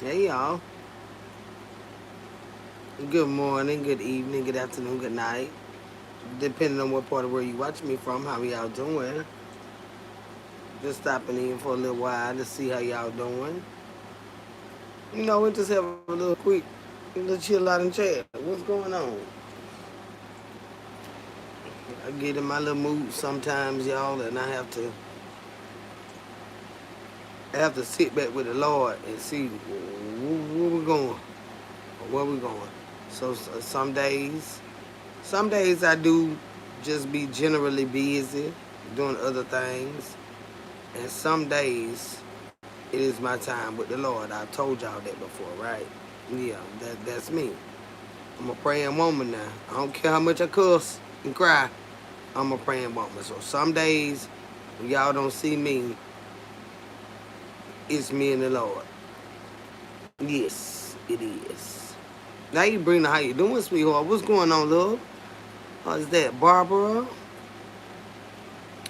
Hey y'all. Good morning, good evening, good afternoon, good night. Depending on what part of where you watch me from, how y'all doing. Just stopping in for a little while to see how y'all doing. We just have a little quick, little chill out and chat. What's going on? I get in my little mood sometimes, y'all, and I have to sit back with the Lord and see where we're going, or where we're going. So some days I do just be generally busy doing other things. And some days it is my time with the Lord. I've told y'all that before, right? Yeah, that's me. I'm a praying woman now. I don't care how much I cuss and cry. I'm a praying woman. So some days when y'all don't see me, it's me and the Lord. Yes, it is. Now you bring the how you doing, sweetheart? What's going on, love? Is that Barbara?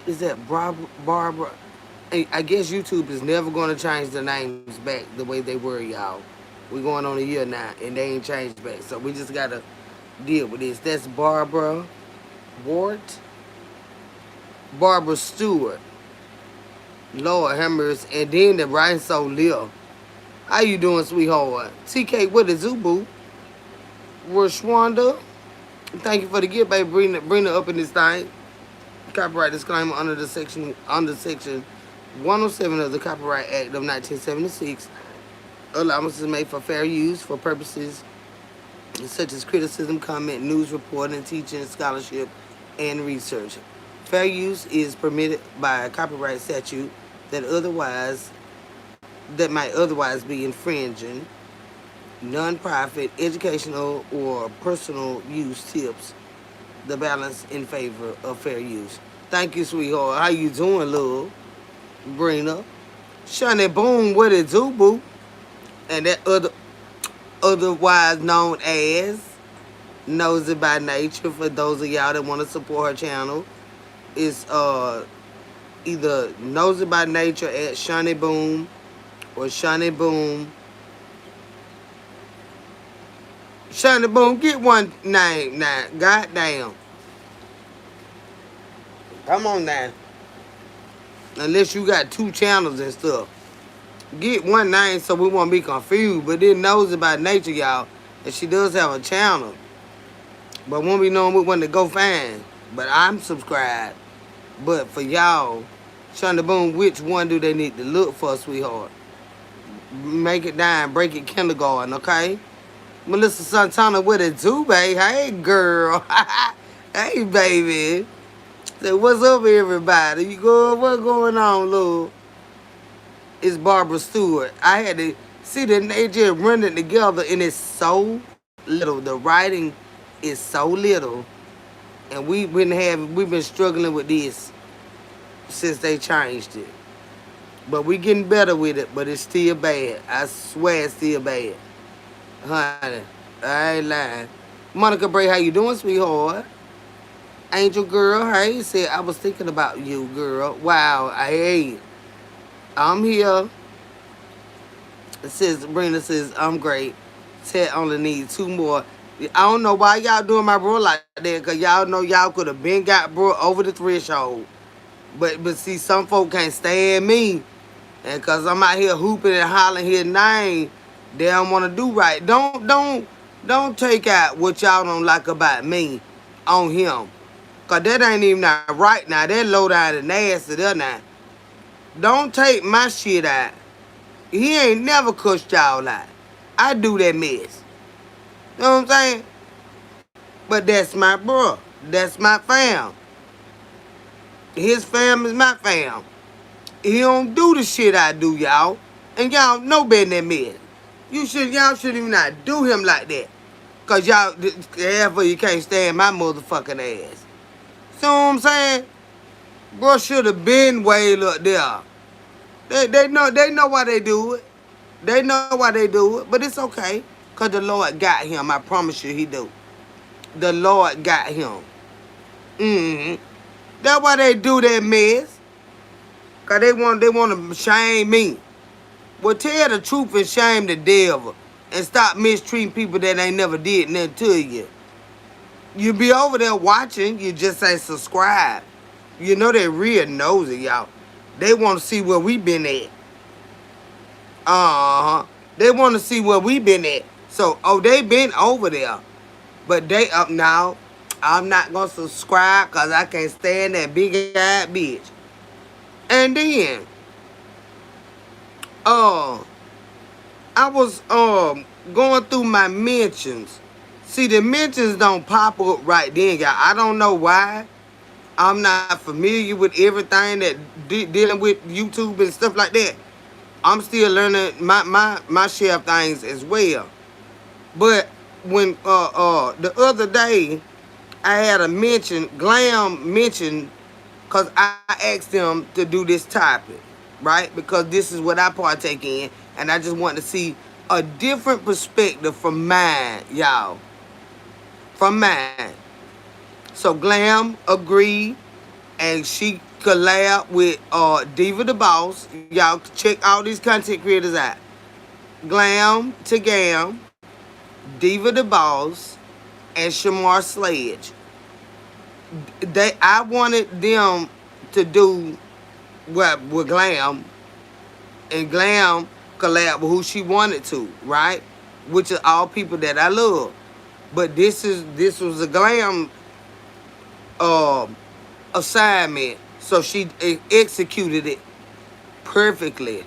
Is that Barbara? I guess YouTube is never going to change the names back the way they were, y'all. We're going on a year now, and they ain't changed back. So we just got to deal with this. That's Barbara Ward. Barbara Stewart. Lord Hammers. And then the Ryan So Lil. How you doing, sweetheart? TK with the Zubu. Rashwanda. Thank you for the gift, baby. Bring it up in this thing. Copyright disclaimer under section 107 of the Copyright Act of 1976. Allowance is made for fair use for purposes such as criticism, comment, news reporting, teaching, scholarship, and research. Fair use is permitted by a copyright statute that might otherwise be infringing. Non-profit, educational, or personal use tips the balance in favor of fair use. Thank you, sweetheart. How you doing, love? Brina. Shunny Boom, what it do, boo? And that otherwise known as Nosy by Nature, for those of y'all that want to support her channel, is either Nosy by Nature at Shunny Boom or Shunny Boom. Shunny Boom, get one name now. Goddamn. Come on now. Unless you got two channels and stuff. Get one name so we won't be confused. But then Nosy by Nature, y'all, and she does have a channel. But won't be knowing which one to go find. But I'm subscribed. But for y'all, Shonda Boom, which one do they need to look for, sweetheart? Make it down, break it kindergarten, okay? Melissa Santana, what it do, babe? Hey, girl. Hey, baby. Say, what's up, everybody? You good? What's going on, love? It's Barbara Stewart. I had to see that they just running together, and it's so little. The writing is so little, and we've been struggling with this since they changed it. But we getting better with it, but it's still bad. I swear it's still bad. Honey, I ain't lying. Monica Bray, how you doing, sweetheart? Angel girl, hey, said I was thinking about you, girl. Wow, I'm here. Brenda says, I'm great. Ted only needs two more. I don't know why y'all doing my bro like that, because y'all know y'all could have been got bro over the threshold. But see, some folk can't stand me. And because I'm out here hooping and hollering his name, they don't want to do right. Don't take out what y'all don't like about me on him. Because that ain't even not right now. That low down and nasty there now. Don't take my shit out. He ain't never cussed y'all out. I do that mess. You know what I'm saying? But that's my bro. That's my fam. His fam is my fam. He don't do the shit I do, y'all. And y'all know better than me. Y'all shouldn't even not do him like that. Cause y'all, half of you can't stand my motherfucking ass. See what I'm saying? Bro should have been way up there. They know why they do it. They know why they do it, but it's okay. Cause the Lord got him. I promise you he do. The Lord got him. That's why they do that mess. Cause they want to shame me. Well, tell the truth and shame the devil. And stop mistreating people that ain't never did nothing to you. You be over there watching, you just say subscribe. You know they real nosy, y'all. They want to see where we been at. Uh-huh. They want to see where we been at. So, oh, they been over there. But they up now. I'm not going to subscribe because I can't stand that big-eyed bitch. And then, I was going through my mentions. See, the mentions don't pop up right then, y'all. I don't know why. I'm not familiar with everything that dealing with YouTube and stuff like that. I'm still learning my share of things as well. But when the other day I had a mention, Glam mentioned, because I asked them to do this topic, right? Because this is what I partake in, and I just want to see a different perspective from mine, y'all. From mine. So Glam agreed, and she collabed with Diva the Boss. Y'all check all these content creators out. Glam to Gam, Diva the Boss, and Shamar Sledge. I wanted them to do what with Glam, and Glam collab with who she wanted to, right? Which are all people that I love. But this was a Glam assignment, so she executed it perfectly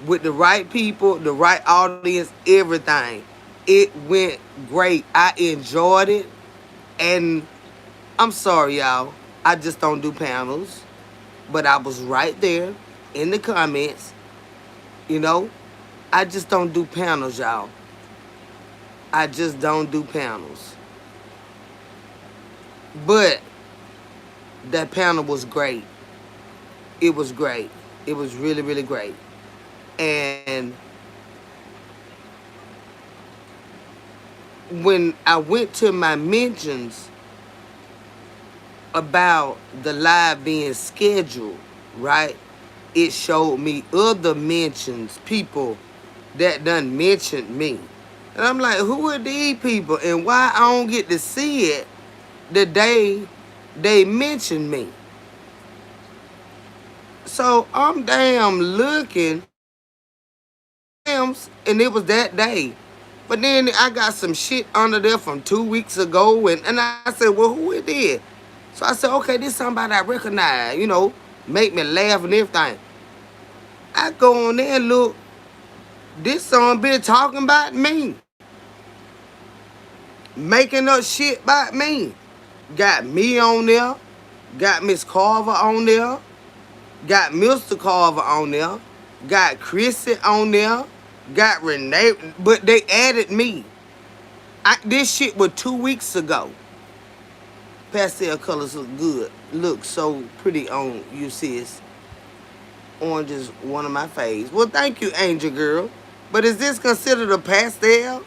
with the right people, the right audience, everything. It went great. I enjoyed it, and I'm sorry, y'all. I just don't do panels, but I was right there in the comments. You know, I just don't do panels, y'all. I just don't do panels. But that panel was great. It was great. It was really, really great. And when I went to my mentions about the live being scheduled, right? It showed me other mentions, people that done mentioned me. And I'm like, who are these people? And why I don't get to see it the day they mentioned me? So I'm damn looking, and it was that day. But then I got some shit under there from 2 weeks ago, and I said, well, who it is? So I said, okay, this is somebody I recognize, you know, make me laugh and everything. I go on there and look, this song been talking about me. Making up shit about me. Got me on there, got Miss Carver on there, got Mr. Carver on there, got Chrissy on there, got Renee, but they added me. This shit was 2 weeks ago. Pastel colors look good. Look so pretty on you, sis. Orange is one of my faves. Well, thank you, Angel Girl. But is this considered a pastel?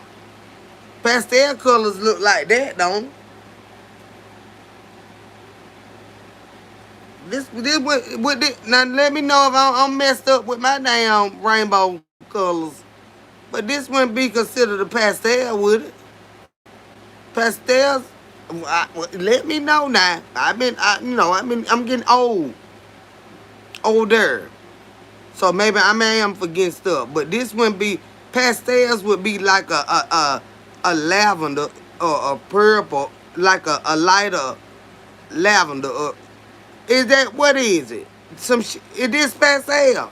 Pastel colors look like that, don't This what this, now let me know if I'm messed up with my damn rainbow colors. But this wouldn't be considered a pastel, would it? Pastels, let me know now. I'm getting older. So maybe I am forgetting stuff. But this wouldn't be, pastels would be like a lavender or a purple, like a lighter lavender. Is that, what is it? It is pastel.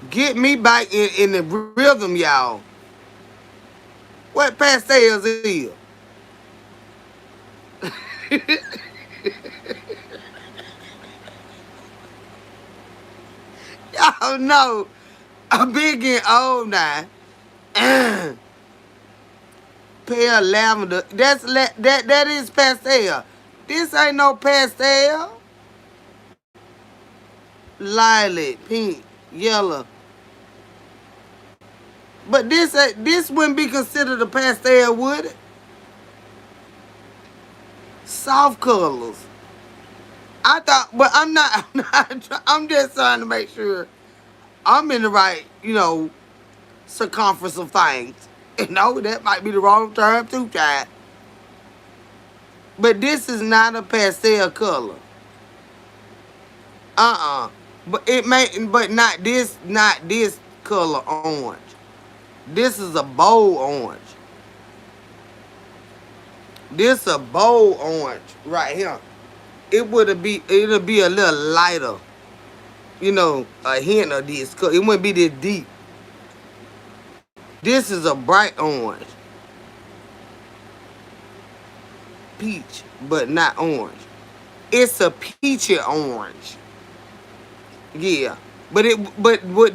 Get me back in the rhythm, y'all. What pastels is? Y'all know I'm big getting old now. Pale lavender. That is pastel. This ain't no pastel. Lilac, pink, yellow. But this wouldn't be considered a pastel, would it? Soft colors. I thought, but I'm not. I'm not. I'm just trying to make sure I'm in the right, circumference of things. That might be the wrong term too, child. But this is not a pastel color. But it may, but not this color orange. This is a bold orange. This a bold orange right here. It'll be a little lighter. A hint of this. It wouldn't be this deep. This is a bright orange. Peach, but not orange. It's a peachy orange. Yeah. But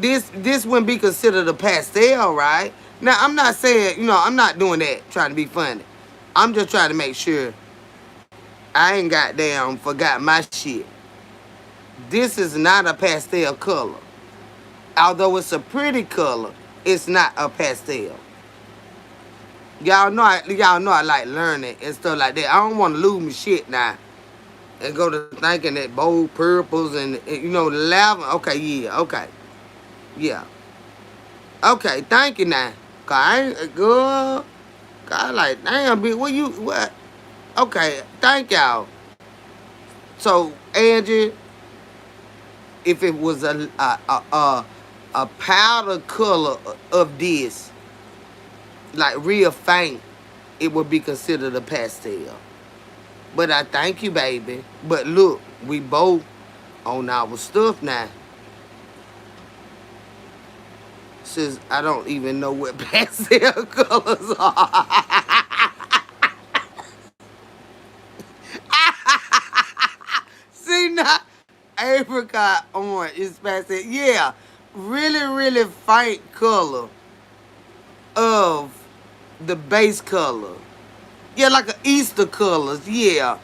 this wouldn't be considered a pastel, right? Now I'm not saying, I'm not doing that trying to be funny. I'm just trying to make sure I ain't goddamn forgot my shit. This is not a pastel color. Although it's a pretty color, it's not a pastel. Y'all know I like learning and stuff like that. I don't want to lose my shit now and go to thinking that bold purples and lavender. Okay, yeah, okay, yeah, okay. Thank you now. Cause I ain't good. Cause I like damn bitch. What? Okay, thank y'all. So Angie, if it was a powder color of this, like real faint, it would be considered a pastel. But I thank you, baby. But look, we both on our stuff now. Since I don't even know what pastel colors are. See now, apricot orange is pastel. Yeah, really, really faint color of the base color. Yeah, like a Easter colors. Yeah,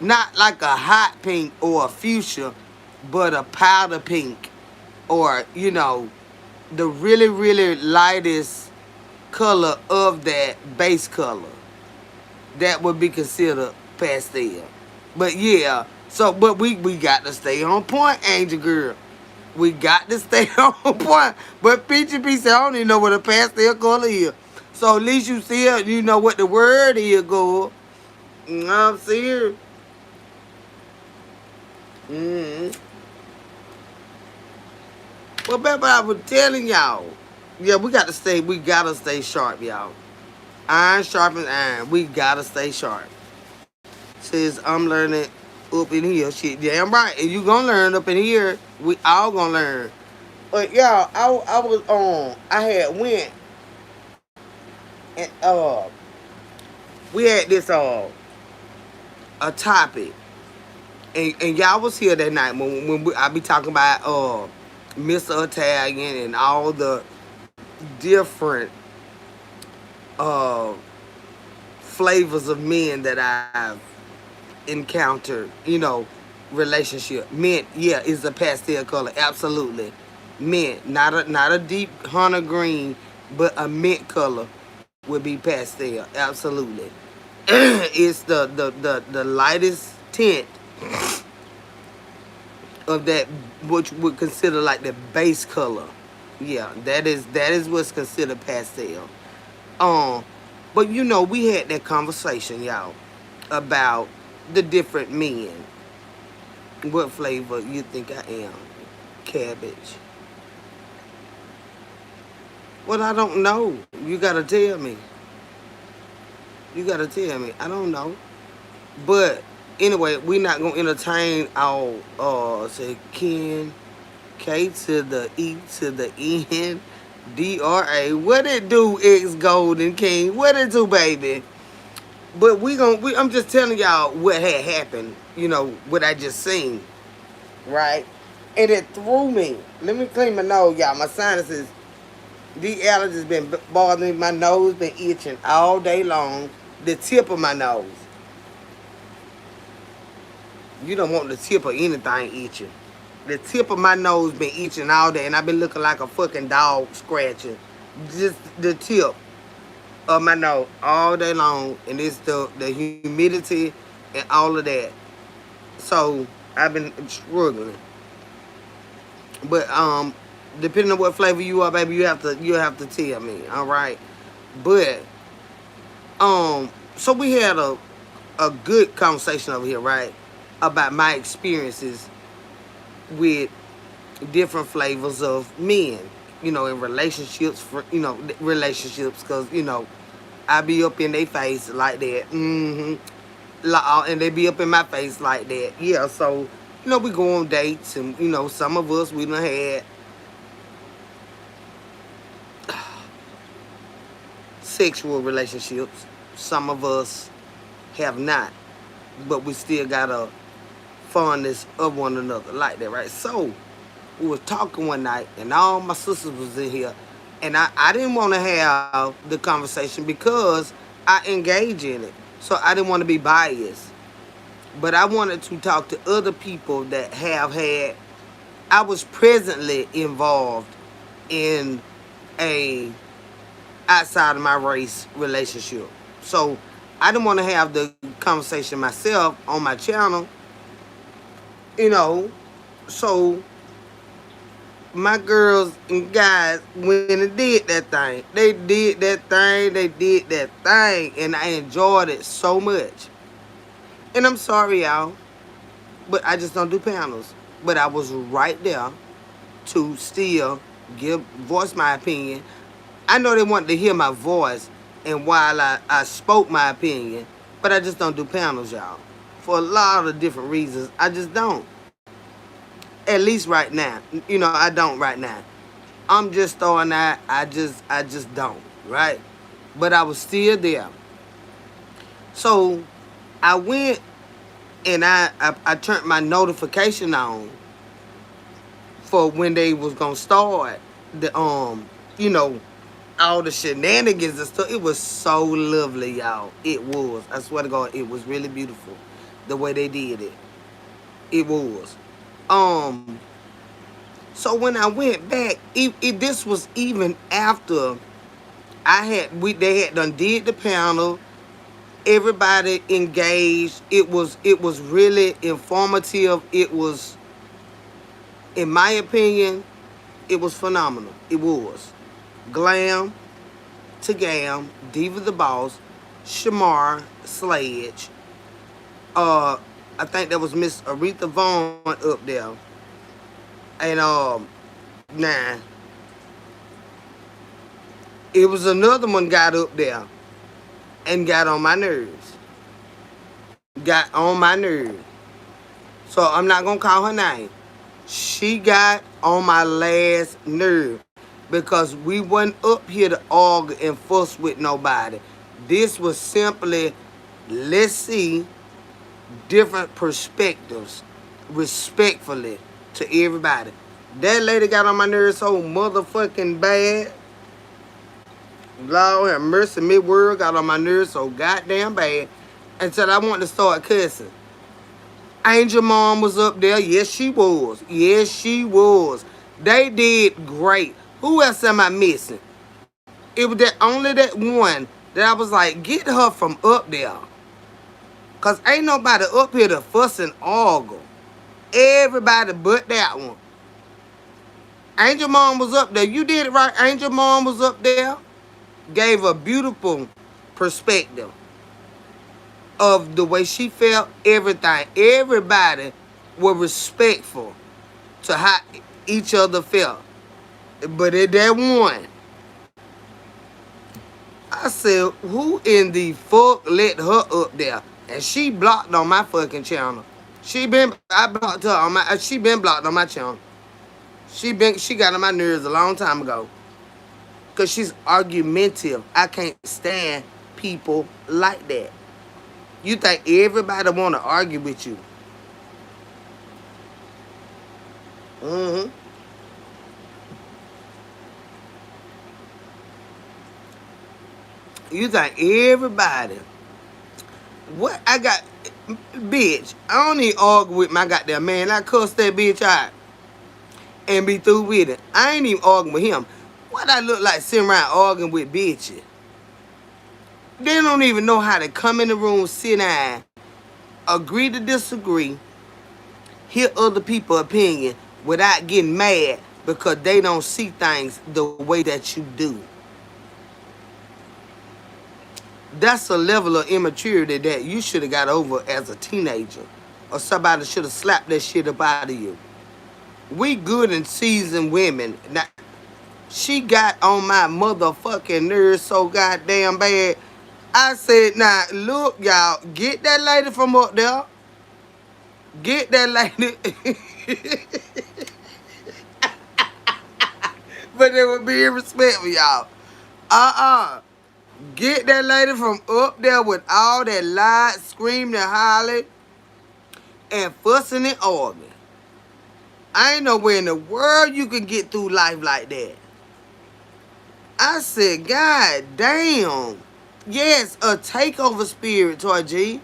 not like a hot pink or a fuchsia, but a powder pink, or the really, really lightest color of that base color. That would be considered pastel. But yeah, but we got to stay on point, Angel Girl. We got to stay on point. But Peachy P said, I don't even know what a pastel color is. So at least you see it, you know what the word is, girl. You know what I'm saying? Mm-hmm. Well, baby, I was telling y'all. Yeah, we gotta stay sharp, y'all. Iron sharpens iron. We gotta stay sharp. Says I'm learning up in here. Shit, damn right. And you gonna learn up in here. We all gonna learn. But y'all, I was on. I had went and we had this a topic, and y'all was here that night when I be talking about Mr. Italian and all the different uh flavors of men that I've encountered, relationship. Mint, yeah, is a pastel color, absolutely. Mint, not a deep hunter green, but a mint color would be pastel, absolutely. It's the lightest tint of that, which would consider like the base color. Yeah, that is what's considered pastel. Um, but we had that conversation, y'all, about the different men. What flavor you think I am? Cabbage. Well, I don't know. You gotta tell me. You gotta tell me. I don't know. But anyway, we're not gonna entertain our say Ken K to the E to the N DRA. What it do, X Golden King? What it do, baby? But I'm just telling y'all what had happened, what I just seen, right? And it threw me. Let me clean my nose, y'all. My sinuses, these allergies been bothering me. My nose been itching all day long. The tip of my nose. You don't want the tip of anything itching. The tip of my nose been itching all day, and I've been looking like a fucking dog scratching. Just the tip of my nose all day long, and it's the humidity and all of that. So I've been struggling. But depending on what flavor you are, baby, you have to tell me. All right. But so we had a good conversation over here, right? About my experiences with different flavors of men, in relationships, relationships, because, I be up in their face like that. And they be up in my face like that. Yeah, so, we go on dates, and, some of us, we done had sexual relationships. Some of us have not, but we still got a fondness of one another like that, right? So, we was talking one night, and all my sisters was in here, and I didn't want to have the conversation because I engage in it. So I didn't want to be biased, but I wanted to talk to other people that have had. I was presently involved in a outside of my race relationship, so I didn't want to have the conversation myself on my channel, you know. So my girls and guys went and did that thing. They did that thing. They did that thing. And I enjoyed it so much. And I'm sorry, y'all, but I just don't do panels. But I was right there to still voice my opinion. I know they wanted to hear my voice and while I spoke my opinion, but I just don't do panels, y'all. For a lot of different reasons. I just don't. At least right now. I don't right now. I'm just throwing that. I just don't, right? But I was still there. So I went and I turned my notification on for when they was gonna start the you know, all the shenanigans and stuff. It was so lovely, y'all. It was. I swear to God, it was really beautiful the way they did it. It was. Um so when I went back, this was even after they had done did the panel. Everybody engaged. It was really informative. It was, in my opinion, it was phenomenal. It was. Glam to Gam, Diva the Boss, Shamar Sledge. Uh, I think there was Miss Aretha Vaughn up there, and nah, it was another one got up there and got on my nerves. Got on my nerves. So I'm not gonna call her name. She got on my last nerve because we wasn't up here to argue and fuss with nobody. This was simply, let's see different perspectives respectfully to everybody. That lady got on my nerves so motherfucking bad. Lord have mercy, mid-world got on my nerves so goddamn bad until I wanted to start cussing. Angel Mom was up there. Yes, she was. Yes, she was. They did great. Who else am I missing? It was that one that I was like, get her from up there. Cause ain't nobody up here to fuss and argue. Everybody but that one. Angel Mom was up there. You did it right. Angel Mom was up there. Gave a beautiful perspective of the way she felt, everything. Everybody were respectful to how each other felt. But at that one, I said, who in the fuck let her up there? And she blocked on my fucking channel. I blocked her on she been blocked on my channel. She got on my nerves a long time ago. Cause she's argumentative. I can't stand people like that. You think everybody want to argue with you. Mm-hmm. You think everybody. What I got, bitch, I don't even argue with my goddamn man. I cuss that bitch out and be through with it. I ain't even arguing with him. What I look like sitting around arguing with bitches? They don't even know how to come in the room, sit down, agree to disagree, hear other people's opinion without getting mad because they don't see things the way that you do. That's a level of immaturity that you should have got over as a teenager. Or somebody should have slapped that shit up out of you. We good and seasoned women. Now, she got on my motherfucking nerves so goddamn bad. I said, now, look, y'all, get that lady from up there. Get that lady. But it would be irrespectful, y'all. Get that lady from up there with all that loud screaming and hollering and fussing and arguing. I ain't know where in the world you can get through life like that. I said, God damn. Yes, a takeover spirit, Toy G.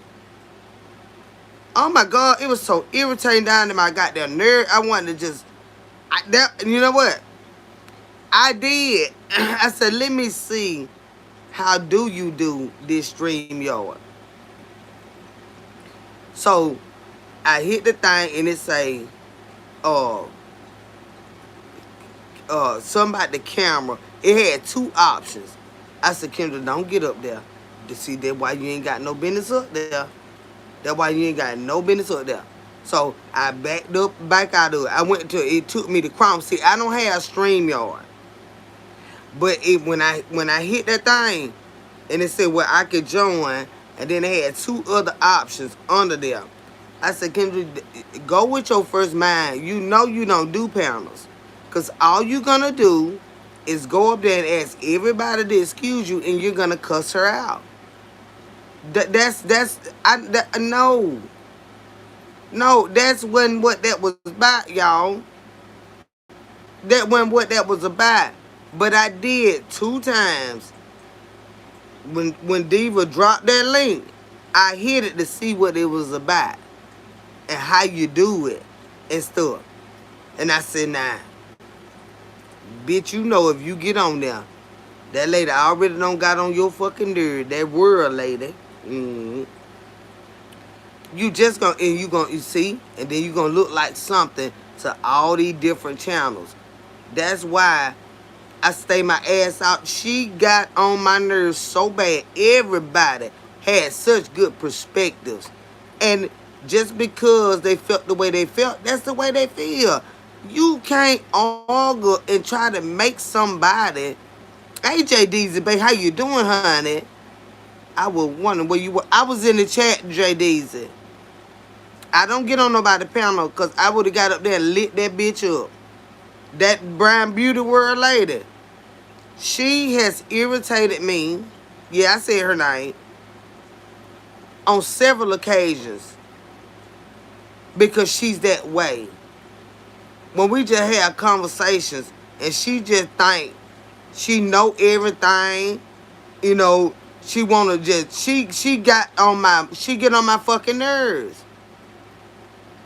Oh my God, it was so irritating down to my goddamn nerve. I wanted to just, you know what? I did. I said, let me see how do you do this StreamYard. So I hit the thing and it say, something about the camera. It had two options. I said, Kendra, don't get up there. To see that why you ain't got no business up there. That's why you ain't got no business up there. So I backed up, back out of it. I went to it took me to Chrome. See, I don't have StreamYard. But when I hit that thing, and it said where I could join, and then it had two other options under there. I said, Kendra, go with your first mind. You know you don't do panels. Because all you're going to do is go up there and ask everybody to excuse you, and you're going to cuss her out. No. No, that's when what that was about, y'all. That wasn't what that was about. But I did 2 times. When Diva dropped that link, I hit it to see what it was about and how you do it and stuff. And I said, nah, bitch, you know if you get on there, that lady already done got on your fucking nerve. That world lady. Mm-hmm. You just gonna, and you see, and then you gonna look like something to all these different channels. That's why I stay my ass out. She got on my nerves so bad. Everybody had such good perspectives. And just because they felt the way they felt, that's the way they feel. You can't argue and try to make somebody. Hey, JDZ, babe, how you doing, honey? I was wondering where you were. I was in the chat, JDZ. I don't get on nobody's panel because I would have got up there and lit that bitch up. That Brown Beauty World lady. She has irritated me. Yeah, I said her name. On several occasions. Because she's that way. When we just have conversations and she just think she know everything, you know, she wanna just she get on my fucking nerves.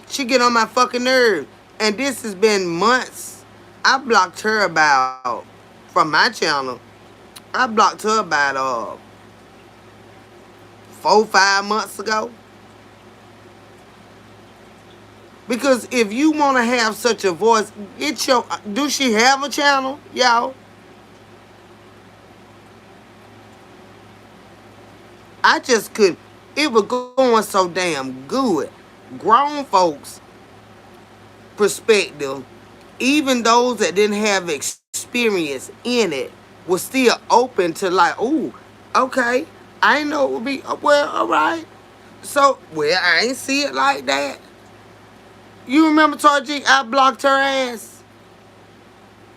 She get on my fucking nerves. And this has been months. I blocked her about from my channel. I blocked her about 4-5 months ago. Because if you want to have such a voice, do she have a channel, y'all? I just couldn't. It was going so damn good. Grown folks' perspective, even those that didn't have experience in it, was still open to like, ooh, okay, I ain't know it would be, well, all right. So, well, I ain't see it like that. You remember, Tarji, I blocked her ass?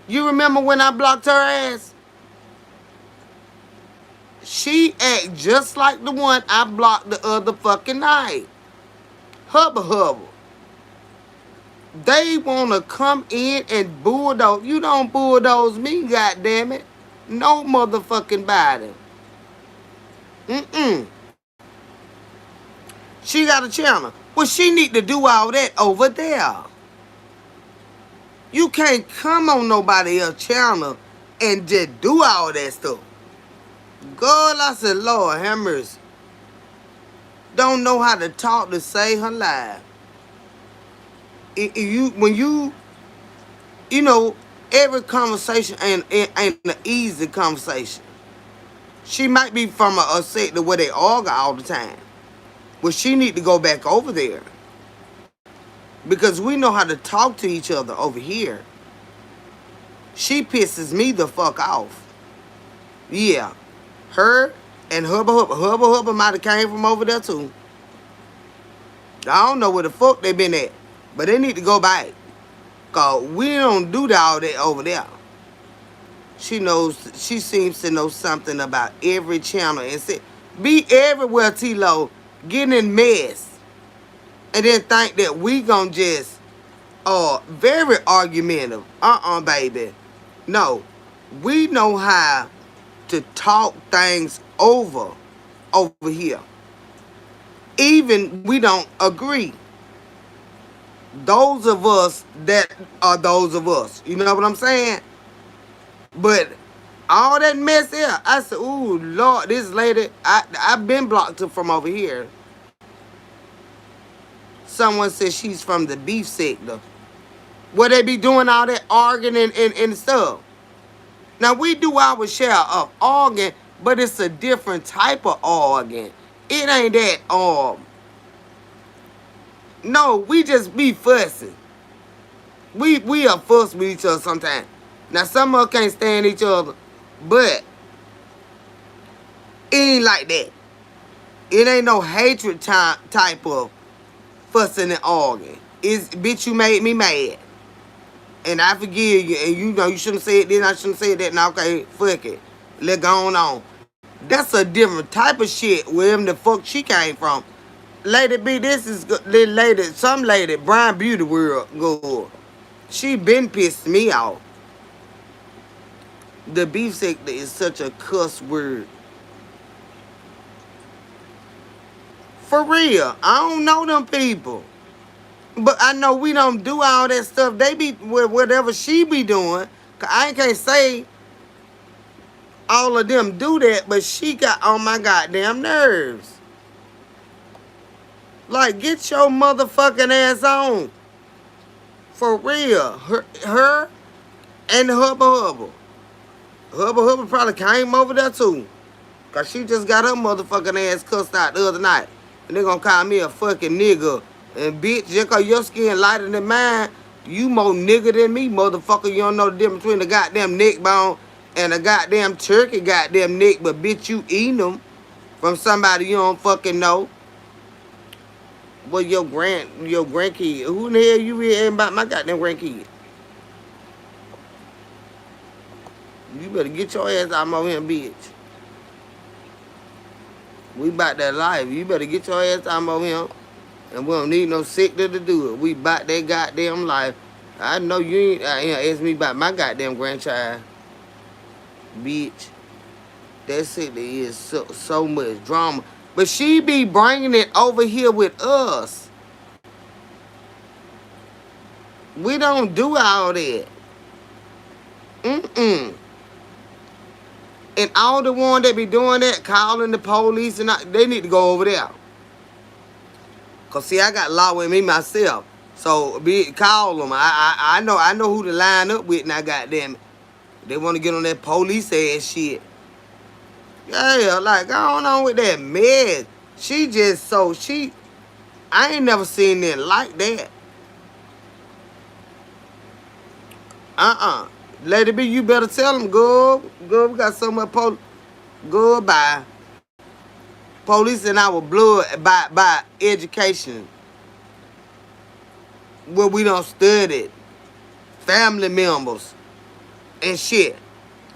You remember when I blocked her ass? She act just like the one I blocked the other fucking night. Hubba hubba. They want to come in and bulldoze. You don't bulldoze me, goddammit. No motherfucking body. She got a channel. Well, she need to do all that over there. You can't come on nobody else's channel and just do all that stuff. God, I said, Lord, have mercy. Don't know how to talk to save her life. when you know, every conversation ain't an easy conversation. She might be from a sector where they argue all the time. Well, she need to go back over there because we know how to talk to each other over here. She pisses me the fuck off. Yeah, her and Hubba might have came from over there too. I don't know where the fuck they been at, but they need to go back. Cause we don't do all that over there. She seems to know something about every channel and say, be everywhere, T-Lo, getting in mess. And then think that we gonna just, very argumentative. Baby. No, we know how to talk things over here. Even we don't agree. Those of us that are those of us. You know what I'm saying? But all that mess here, I said, ooh, Lord, this lady, I've been blocked her from over here. Someone said she's from the beef sector. Where they be doing all that arguing and stuff. Now, we do our share of arguing, but it's a different type of arguing. It ain't that, no, we just be fussing. We are fuss with each other sometimes. Now, some of us can't stand each other, but it ain't like that. It ain't no hatred type of fussing and arguing. It's, bitch, you made me mad. And I forgive you, and you know you shouldn't say it then, I shouldn't say that. Now, okay, fuck it. Let's go on. That's a different type of shit, wherever the fuck she came from. Lady B, this is this lady, some lady, Brian Beauty World girl. She been pissed me off. The beef sector is such a cuss word. For real, I don't know them people. But I know we don't do all that stuff. They be with whatever she be doing. Cause I can't say all of them do that, but she got on my goddamn nerves. Like, get your motherfucking ass on. For real. Her and Hubba. Hubba probably came over there too. Cause she just got her motherfucking ass cussed out the other night. And they gonna call me a fucking nigga. And bitch, just cause your skin lighter than mine, you more nigga than me, motherfucker. You don't know the difference between the goddamn neck bone and a goddamn turkey goddamn neck. But bitch, you eating them from somebody you don't fucking know. Well, your grandkid. Who the hell you reading about my goddamn grandkid? You better get your ass out of here, bitch. We about that life. You better get your ass out of here. And we don't need no sector to do it. We about that goddamn life. I know you ain't ask me about my goddamn grandchild. Bitch. That sector is so much drama. But she be bringing it over here with us. We don't do all that. And all the ones that be doing that, calling the police, and they need to go over there. Cause see, I got law with me myself. So call them. I know who to line up with now, goddamn it. They want to get on that police ass shit. Yeah, like, go on with that mess. She just I ain't never seen it like that. Lady B, you better tell them, girl, we got so much goodbye. Police in our blood by education. Where we don't study. Family members. And shit.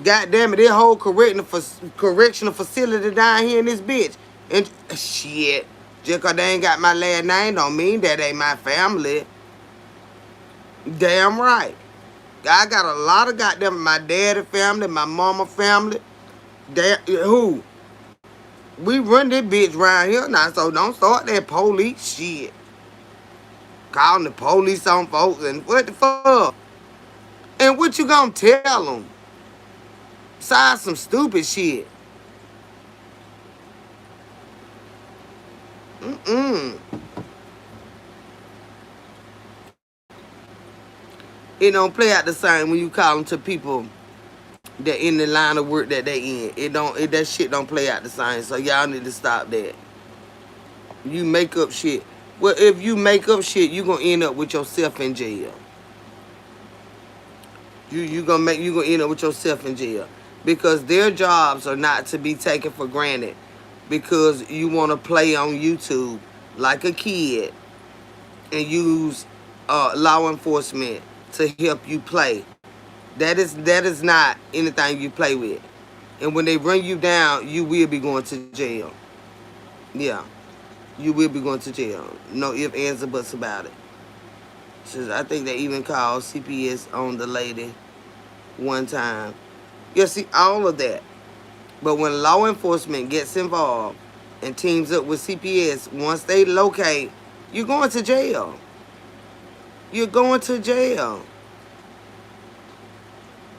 God damn it, this whole correctional facility down here in this bitch. And shit. Just cause they ain't got my last name don't mean that ain't my family. Damn right. I got a lot of goddamn my daddy family, my mama family. Who? We run this bitch around here now, so don't start that police shit. Calling the police on folks and what the fuck? And what you gonna tell them? Besides some stupid shit. It don't play out the same when you call them to people that in the line of work that they in. That shit don't play out the same. So y'all need to stop that. You make up shit. Well, if you make up shit, you gonna end up with yourself in jail. You gonna end up with yourself in jail because their jobs are not to be taken for granted because you want to play on YouTube like a kid and use law enforcement to help you play. That is not anything you play with. And when they bring you down, you will be going to jail. Yeah, you will be going to jail. No ifs, ands, or buts about it. I think they even called CPS on the lady one time. You see, all of that. But when law enforcement gets involved and teams up with CPS, once they locate, you're going to jail. You're going to jail.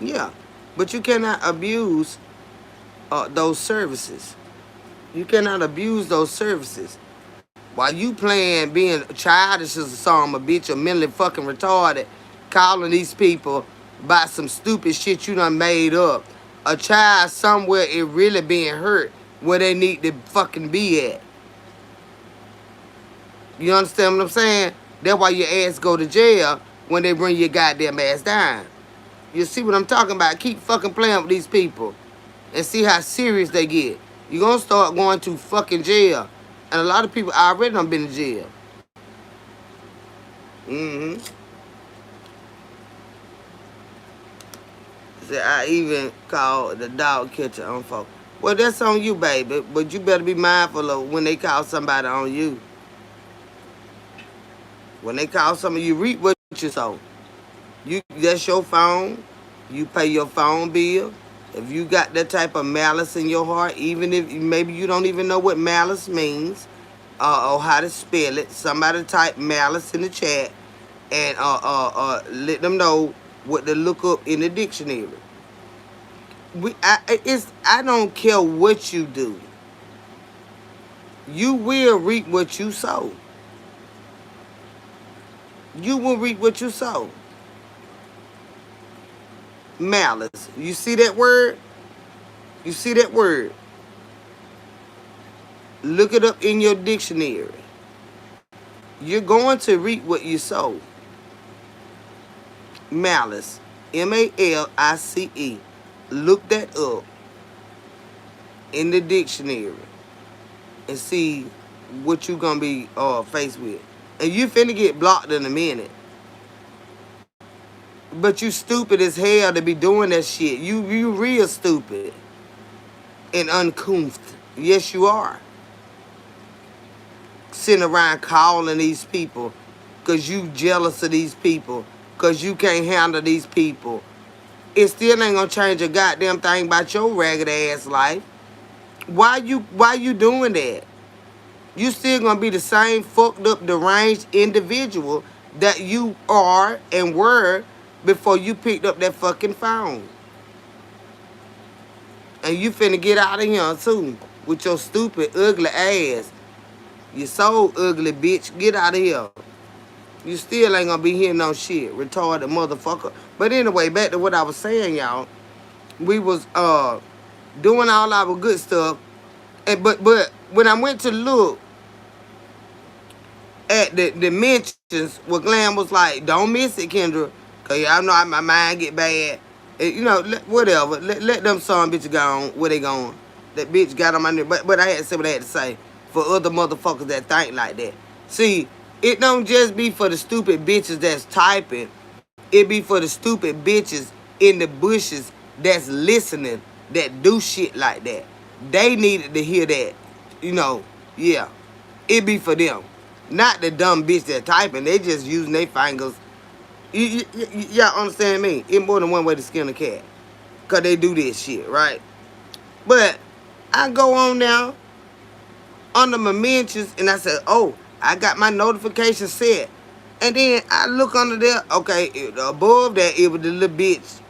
Yeah. But you cannot abuse those services. You cannot abuse those services. While you playing being childish as a son of a bitch or mentally fucking retarded, calling these people about some stupid shit you done made up. A child somewhere is really being hurt where they need to fucking be at. You understand what I'm saying? That's why your ass go to jail when they bring your goddamn ass down. You see what I'm talking about? Keep fucking playing with these people and see how serious they get. You're gonna start going to fucking jail. And a lot of people already done been in jail. I even called the dog catcher on folks. Well, that's on you, baby. But you better be mindful of when they call somebody on you. When they call somebody, you reap what you sow. That's your phone. You pay your phone bill. If you got that type of malice in your heart, even if maybe you don't even know what malice means or how to spell it, somebody type malice in the chat and let them know what to look up in the dictionary. I don't care what you do. You will reap what you sow. You will reap what you sow. Malice. You see that word? You see that word? Look it up in your dictionary. You're going to reap what you sow. Malice. M-A-L-I-C-E. Look that up in the dictionary and see what you're going to be faced with. And you finna get blocked in a minute. But you stupid as hell to be doing that shit. You real stupid and uncouth. Yes, you are. Sitting around calling these people because you jealous of these people, because you can't handle these people. It still ain't gonna change a goddamn thing about your ragged ass life. Why you doing that? You still gonna be the same fucked up, deranged individual that you are and were before you picked up that fucking phone. And you finna get out of here too with your stupid, ugly ass. You so ugly, bitch. Get out of here. You still ain't gonna be hearing no shit, retarded motherfucker. But anyway, back to what I was saying, y'all. We was doing all our good stuff, and but when I went to look at the mentions, where Glam was like, "Don't miss it, Kendra, cause y'all know how my mind get bad." And, you know, whatever. Let them son bitch go on where they going. That bitch got on my nerve. But I had to say what I had to say for other motherfuckers that think like that. See, it don't just be for the stupid bitches that's typing. It be for the stupid bitches in the bushes that's listening, that do shit like that. They needed to hear that. You know, yeah. It be for them. Not the dumb bitch that typing. They just using their fingers. Y'all understand me? It's more than one way to skin a cat. Because they do this shit, right? But I go on now under my mentions and I said, oh, I got my notification set. And then I look under there. Okay, above that, it was the little bitch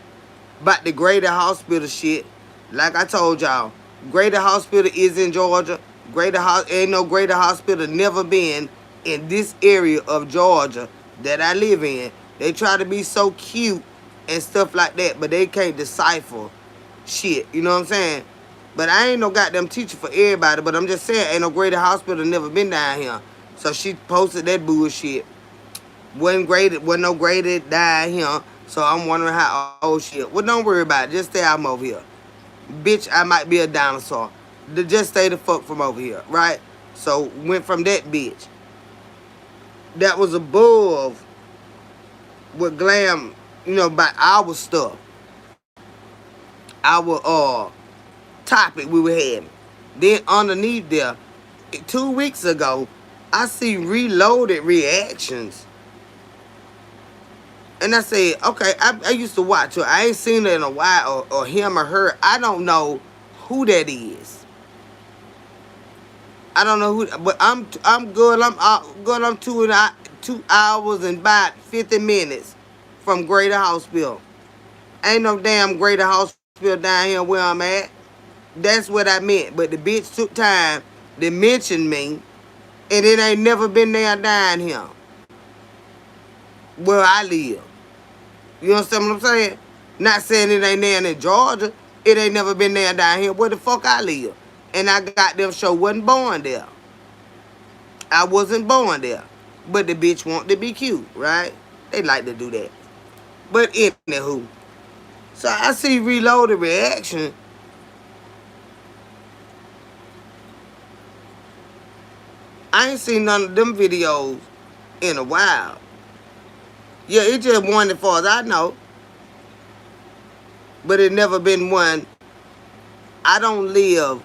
about the Greater Hospital shit. Like I told y'all, Greater Hospital is in Georgia. Ain't no Greater Hospital never been in this area of Georgia that I live in. They try to be so cute and stuff like that, but they can't decipher shit. You know what I'm saying? But I ain't no goddamn teacher for everybody. But I'm just saying, ain't no graded hospital never been down here. So she posted that bullshit. Wasn't no graded down here. So I'm wondering how old she is. Well, don't worry about it. Just stay out from over here. Bitch, I might be a dinosaur. Just stay the fuck from over here, right? So went from that bitch. That was above what Glam, by our stuff. Our topic we were having. Then underneath there, 2 weeks ago, I see reloaded reactions. And I said, okay, I used to watch her. I ain't seen her in a while, or him or her. I don't know who that is. I don't know who, but I'm good. I'm good. I'm 2 hours and about 50 minutes from Greater Hospital. Ain't no damn Greater Hospital down here where I'm at. That's what I meant. But the bitch took time to mention me, and it ain't never been there down here where I live. You understand what I'm saying? Not saying it ain't there in Georgia. It ain't never been there down here where the fuck I live. And I got them show wasn't born there. I wasn't born there. But the bitch want to be cute, right? They like to do that. But anywho. So I see reloaded reaction. I ain't seen none of them videos in a while. Yeah, it just one as far as I know. But it never been one. I don't live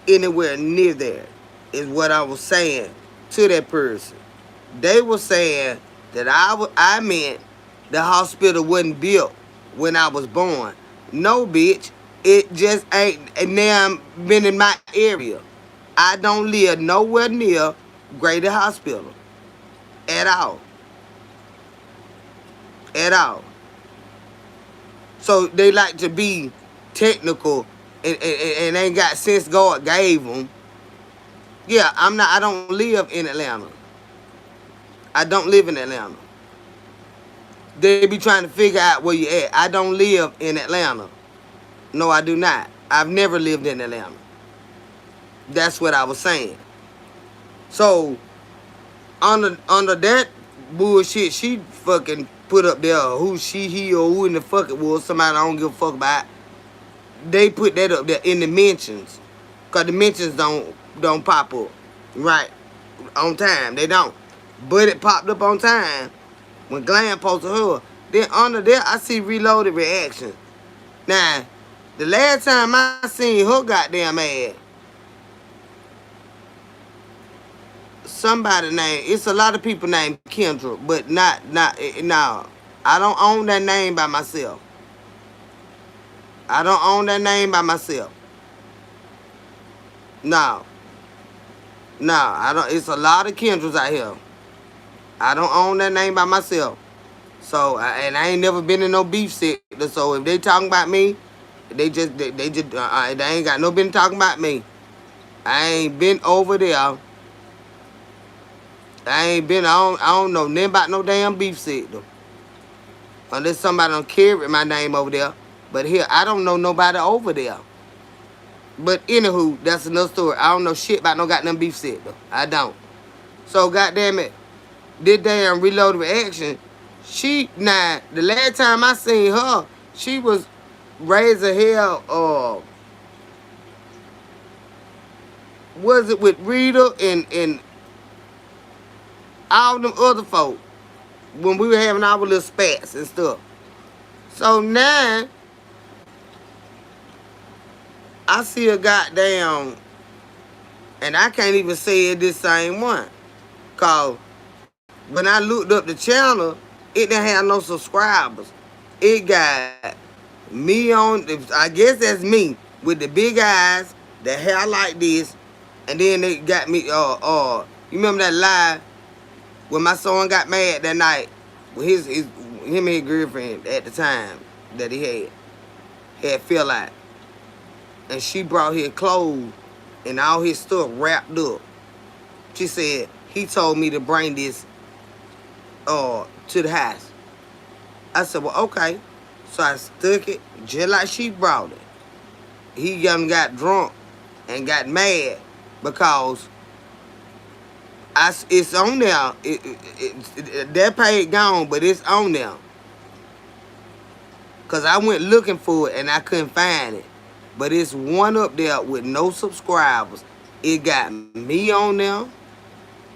anywhere near there, is what I was saying to that person. They were saying that I meant the hospital wasn't built when I was born. No, bitch. It just ain't. And now I'm been in my area. I don't live nowhere near Greater Hospital. At all. At all. So they like to be technical and ain't got sense God gave them. Yeah, I don't live in Atlanta. I don't live in Atlanta. They be trying to figure out where you at. I don't live in Atlanta. No, I do not. I've never lived in Atlanta. That's what I was saying. So, under that bullshit, she fucking put up there who she, he, or who in the fuck it was, somebody I don't give a fuck about. They put that up there in the mentions. Because the mentions don't pop up. Right. On time. They don't. But it popped up on time when Glam posted her. Then under there, I see reloaded reaction. Now, the last time I seen her goddamn ad, somebody named, it's a lot of people named Kendra, but no. I don't own that name by myself. I don't own that name by myself. No. No, I don't. It's a lot of Kendras out here. I don't own that name by myself. So, and I ain't never been in no beef sector. So if they talking about me, they ain't got no been talking about me. I ain't been over there. I don't know nothing about no damn beef sector. Unless somebody don't carry my name over there. But here, I don't know nobody over there. But anywho, that's another story. I don't know shit about no goddamn beef sector. I don't. So goddamn it, this damn reloaded reaction. The last time I seen her, she was raising hell. Was it with Rita and all them other folk when we were having our little spats and stuff. So now I see a goddamn, and I can't even say it this same one. Cause when I looked up the channel, it didn't have no subscribers. It got me on, I guess that's me, with the big eyes, the hair like this, and then they got me, you remember that live when my son got mad that night with him and his girlfriend at the time that he had fell out. And she brought his clothes and all his stuff wrapped up. She said, he told me to bring this to the house. I said, well, okay. So I stuck it just like she brought it. He young got drunk and got mad because it's on there. That page gone, but it's on there. Because I went looking for it and I couldn't find it. But it's one up there with no subscribers. It got me on there.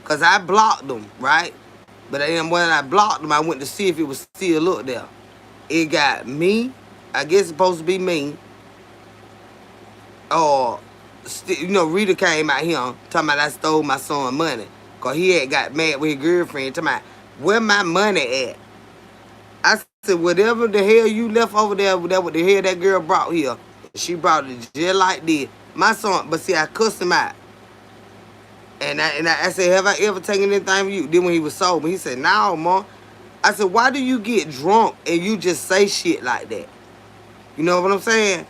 Because I blocked them, right? But then when I blocked them, I went to see if it was still up there. It got me. I guess it's supposed to be me. Or, Rita came out here talking about I stole my son money. Because he had got mad with his girlfriend talking about, where my money at? I said, whatever the hell you left over there, that what the hell that girl brought here. She brought it just like this. My son, but see, I cussed him out. And I said, have I ever taken anything from you? Then when he was sober, he said, no, Mom. I said, why do you get drunk and you just say shit like that? You know what I'm saying?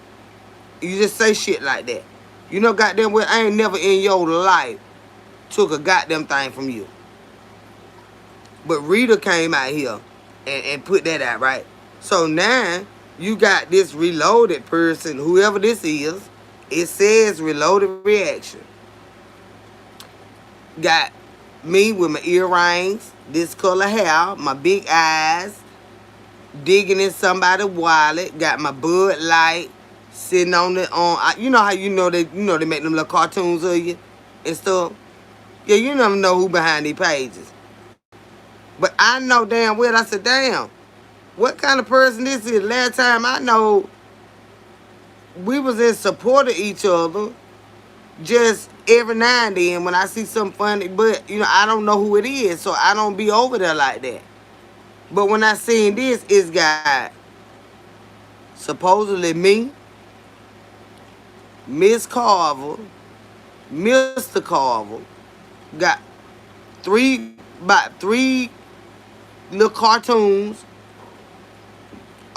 You just say shit like that. You know, goddamn well, I ain't never in your life took a goddamn thing from you. But Rita came out here and put that out, right? So now you got this reloaded person, whoever this is, it says reloaded reaction. Got me with my earrings, this color hair, my big eyes, digging in somebody's wallet, got my Bud Light sitting on it you know how they make them little cartoons of you and stuff. Yeah, you never know who behind these pages. But I know damn well, I said, damn, what kind of person this is? Last time I know, we was in support of each other. Just every now and then when I see something funny, but I don't know who it is, so I don't be over there like that. But when I seen this, it's got supposedly me, Miss Carver, Mr. Carver, got about three little cartoons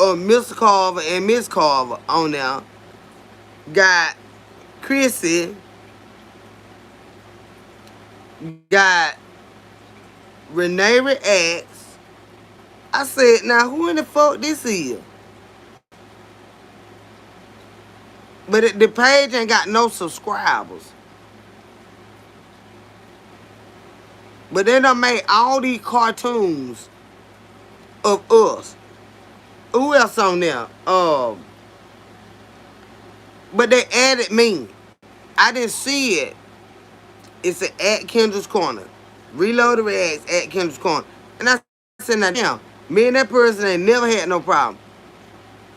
of Mr. Carver and Miss Carver on there. Got Chrissy, got Renee Reacts. I said, now who in the fuck this is? But the page ain't got no subscribers. But they done made all these cartoons of us. Who else on there? But they added me. I didn't see it. It's at Kendall's Corner. Reload the Reacts at Kendall's Corner. And I said, now damn, me and that person ain't never had no problem.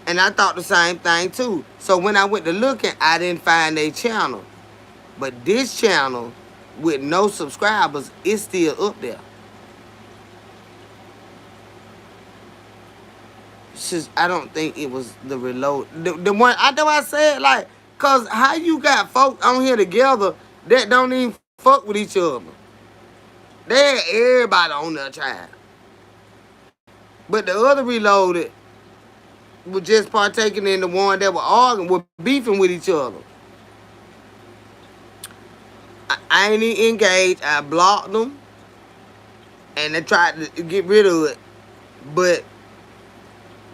And I thought the same thing too. So when I went to looking, I didn't find their channel. But this channel with no subscribers is still up there. I don't think it was the reload. The one, I know I said, like, cause how you got folks on here together that don't even fuck with each other. They had everybody on their child. But the other reloaded was just partaking in the one that were arguing, were beefing with each other. I ain't even engaged. I blocked them. And they tried to get rid of it. But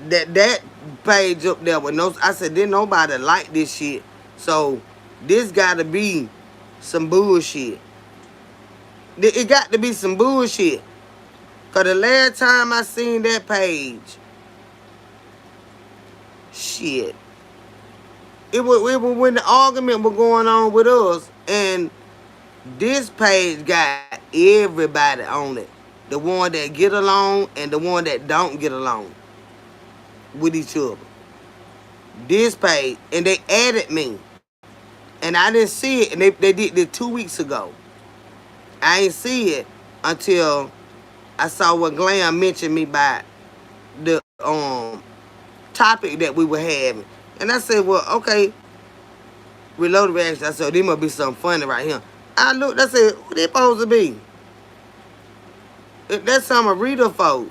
that page up there with no, I said, didn't nobody like this shit. So this gotta be some bullshit. It got to be some bullshit. Cause the last time I seen that page, shit, it was when the argument was going on with us, and this page got everybody on it. The one that get along and the one that don't get along with each other. This page, and they added me. And I didn't see it, and they did it 2 weeks ago. I ain't see it until I saw what Glam mentioned me by the topic that we were having. And I said, well, okay, reload the reaction. I said, there must be something funny right here. I looked, I said, who they supposed to be? That's some of Rita folks.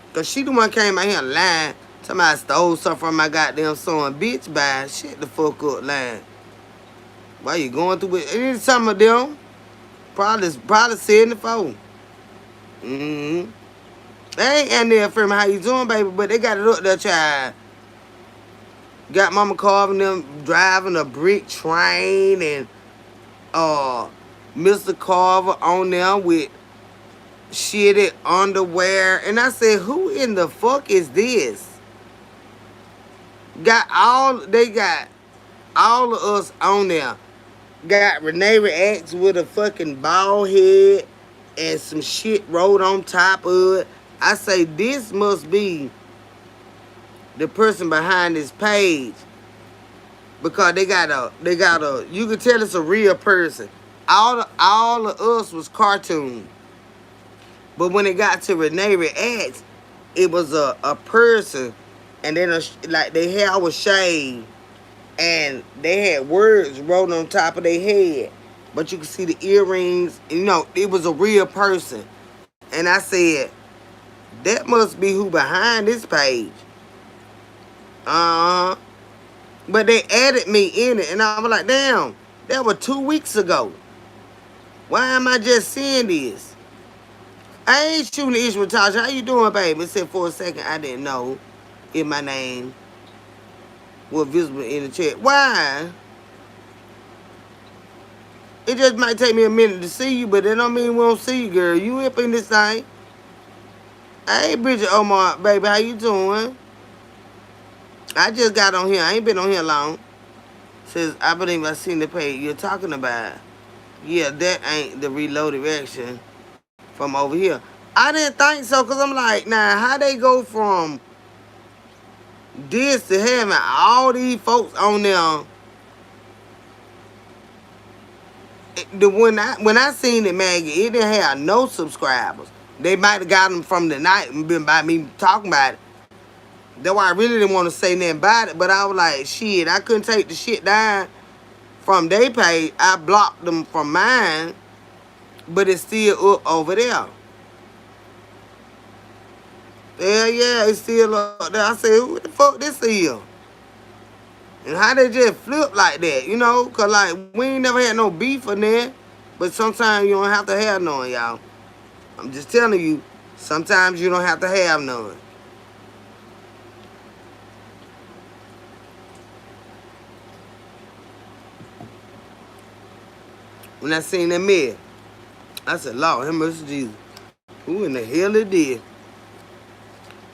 Because she the one came out here lying. Somebody stole something from my goddamn son. Bitch, bye. Shut the fuck up, lying. Why you going through it? It is some of them. Probably 74. They ain't in there for me. How you doing, baby? But they got it up there, child. Got Mama Carvin them driving a brick train and uh Mr. Carver on there with shitty underwear. And I said, who in the fuck is this? They got all of us on there. Got Renee Reacts with a fucking bald head and some shit rolled on top of it. I say this must be the person behind this page because they got a you can tell it's a real person. All of us was cartoon. But when it got to Renee Reacts, it was a person and then like their hair was shaved and they had words wrote on top of their head. But you could see the earrings. You know, it was a real person. And I said, that must be who behind this page. Uh-huh. But they added me in it. And I was like, damn, that was 2 weeks ago. Why am I just seeing this? I ain't shooting the issue with Tasha. How you doing, baby? It said for a second I didn't know if my name was visible in the chat. Why? It just might take me a minute to see you, but that don't mean we don't see you, girl. You up in this thing. Hey, Bridget Omar, baby, how you doing? I just got on here. I ain't been on here long. Says, I believe I seen the page you're talking about. Yeah, that ain't the reloaded reaction from over here. I didn't think so, because I'm like, now, how they go from this to having all these folks on there? When I seen it, Maggie, it didn't have no subscribers. They might have got them from the night and been by me talking about it. That's why I really didn't want to say nothing about it. But I was like, shit, I couldn't take the shit down from their page. I blocked them from mine, but it's still up over there. Yeah, it's still up there. I said, who the fuck this is? And how they just flip like that, you know? Because, like, we ain't never had no beef in there. But sometimes you don't have to have none, y'all. I'm just telling you, sometimes you don't have to have none. When I seen that man, I said, Lord, have mercy, Jesus. Who in the hell it did?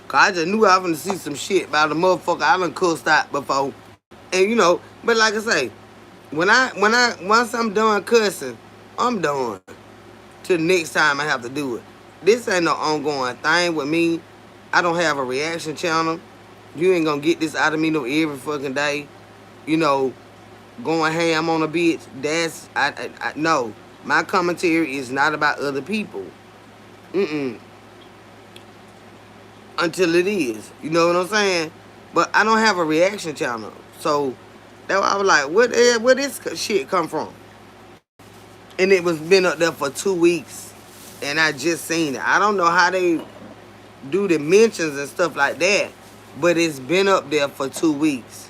Cause I just knew I was gonna see some shit about a motherfucker I done cussed out before. And you know, but like I say, once I'm done cussing, I'm done. Till the next time I have to do it. This ain't no ongoing thing with me. I don't have a reaction channel. You ain't gonna get this out of me no every fucking day. You know, going ham on a bitch. That's no. My commentary is not about other people. Until it is. You know what I'm saying? But I don't have a reaction channel. So that's why I was like, where this shit come from? And it was been up there for 2 weeks. And I just seen it. I don't know how they do the mentions and stuff like that. But it's been up there for 2 weeks.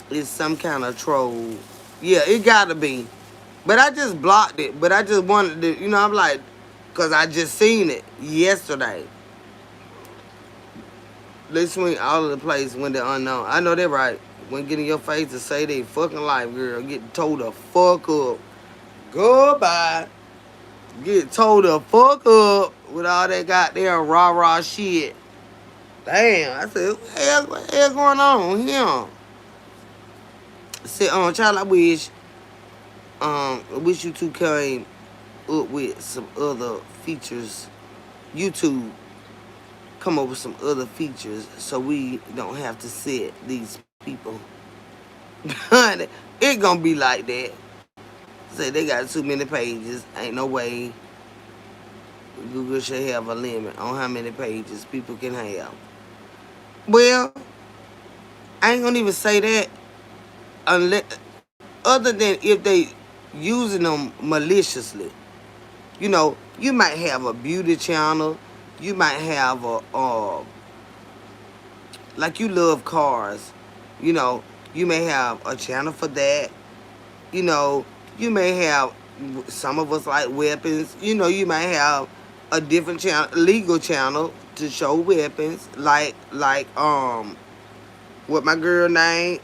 It's some kind of troll. Yeah, it gotta be. But I just blocked it. But I just wanted to, you know, I'm like, because I just seen it yesterday. They swing all of the place when they're unknown. I know they're right. When get in your face to say they fucking life, girl. Get told the fuck up. Goodbye. Get told the fuck up with all that goddamn rah-rah shit. Damn. I said, what the hell going on here? Said, child, I wish you two came up with some other features. YouTube come up with some other features so we don't have to set these people. It gonna be like that. Say they got too many pages. Ain't no way Google should have a limit on how many pages people can have. Well, I ain't gonna even say that unless, other than if they using them maliciously. You know, you might have a beauty channel. You might have like you love cars. You know, you may have a channel for that. You know, you may have, some of us like weapons. You know, you might have a different channel, legal channel to show weapons, what my girl name,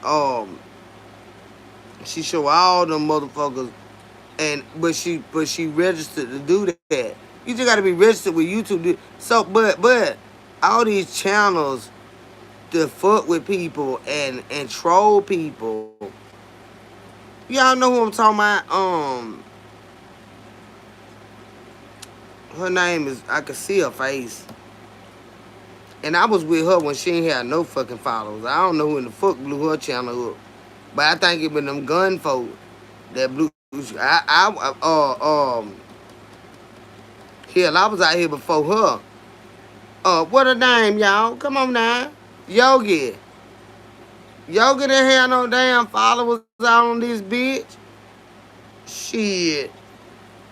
she show all them motherfuckers, but she registered to do that. You just gotta be registered with YouTube. So, but all these channels to fuck with people and troll people. Y'all know who I'm talking about. Her name is, I can see her face. And I was with her when she ain't had no fucking followers. I don't know who in the fuck blew her channel up. But I think it been them gun folk that blew. Hell, I was out here before her. What her name, y'all? Come on now. Yogi. Yogi didn't have no damn followers out on this bitch. Shit.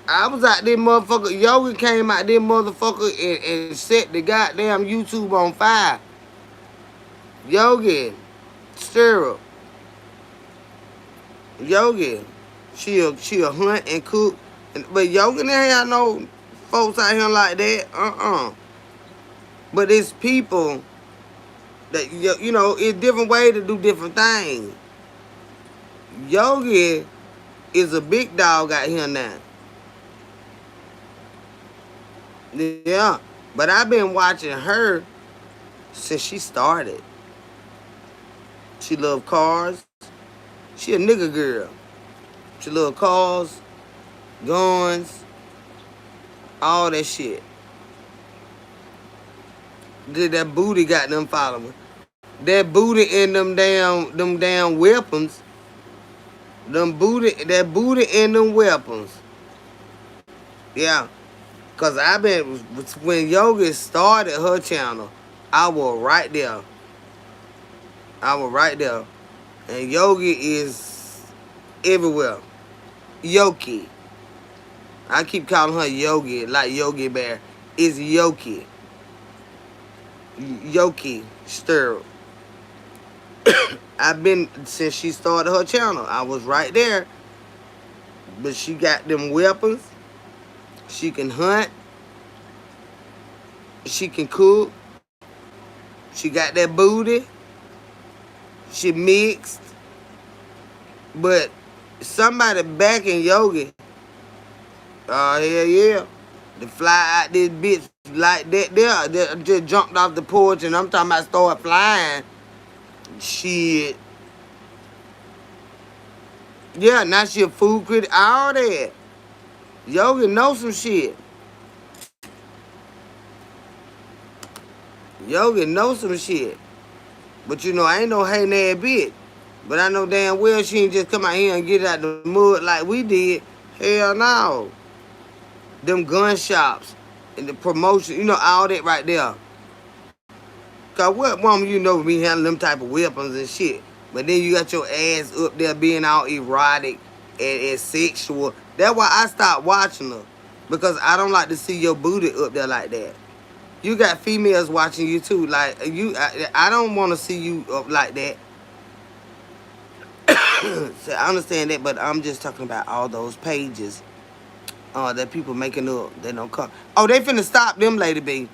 I was out there motherfucker. Yogi came out there motherfucker and set the goddamn YouTube on fire. Yogi. Syrup. Yogi. She'll hunt and cook. But Yogi didn't have no folks out here like that. But it's people that, you know, it's different way to do different things. Yogi is a big dog out here now. Yeah. But I've been watching her since she started. She love cars. She a nigga girl. She love cars, guns, all that shit. That booty got them following. That booty and them damn weapons. That booty and them weapons. Yeah. Cause I been, when Yogi started her channel, I was right there. And Yogi is everywhere. Yoki. I keep calling her Yogi, like Yogi Bear. It's Yoki. Yoki Stir. I've been, since she started her channel, I was right there. But she got them weapons. She can hunt. She can cook. She got that booty. She mixed. But somebody backing Yogi. Oh, hell yeah. To fly out this bitch like that there. They just jumped off the porch and I'm talking about start flying. Shit. Yeah, now she a food critic. All that. Yogi know some shit. Yogi know some shit. But you know, I ain't no hating ass bitch. But I know damn well she ain't just come out here and get out the mud like we did. Hell no. Them gun shops and the promotion, you know, all that right there. Cause what woman you know be handling them type of weapons and shit. But then you got your ass up there being all erotic and sexual. That's why I stopped watching her. Because I don't like to see your booty up there like that. You got females watching you too. Like I don't want to see you up like that. So I understand that, but I'm just talking about all those pages that people making up. They don't come. Oh, they finna stop them, Lady B.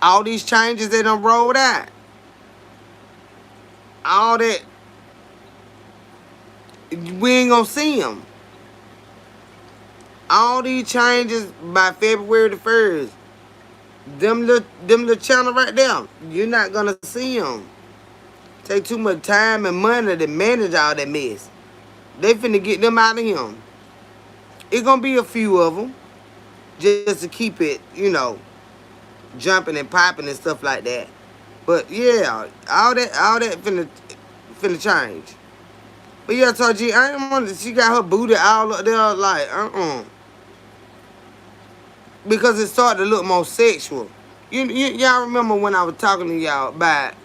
All these changes they done rolled out. All that. We ain't gonna see them. All these changes by February the 1st. Them little channel right there. You're not gonna see them. Take too much time and money to manage all that mess. They finna get them out of him. It's gonna be a few of them. Just to keep it, you know, jumping and popping and stuff like that. But yeah, all that finna change. But yeah, so G, I ain't want to, she got her booty all up there like, Because it started to look more sexual. Y'all remember when I was talking to y'all about,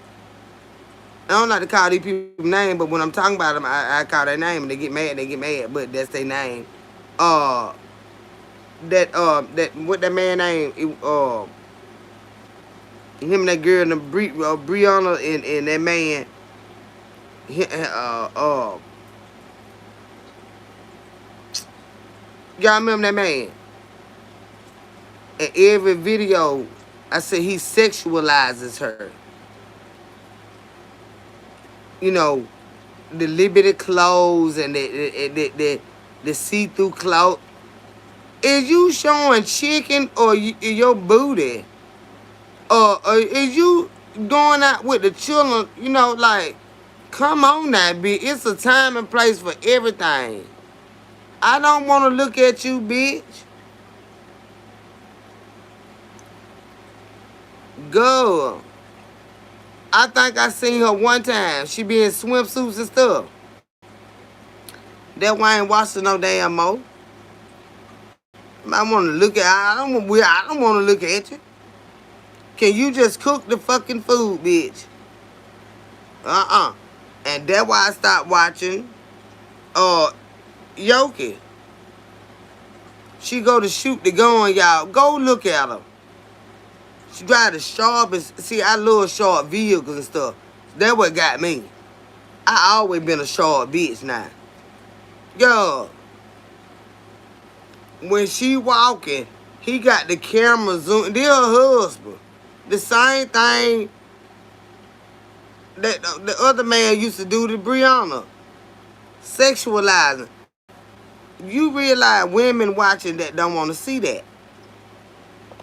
I don't like to call these people names, but when I'm talking about them, I call their name and they get mad, but that's their name. What that man name, him and that girl, and Brianna and that man, y'all remember that man? In every video, I said he sexualizes her. You know, the limited clothes and the see-through clothes. Is you showing chicken or your booty? Or is you going out with the children? You know, like, come on now, bitch. It's a time and place for everything. I don't want to look at you, bitch. Girl. I think I seen her one time. She be in swimsuits and stuff. That why I ain't watching no damn more. I want to look at. I don't want to look at you. Can you just cook the fucking food, bitch? And that's why I stopped watching. Yoki. She go to shoot the gun, y'all. Go look at her. She drive the sharpest. See, I love sharp vehicles and stuff. That what got me. I always been a sharp bitch now. Yo, when she walking, he got the camera zoom. They're her husband. The same thing that the other man used to do to Brianna. Sexualizing. You realize women watching that don't want to see that.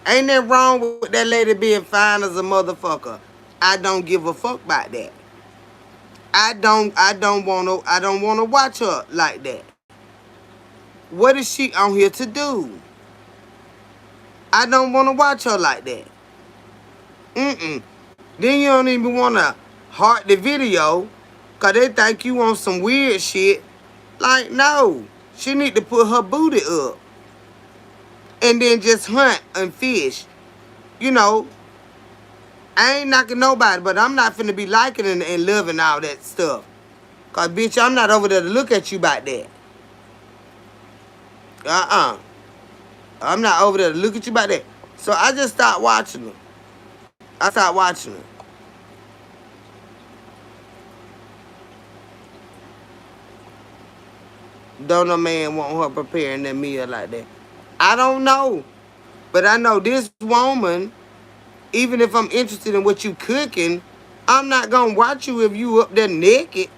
Ain't that wrong with that lady being fine as a motherfucker? I don't give a fuck about that. I don't wanna watch her like that. What is she on here to do? I don't wanna watch her like that. Then you don't even wanna heart the video, cause they think you want some weird shit. Like, no. She need to put her booty up. And then just hunt and fish. You know, I ain't knocking nobody, but I'm not finna be liking and loving all that stuff. Cause bitch, I'm not over there to look at you about that. I'm not over there to look at you about that. So I just stopped watching her. I stopped watching her. Don't no man want her preparing that meal like that. I don't know. But I know this woman, even if I'm interested in what you cooking, I'm not gonna watch you if you up there naked.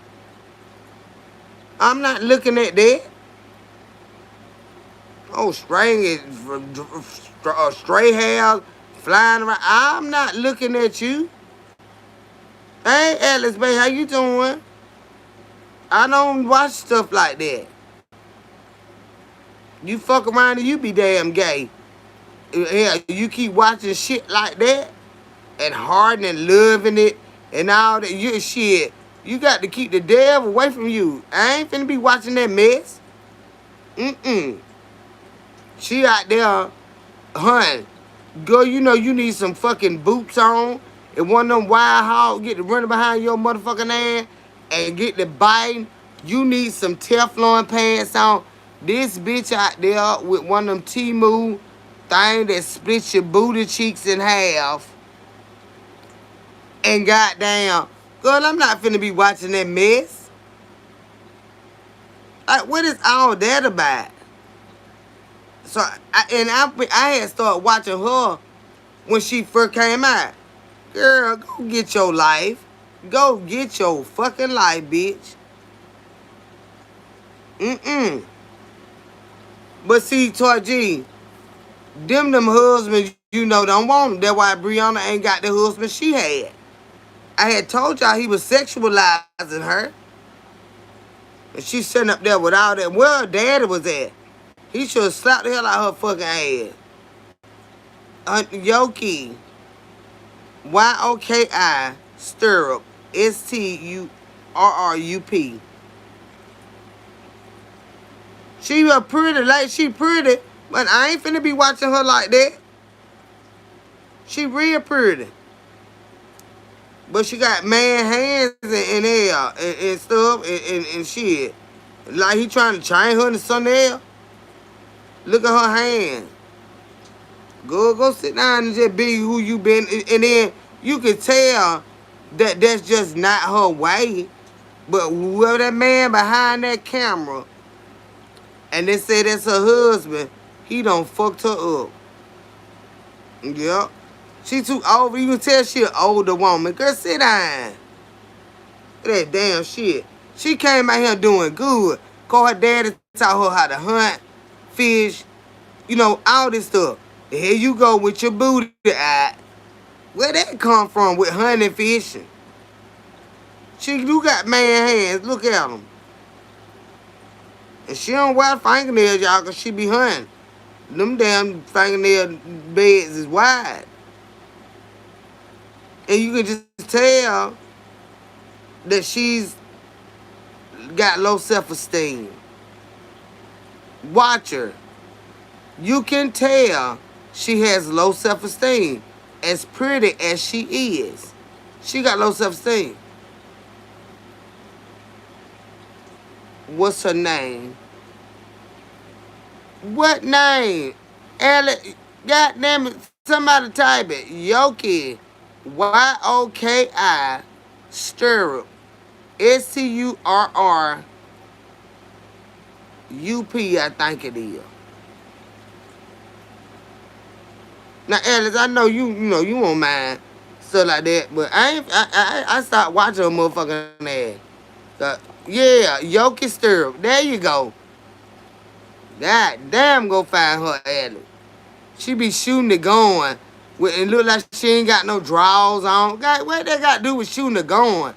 I'm not looking at that. Oh, stray hair flying around. I'm not looking at you. Hey, Alice, babe, how you doing? I don't watch stuff like that. You fuck around and you be damn gay. Yeah, you keep watching shit like that and harding and loving it and all that you shit. You got to keep the devil away from you. I ain't finna be watching that mess. She out there, hun. Girl, you know you need some fucking boots on. And one of them wild hogs get to running behind your motherfucking ass and get the biting. You need some Teflon pants on. This bitch out there with one of them Temu thing that splits your booty cheeks in half. And goddamn, girl, I'm not finna be watching that mess. Like, what is all that about? So, I had started watching her when she first came out. Girl, go get your life. Go get your fucking life, bitch. But see, Toy G, them husbands, you know, don't want them. That's why Brianna ain't got the husband she had. I had told y'all he was sexualizing her. And she's sitting up there with all that. Where her daddy was at. He should have slapped the hell out of her fucking ass. Yoki. YOKI Stirrup. STURRUP. She a pretty, like she pretty, but I ain't finna be watching her like that. She real pretty. But she got man hands and hair and stuff and shit. Like he trying to chain her into something else. Look at her hands. Go sit down and just be who you been. And then you can tell that that's just not her way. But whoever that man behind that camera, and they say that's her husband, he done fucked her up. Yep. She too old. You can tell she an older woman. Girl, sit down. That damn shit. She came out here doing good. Call her daddy, taught her how to hunt, fish, all this stuff. And here you go with your booty out. Where that come from with hunting and fishing? She do got man hands. Look at them. And she don't wear fingernails, y'all, because she be hunting. Them damn fingernail beds is wide. And you can just tell that she's got low self-esteem. Watch her. You can tell she has low self-esteem. As pretty as she is, she got low self-esteem. What's her name? What name? Alex. Goddamn it. Somebody type it. Yoki. Y-O-K-I. Sturrup. S-T-U-R-R-U-P, I think it is. Now, Alice, I know you won't mind stuff like that, but I stopped watching her motherfucking ass. Yeah, Yoki Sturrup. There you go. God damn, go find her, Alice. She be shooting the gun, and look like she ain't got no drawers on. God, what they got to do with shooting the gun?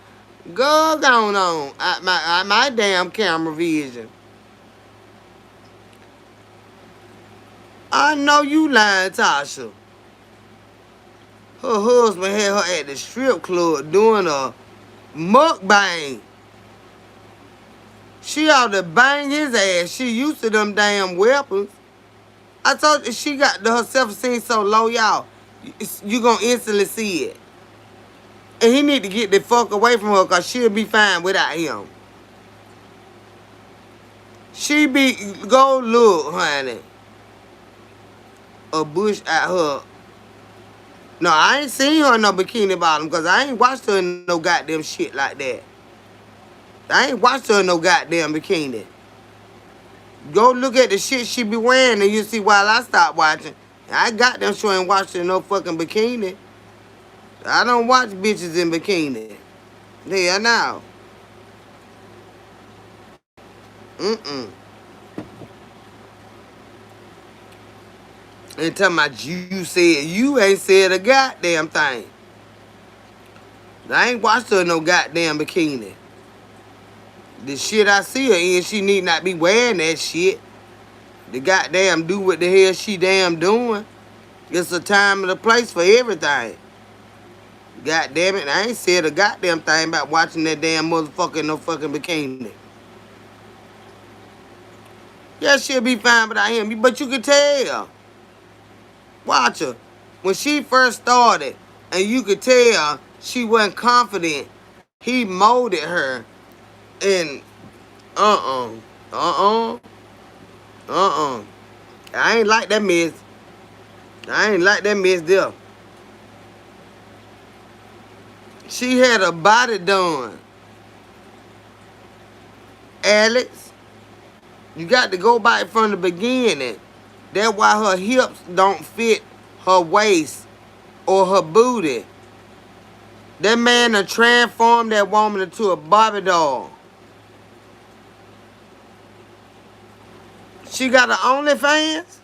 Go on. My damn camera vision. I know you lying, Tasha. Her husband had her at the strip club doing a mukbang. She ought to bang his ass. She used to them damn weapons. I told you, she got her self-esteem so low, y'all. You gonna instantly see it. And he need to get the fuck away from her because she'll be fine without him. Go look, honey. A bush at her. No, I ain't seen her in no bikini bottom because I ain't watched her in no goddamn shit like that. I ain't watched her in no goddamn bikini. Go look at the shit she be wearing and you see why I stopped watching. I got them sure ain't watching no fucking bikini. I don't watch bitches in bikini. Hell no. And tell my you said you ain't said a goddamn thing. I ain't watched her in no goddamn bikini. The shit I see her in, she need not be wearing that shit. The goddamn do what the hell she damn doing. It's a time and a place for everything. God damn it, I ain't said a goddamn thing about watching that damn motherfucker in no fucking bikini. Yeah, she'll be fine without him, but you can tell. Watch her. When she first started, and you could tell she wasn't confident, he molded her. And I ain't like that mess. I ain't like that mess there. She had her body done. Alex, you got to go back from the beginning. That's why her hips don't fit her waist or her booty. That man done transformed that woman into a Barbie doll. She got her OnlyFans?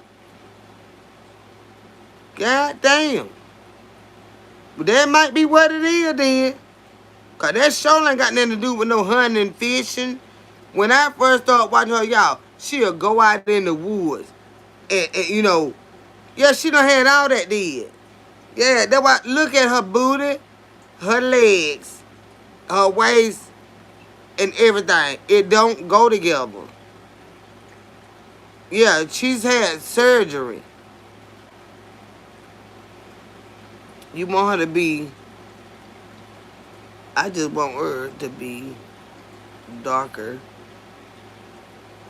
God damn. But that might be what it is then. Because that show ain't got nothing to do with no hunting and fishing. When I first started watching her, y'all, she'll go out in the woods. And yeah, she done had all that did. Yeah, that's why, look at her booty, her legs, her waist, and everything. It don't go together. Yeah, she's had surgery. You want her to be, I just want her to be darker.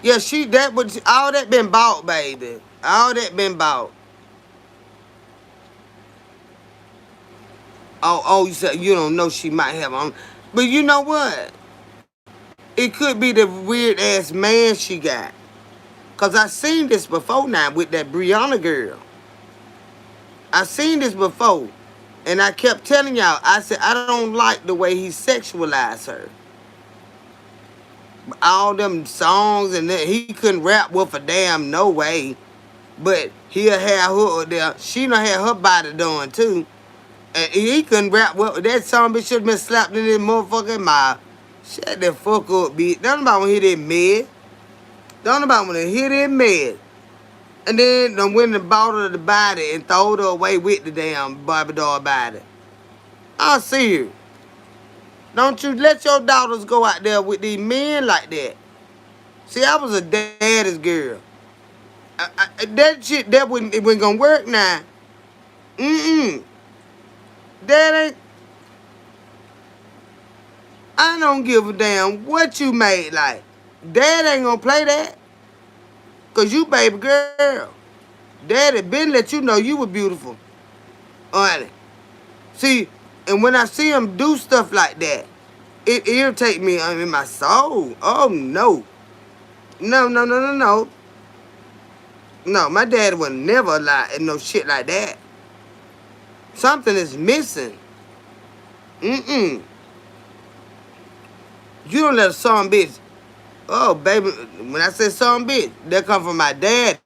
Yeah, all that been bought, baby. All that been bought. Oh, you said you don't know she might have on. But you know what? It could be the weird ass man she got. Cause I seen this before now with that Brianna girl. I seen this before, and I kept telling y'all. I said I don't like the way he sexualized her. All them songs and that, he couldn't rap with a damn no way. But he'll have her there. She done had her body done too. And he couldn't rap with that song. Bitch should have been slapped in his motherfucking mouth. Shut the fuck up, bitch. Don't nobody want to hear that mess. Don't nobody want to hear that mess. And then them went and bought her the body and throw her away with the damn Barbie doll body. I see her. Don't you let your daughters go out there with these men like that. See, I was a daddy's girl. That shit, that wouldn't, it wasn't gonna work now. Mm-mm. That ain't, I don't give a damn what you made like. Dad ain't gonna play that. Cause you baby girl. Daddy been let you know you were beautiful. Honey. See, and when I see him do stuff like that, it irritates me in my soul. Oh no. No, no, no, no, no. No, my dad would never allow no shit like that. Something is missing. Mm-mm. You don't let a son bitch. Oh, baby, when I say son bitch, that come from my dad.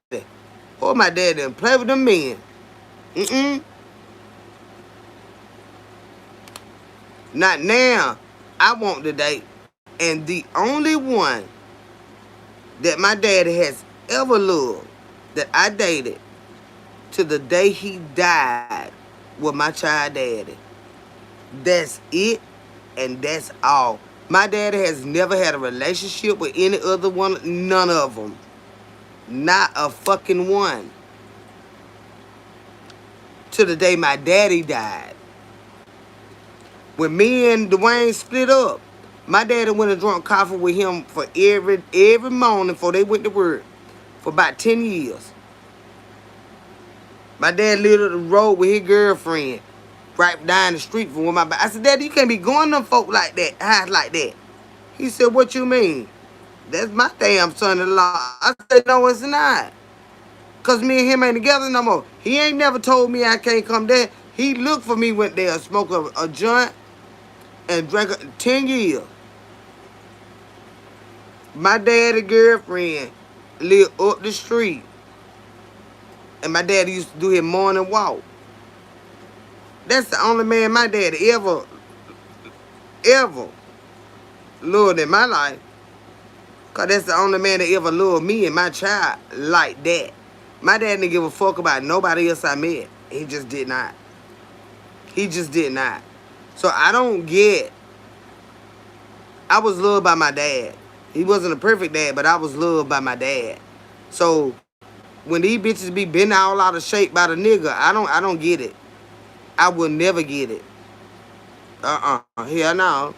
Or my dad didn't play with them men. Mm-mm. Not now. I want to date. And the only one that my daddy has ever loved that I dated to the day he died was my child daddy. That's it, and that's all. My daddy has never had a relationship with any other one, none of them. Not a fucking one. To the day my daddy died. When me and Dwayne split up, my daddy went and drank coffee with him for every morning before they went to work for about 10 years. My dad lived up the road with his girlfriend right down the street from where my... I said, Daddy, you can't be going to folk like that, house like that. He said, what you mean? That's my damn son-in-law. I said, no, it's not. Because me and him ain't together no more. He ain't never told me I can't come there. He looked for me, went there, smoked a joint, and drank 10 years. My daddy's girlfriend lived up the street. And my daddy used to do his morning walk. That's the only man my daddy ever loved in my life. Because that's the only man that ever loved me and my child like that. My dad didn't give a fuck about nobody else I met. He just did not. He just did not. So I don't get... I was loved by my dad. He wasn't a perfect dad, but I was loved by my dad. So when these bitches be bent all out of shape by the nigga, I don't get it. I will never get it. Hell no.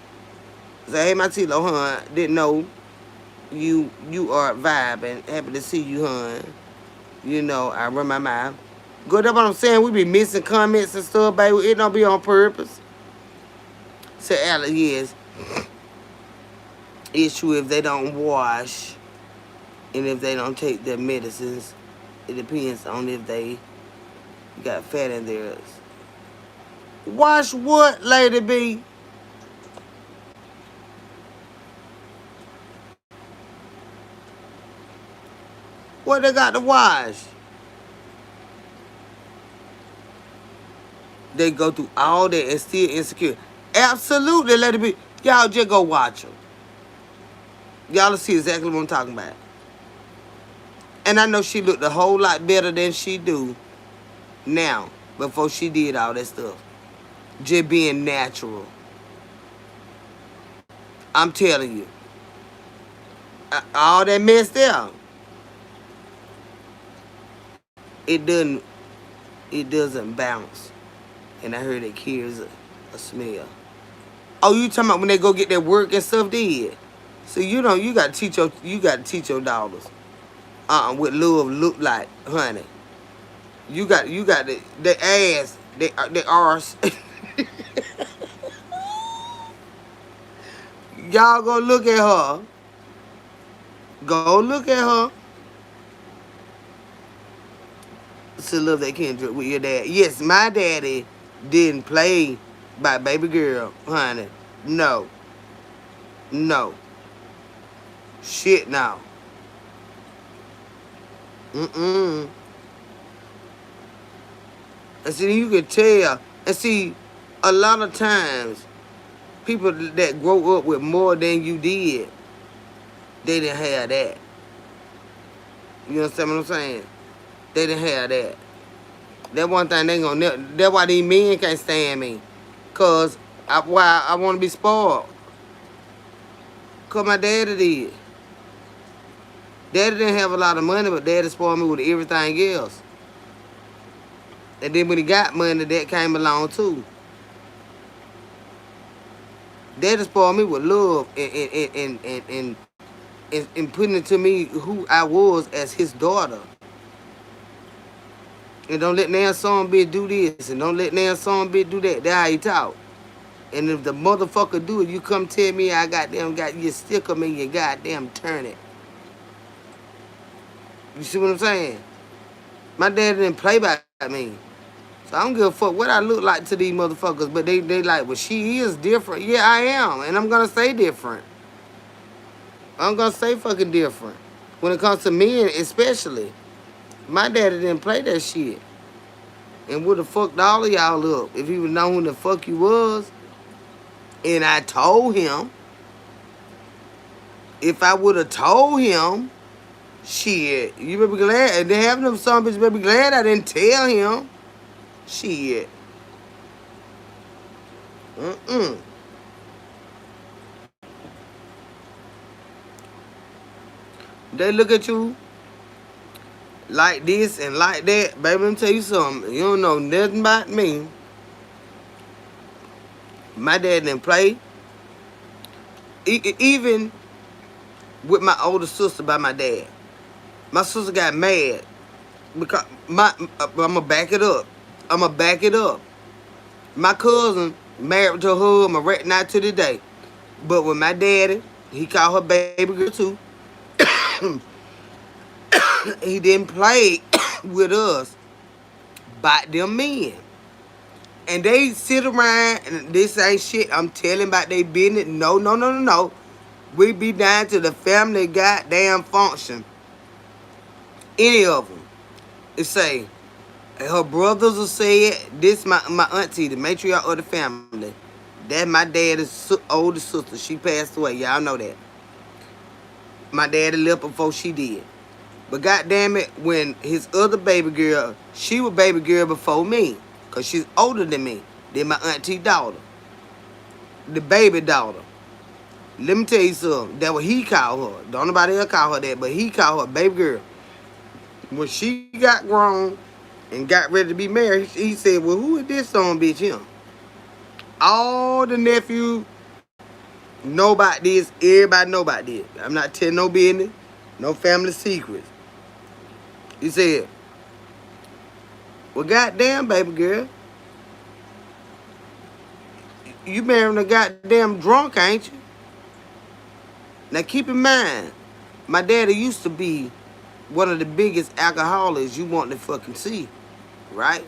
Say, hey, my T-Lo, hun, didn't know you are vibing. Happy to see you, hun. You know, I run my mouth. Good, that's what I'm saying. We be missing comments and stuff, baby. It don't be on purpose. Say, Alex, yes. Issue if they don't wash and if they don't take their medicines. It depends on if they got fat in theirs. Wash what, Lady B? What they got to wash? They go through all that and still insecure. Absolutely, Lady B. Y'all just go watch them. Y'all will see exactly what I'm talking about. And I know she looked a whole lot better than she do now before she did all that stuff. Just being natural. I'm telling you. All that mess there. It doesn't bounce. And I heard it carries a smell. Oh, you talking about when they go get their work and stuff did? So you know you gotta teach your daughters. What love look like, honey. You got the ass, the arse. Y'all go look at her. Go look at her. to love that Kendrick with your dad. Yes, my daddy didn't play by baby girl, honey. No. No. Shit, no. Mm-mm. And see, you can tell. And see, a lot of times, people that grow up with more than you did, they didn't have that. You understand what I'm saying? They didn't have that. That one thing they gonna. That's why these men can't stand me, cause why I want to be spoiled. Cause my daddy did. Daddy didn't have a lot of money, but daddy spoiled me with everything else. And then when he got money, that came along too. Daddy spoiled me with love and putting it to me who I was as his daughter. And don't let now son bitch do this, and don't let now son bitch do that. That's how he talk. And if the motherfucker do it, you come tell me I goddamn got you stick 'em and you goddamn turn it. You see what I'm saying? My dad didn't play by me. So I don't give a fuck what I look like to these motherfuckers, but they like, well, she is different. Yeah, I am, and I'm gonna say different. I'm gonna say fucking different. When it comes to men, especially, my daddy didn't play that shit, and would have fucked all of y'all up if he would know who the fuck you was. And I told him, if I would have told him, shit, you better be glad. And they have them son bitch better be glad I didn't tell him. Shit. Mm-mm. They look at you like this and like that. Baby, let me tell you something. You don't know nothing about me. My dad didn't play. Even with my older sister by my dad. My sister got mad because I'm gonna back it up. My cousin married to her, I'm right now to the day. But with my daddy, he called her baby girl too. He didn't play with us by them men. And they sit around and this ain't shit. I'm telling about they business. No. We be down to the family goddamn function. Any of them. It say, her brothers will say it. This my auntie, the matriarch of the family. That's my daddy's older sister. She passed away. Y'all know that. My daddy left before she did. But goddamn it, when his other baby girl, she was baby girl before me. Because she's older than me. Then my auntie daughter. The baby daughter. Let me tell you something. That's what he called her. Don't nobody else call her that, but he called her baby girl. When she got grown and got ready to be married, he said, well, who is this son bitch him? All the nephews know about this. Everybody know about this. I'm not telling no business. No family secrets. He said, well, goddamn, baby girl. You marrying a goddamn drunk, ain't you? Now, keep in mind, my daddy used to be one of the biggest alcoholics you want to fucking see, right?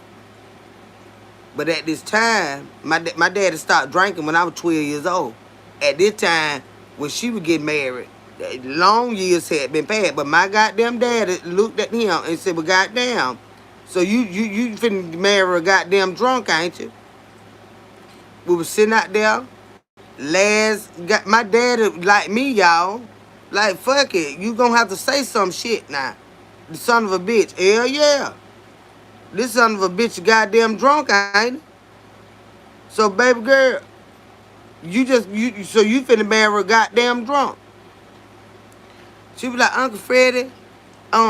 But at this time, my daddy stopped drinking when I was 12 years old. At this time, when she would get married, long years had been passed. But my goddamn daddy looked at him and said, well, goddamn, so you finna marry a goddamn drunk, ain't you? We was sitting out there. My daddy, like me, y'all, like, fuck it. You gonna have to say some shit now. The son of a bitch. Hell yeah. This son of a bitch goddamn drunk, ain't it? So, baby girl, you finna marry a goddamn drunk. She was like, Uncle Freddie,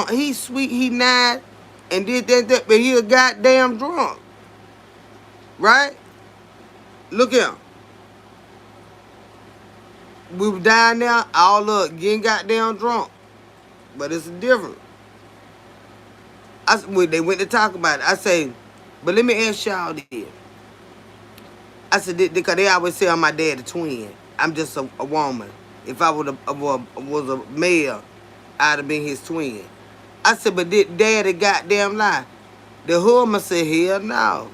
he's sweet, he nice, and did that, but he a goddamn drunk. Right? Look here. We were down there, all up, getting goddamn drunk. But it's different. They went to talk about it. I say, but let me ask y'all this. I said, because they always say I'm my daddy twin. I'm just a woman. If I was a male, I'd have been his twin. I said, but did daddy goddamn lie? The Hummer said, hell no.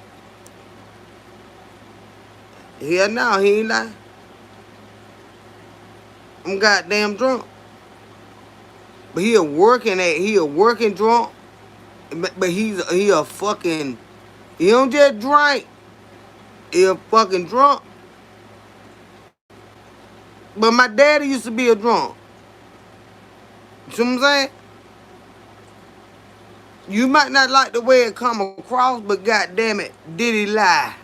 Hell no, he ain't lying. I'm goddamn drunk. But he a working drunk. But he a fucking, he don't just drink. He a fucking drunk. But my daddy used to be a drunk. You see what I'm saying? You might not like the way it come across, but goddamn it, did he lie?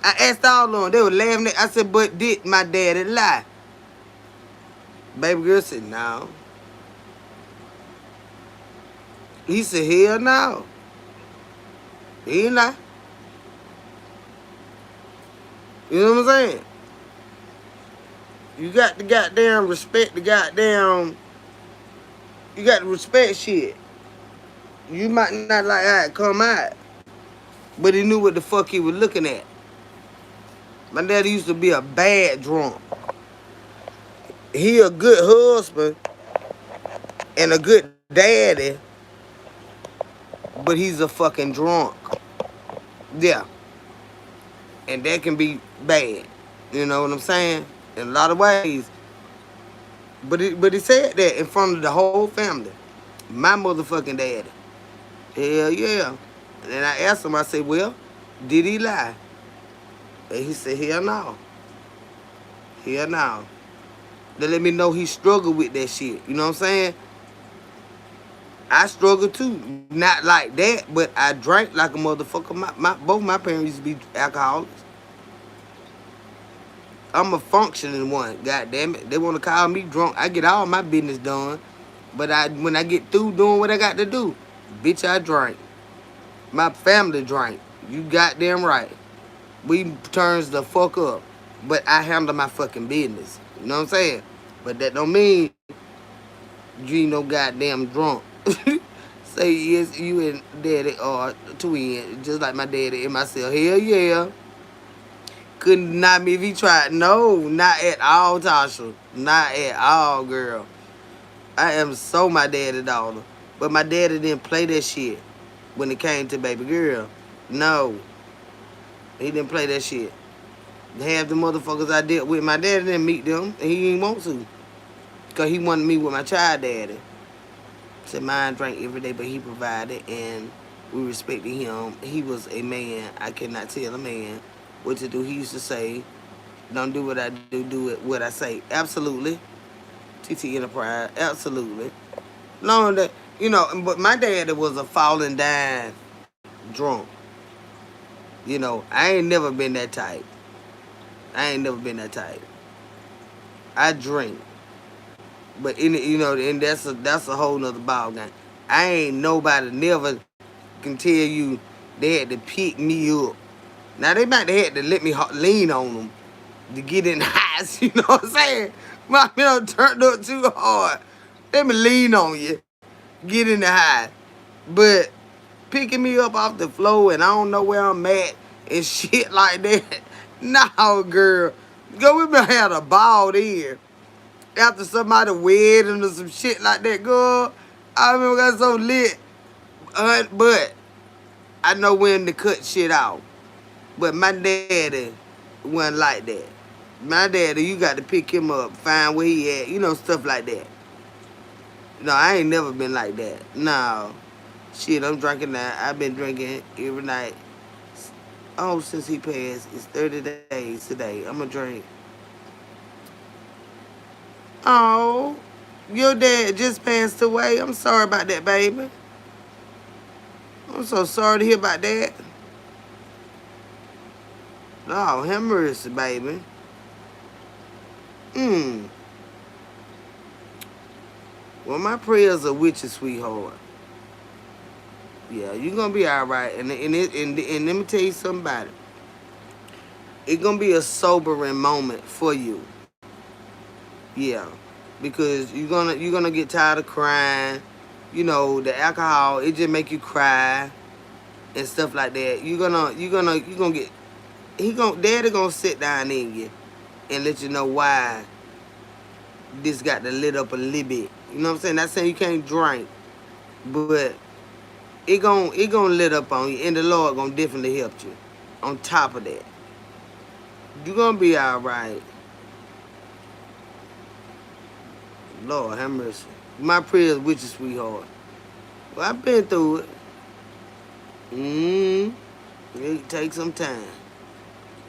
I asked all of them. They were laughing. I said, but did my daddy lie? Baby girl said, no. He said, hell no. He ain't lie. You know what I'm saying? You got to goddamn respect the goddamn. You got to respect shit. You might not like how it come out, but he knew what the fuck he was looking at. My daddy used to be a bad drunk. He a good husband and a good daddy, but he's a fucking drunk. Yeah. And that can be bad. You know what I'm saying? In a lot of ways. But he said that in front of the whole family. My motherfucking daddy. Hell yeah. And then I asked him, I said, well, did he lie? And he said, hell no. Hell no. They let me know he struggled with that shit. You know what I'm saying? I struggled too. Not like that, but I drank like a motherfucker. Both my parents used to be alcoholics. I'm a functioning one. God damn it. They want to call me drunk. I get all my business done. But when I get through doing what I got to do, bitch, I drank. My family drank. You goddamn right. We turns the fuck up. But I handle my fucking business. You know what I'm saying? But that don't mean you ain't no goddamn drunk. Say yes, you and daddy are twin, just like my daddy and myself. Hell yeah. Couldn't knock me if he tried. No, not at all, Tasha. Not at all, girl. I am so my daddy daughter. But my daddy didn't play that shit when it came to baby girl. No. He didn't play that shit. Half the motherfuckers I dealt with, my daddy didn't meet them, and he didn't want to. Because he wanted me with my child daddy. Said mine drank every day, but he provided, and we respected him. He was a man. I cannot tell a man what to do. He used to say, don't do what I do it what I say. Absolutely. TT Enterprise, absolutely. No, that, you know, but my daddy was a falling down drunk. You know, I ain't never been that type. I ain't never been that type. I drink. But you know, and that's a whole nother ball game. I ain't nobody never can tell you they had to pick me up. Now they might have had to let me lean on them to get in the house. You know what I'm saying? My turned up too hard. Let me lean on you, get in the house. But picking me up off the floor and I don't know where I'm at and shit like that. No, girl. Go, we been had a ball there. After somebody wedding or some shit like that, girl. I remember got so lit. But I know when to cut shit off. But my daddy wasn't like that. My daddy, you got to pick him up, find where he at, you know, stuff like that. No, I ain't never been like that. No. Shit, I'm drinking now. I've been drinking every night. Oh, since he passed. It's 30 days today. I'm going to drink. Oh, your dad just passed away. I'm sorry about that, baby. I'm so sorry to hear about that. Oh, have mercy, baby. Well, my prayers are with you, sweetheart. Yeah, you're going to be all right. And let me tell you something about it. It's going to be a sobering moment for you. Yeah. Because you're gonna get tired of crying. You know, the alcohol, it just make you cry and stuff like that. You're gonna get daddy gonna sit down in you and let you know why this got to lit up a little bit. You know what I'm saying? Not saying you can't drink, but it gonna let up on you, and the Lord gonna definitely help you. On top of that, you gonna be all right. Lord have mercy. My prayers with you, sweetheart. Well, I've been through it. Mm. It takes some time.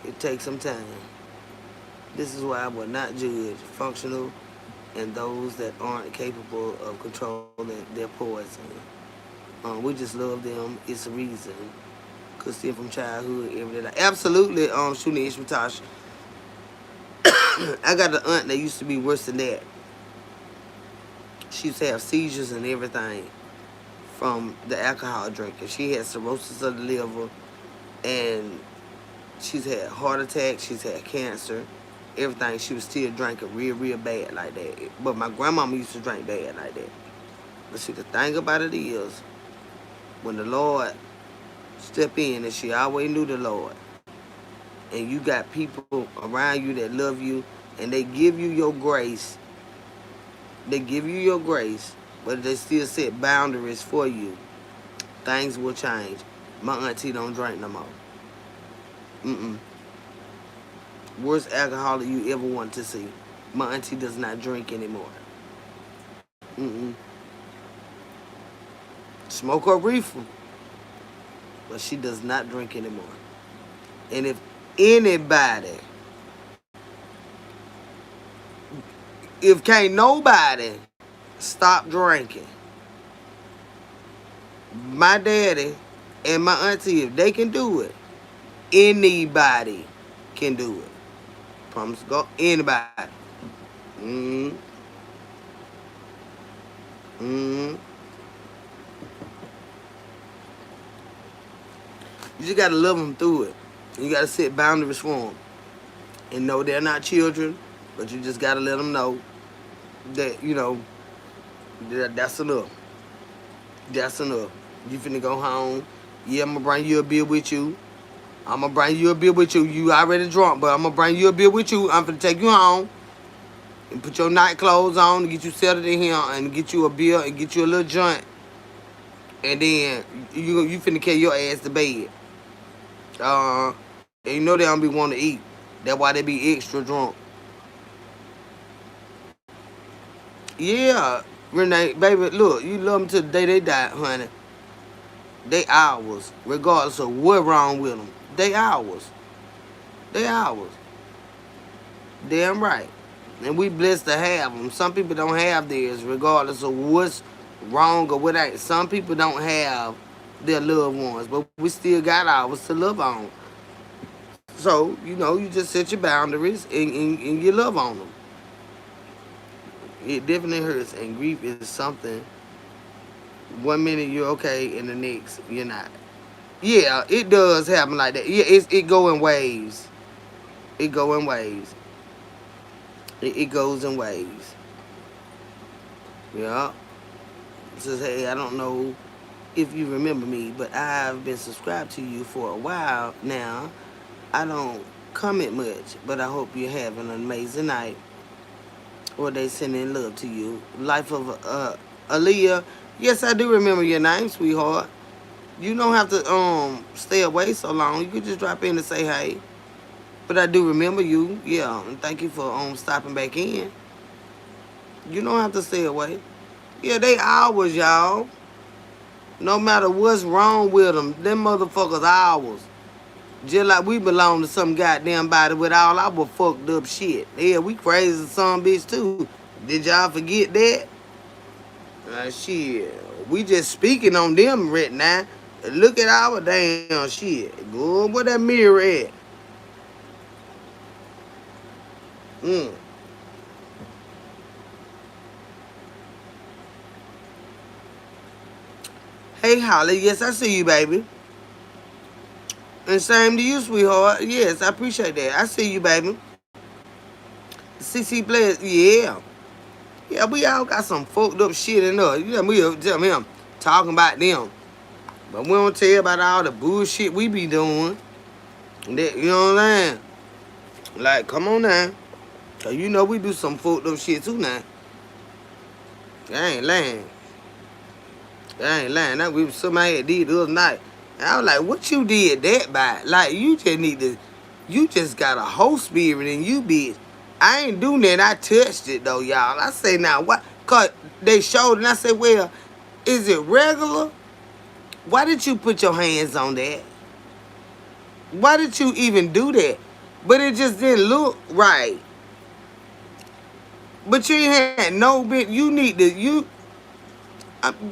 It takes some time. This is why I will not judge functional and those that aren't capable of controlling their poison. We just love them. It's a reason. Could steal from childhood, everyday life. Absolutely, Shuni Ishmatash. I got an aunt that used to be worse than that. She used to have seizures and everything from the alcohol drinking. She had cirrhosis of the liver, and she's had heart attacks. She's had cancer. Everything. She was still drinking real bad like that. But my grandmama used to drink bad like that. But see, the thing about it is, when the Lord step in, and she always knew the Lord, and you got people around you that love you, and they give you your grace. They give you your grace, but they still set boundaries for you. Things will change. My auntie don't drink no more. Mm-mm. Worst alcoholic you ever want to see. My auntie does not drink anymore. Mm-mm. Smoke her reefer, but she does not drink anymore. And if anybody, if can't nobody stop drinking, my daddy and my auntie, if they can do it, anybody can do it. Promise to go, anybody. Mm-hmm. Mm-hmm. You just gotta love them through it. You gotta set boundaries for them. And know they're not children, but you just gotta let them know that, that's enough. That's enough. You finna go home. Yeah, I'm gonna bring you a beer with you. I'm gonna bring you a beer with you. You already drunk, but I'm gonna bring you a beer with you. I'm finna take you home and put your night clothes on and get you settled in here and get you a beer and get you a little joint. And then you finna carry your ass to bed. And you know they don't be wanting to eat. That's why they be extra drunk. Yeah, Renee, baby, look, you love them till the day they die, honey. They ours, regardless of what wrong with them. They ours. They ours. Damn right. And we blessed to have them. Some people don't have theirs, regardless of what's wrong or what ain't. Some people don't have their loved ones, but we still got ours to love on. So, you just set your boundaries and you love on them. It definitely hurts, and grief is something. 1 minute you're okay, and the next you're not. Yeah, it does happen like that. Yeah, it go in waves. It go in waves. It goes in waves. Yeah. It says, hey, I don't know if you remember me, but I've been subscribed to you for a while now. I don't comment much, but I hope you're having an amazing night. Or they sending love to you. Life of Aaliyah. Yes, I do remember your name, sweetheart. You don't have to stay away so long. You could just drop in and say hey. But I do remember you. Yeah, and thank you for stopping back in. You don't have to stay away. Yeah, they ours, y'all. No matter what's wrong with them motherfuckers ours. Just like we belong to some goddamn body with all our fucked up shit. Yeah, we crazy some bitch too. Did y'all forget that? Shit. We just speaking on them right now. Look at our damn shit. Go where that mirror at? Hey, Holly. Yes, I see you, baby. And same to you, sweetheart. Yes, I appreciate that. I see you, baby. CC Bless. Yeah. Yeah, we all got some fucked up shit in us. We tell him talking about them. But we don't tell about all the bullshit we be doing. That, you know what I'm saying? Like, come on now. Cause we do some fucked up shit too now. I ain't lying. I ain't lying. That we somebody had did the other night. And I was like, what you did that by? Like, you just need to, you just got a whole spirit in you, bitch. I ain't doing that. I touched it, though, y'all. I say, now, what? Because they showed, and I said, well, is it regular? Why did you put your hands on that? Why did you even do that? But it just didn't look right. But you ain't had no bit. You need to,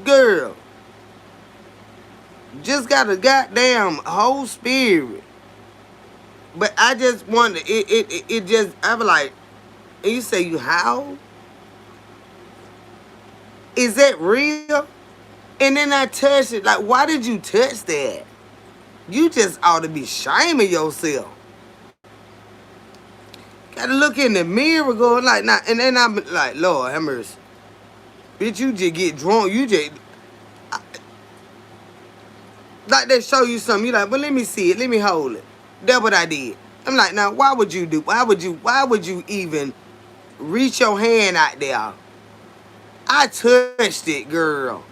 girl, just got a goddamn whole spirit. But I just wonder, it just, I was like, and you say you how? Is that real? And then I touched it. Like, why did you touch that? You just ought to be shaming yourself. Gotta look in the mirror, going like, nah, and then I'm like, Lord have mercy. Bitch, you just get drunk. You just, like they show you something. You like, but let me see it. Let me hold it. That's what I did. I'm like, now, why would you do? Why would you even reach your hand out there? I touched it, girl.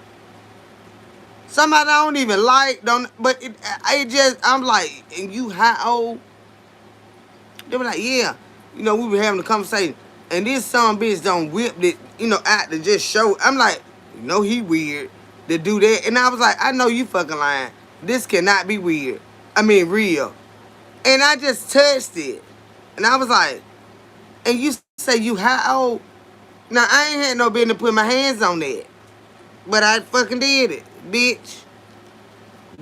Somebody I don't even like, don't, but it just, I'm like, and you how old? They were like, yeah. You know, we were having a conversation. And this son bitch don't whip it, out to just show. I'm like, he weird to do that. And I was like, I know you fucking lying. This cannot be weird. I mean, real. And I just touched it. And I was like, and you say you how old? Now, I ain't had no business putting my hands on that. But I fucking did it, bitch.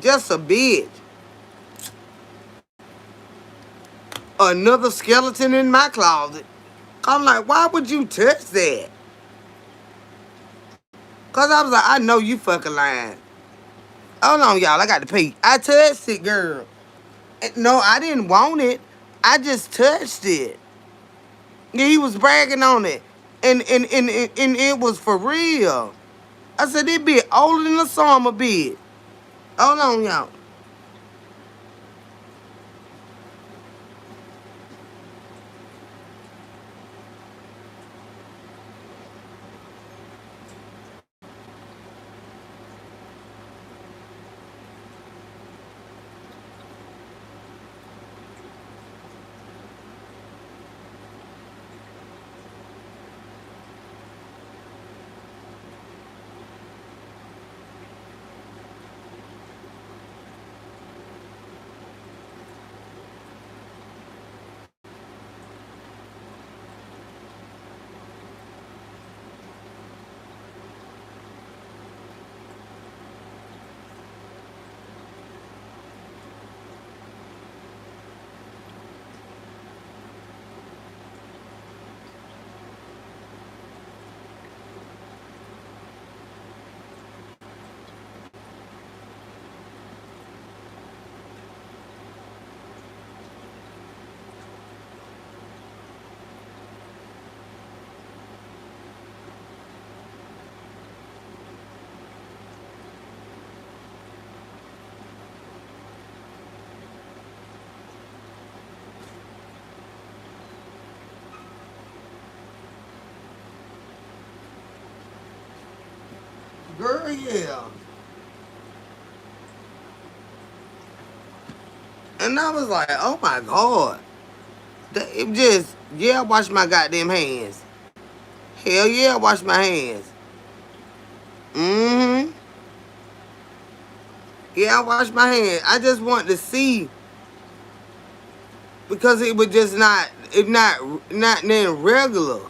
Just a bitch. Another skeleton in my closet. I'm like, why would you touch that? Because I was like, I know you fucking lying. Hold on, y'all. I got to pee. I touched it, girl. No, I didn't want it. I just touched it. Yeah, he was bragging on it. And it was for real. I said, it be older than the summer bit. Hold on, y'all. Girl, yeah. And I was like, oh my God. It just, yeah, I wash my goddamn hands. Hell yeah, I wash my hands. Mm-hmm. Yeah, I wash my hands. I just want to see because it was just not then regular.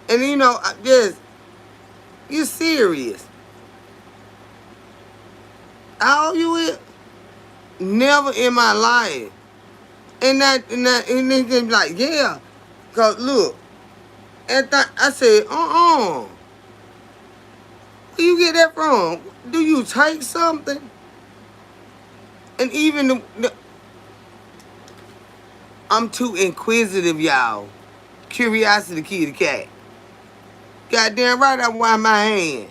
And I just, you serious. How old you is? Never in my life. And then they be like, yeah. Cause look, I said, where you get that from? Do you take something? And even I'm too inquisitive, y'all. Curiosity key the cat. Goddamn right I wipe my hand.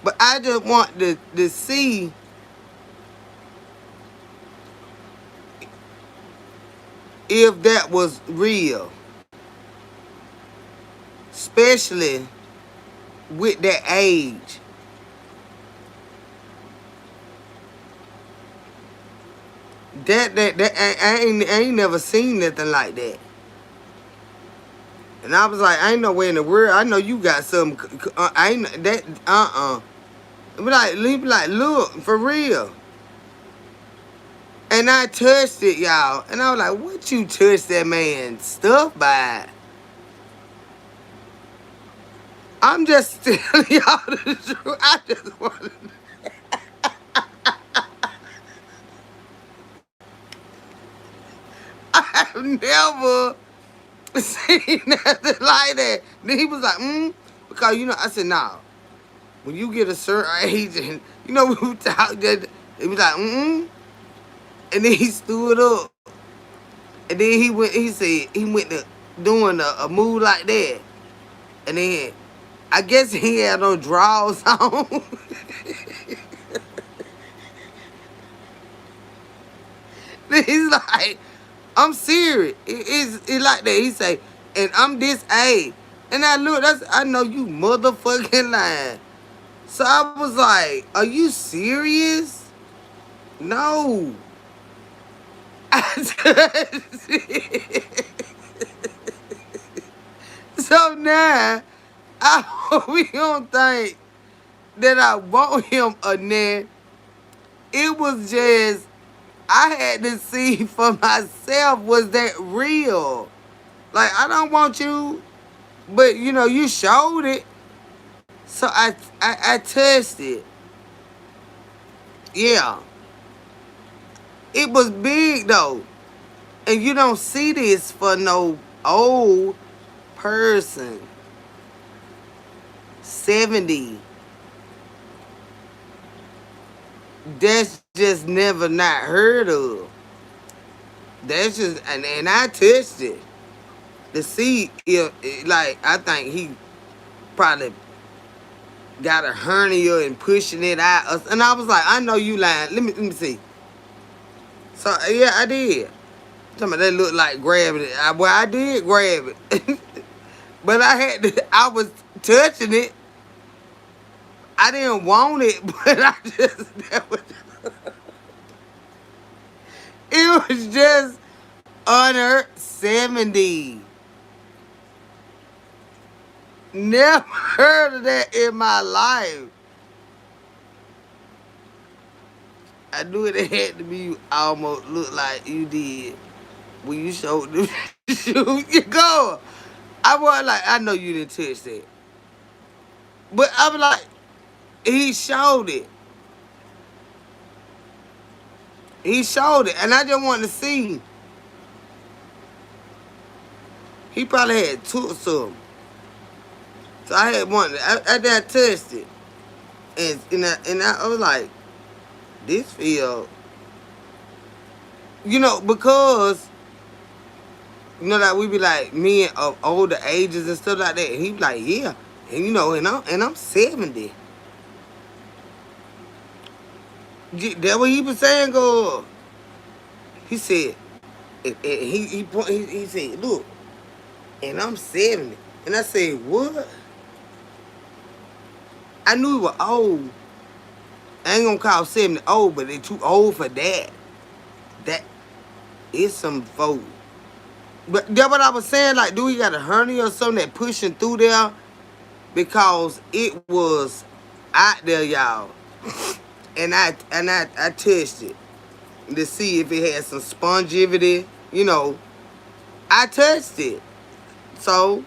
But I just want to see if that was real. Especially with that age. I ain't never seen nothing like that. And I was like, I ain't no way in the world. I know you got some. I ain't that. He be like, look, for real. And I touched it, y'all. And I was like, what you touch that man's stuff by? I'm just telling y'all the truth. I just want to. I've never seen nothing like that. Then he was like, because, I said, nah. When you get a certain age and, we talk that, it was like. And then he stood up. And then he said, he went to doing a move like that. And then, I guess he had no drawers on. Then he's like, I'm serious. It's like that. He say, and I'm this age. And I know you motherfucking lying. So I was like, are you serious? No. So now, I hope we don't think that I want him a net. It was just, I had to see for myself, was that real? Like, I don't want you, but you showed it. So I touched it. Yeah. It was big though. And you don't see this for no old person. 70. That's just never not heard of. That's just, and I touched it to see if, like, I think he probably got a hernia and pushing it out. And I was like, I know you lying. Let me see. So, yeah, I did. Some of that looked like grabbing it. I did grab it. But I was touching it. I didn't want it, but it was just under 70. Never heard of that in my life. I knew it had to be almost look like you did when you showed the shoe. You go. I was like, I know you didn't touch that. But I was like, he showed it. He showed it. And I just wanted to see. He probably had took some. So I had one. I touched it. And I was like, this feel, because, like we be like men of older ages and stuff like that. And he be like, yeah. And and I'm 70. That what he was saying, go. He said, he said, look, and I'm 70. And I said, what? I knew he was old. I ain't gonna call 70 old, but they too old for that. That is some folk. But that's what I was saying, like, do he got a hernia or something that pushing through there? Because it was out there, y'all. And I touched it to see if it had some spongivity. I touched it. So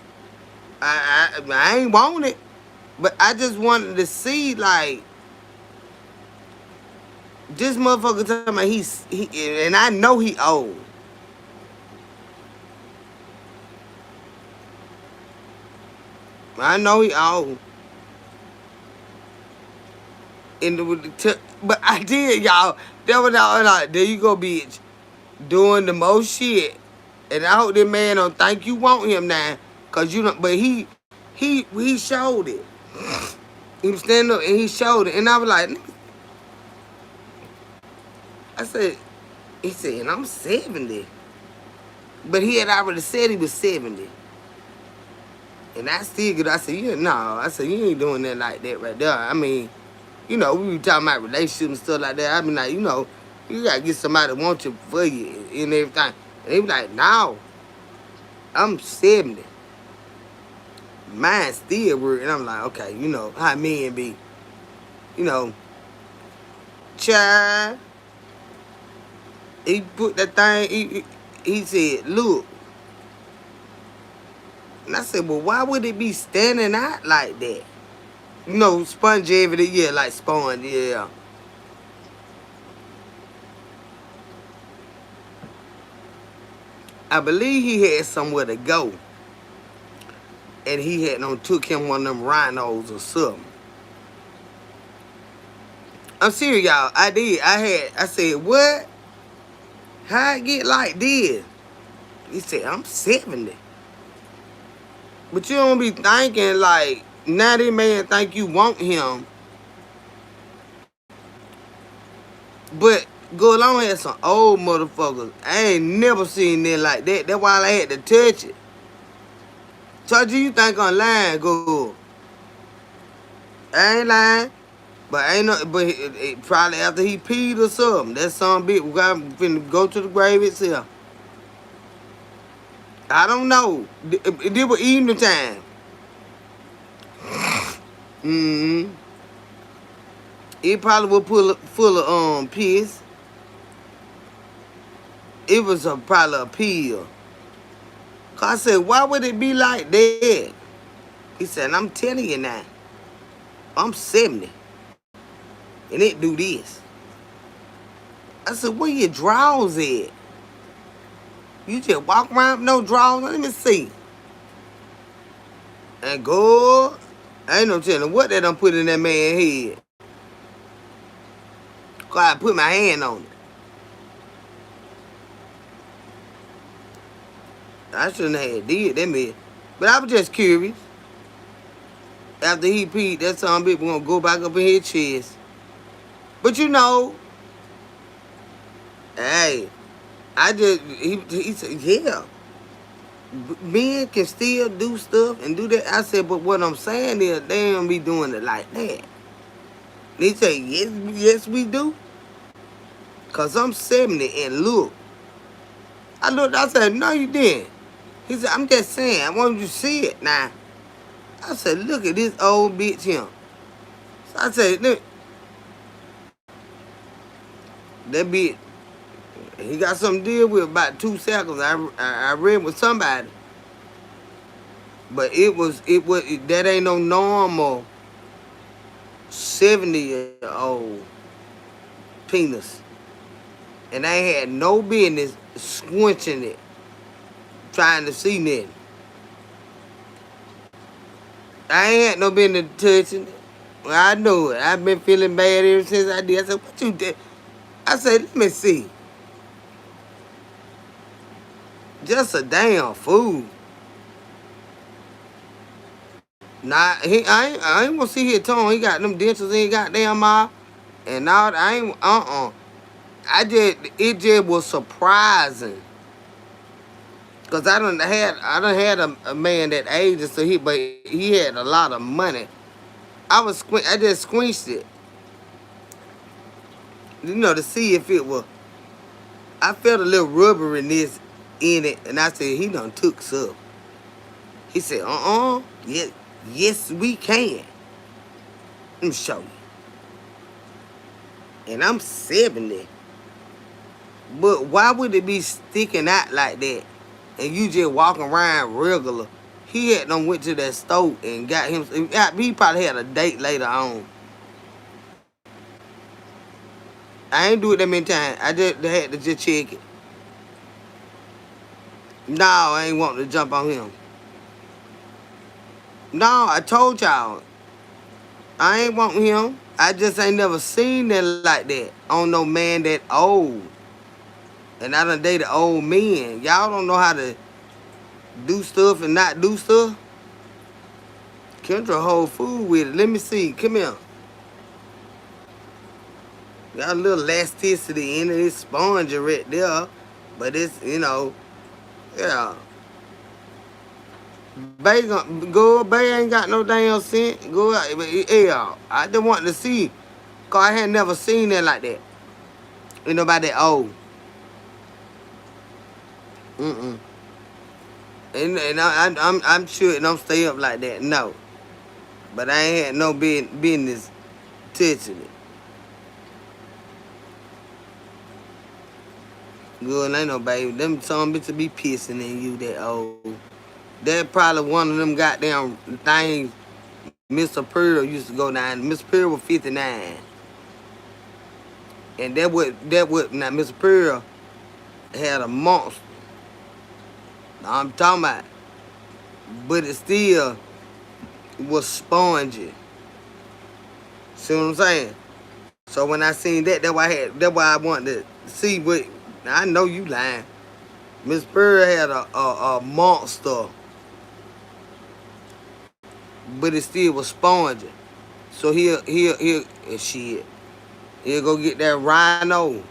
I ain't want it. But I just wanted to see, like, this motherfucker talking about he and I know he old. I know he old. But I did, y'all. That was all like, there you go, bitch. Doing the most shit. And I hope that man don't think you want him now. Cause you don't, but he showed it. He was standing up and he showed it. And I was like, I said, he said, and I'm 70. But he had already said he was 70. And I still get, I said, yeah, no. I said, you ain't doing that like that right there. I mean, we were talking about relationships and stuff like that. I mean, like, You gotta get somebody that wants you for you and everything. And he was like, no, I'm 70. Mine still work. And I'm like, okay, you know how men be. You know, child. He put that thing, he said, look. And I said, well, why would it be standing out like that? You know, sponge yeah, like sponge, yeah. I believe he had somewhere to go. And he had took him one of them rhinos or something. I'm serious, y'all. I did. I said, what? How I get like this? He said, I'm 70. But you don't be thinking like, now this man think you want him. But go along had some old motherfuckers. I ain't never seen them like that. That's why I had to touch it. So do you think I'm lying? Go. I ain't lying. But ain't no. But it probably after he peed or something. That's some bit. We got finna go to the grave itself. I don't know. It was evening time. Mm-hmm. It probably was full of piss. It was probably a pill. Cause I said, why would it be like that? He said, I'm telling you now. I'm 70. And it do this. I said, where your drawers at? You just walk around with no drawers? Let me see. And go. I ain't no telling what they done put in that man's head. Cause I put my hand on it. I shouldn't have did that man. But I was just curious. After he peed, that some people gonna go back up in his chest. But you know, hey, he said, yeah. Men can still do stuff and do that. I said, but what I'm saying is they don't be doing it like that. And he said, yes, we do. Cause I'm 70 and look. I looked, I said, no, you didn't. He said, I'm just saying, I want you to see it now. I said, look at this old bitch here. So I said, look, that bitch, he got something to deal with about 2 seconds. I read with somebody. But that ain't no normal 70-year-old penis. And I had no business squinching it, trying to see nothing. I ain't had no business touching it. Well, I know it. I've been feeling bad ever since I did. I said, what you did? I said, let me see. Just a damn fool. Nah, I ain't gonna see his tongue. He got them dentures in his goddamn mouth. And now I ain't, it just was surprising. Cause I done had a man that age, so but he had a lot of money. I just squeezed it. You know, to see if it was, I felt a little rubberiness in it, and I said, he done took some. He said, yes, we can. Let me show you. And I'm 70. But why would it be sticking out like that? And you just walking around regular. He had done went to that store and got him. He probably had a date later on. I ain't do it that many times. I just had to just check it. No, I ain't wanting to jump on him. No, I told y'all. I ain't wanting him. I just ain't never seen that like that on no man that old. And I done dated old men. Y'all don't know how to do stuff and not do stuff. Kendra whole food with it. Let me see. Come here. Got a little elasticity in it. It's spongy right there. But it's, you know, yeah. Bay ain't got no damn scent. Go out. Yeah. I just wanted to see. Cause I had never seen that like that. Ain't nobody old. Mm-mm. And I'm sure it don't stay up like that. No. But I ain't had no business touching it. Good, ain't no baby. Them some bitches be pissing in you that old. That probably one of them goddamn things Mr. Pearl used to go down. Mr. Pearl was 59. And now Mr. Pearl had a monster. I'm talking about. But it still was spongy. See what I'm saying? So when I seen that, that's why I wanted to see what. I know you lying. Miss Pearl had a monster, but it still was spongy. So shit. He'll go get that rhino.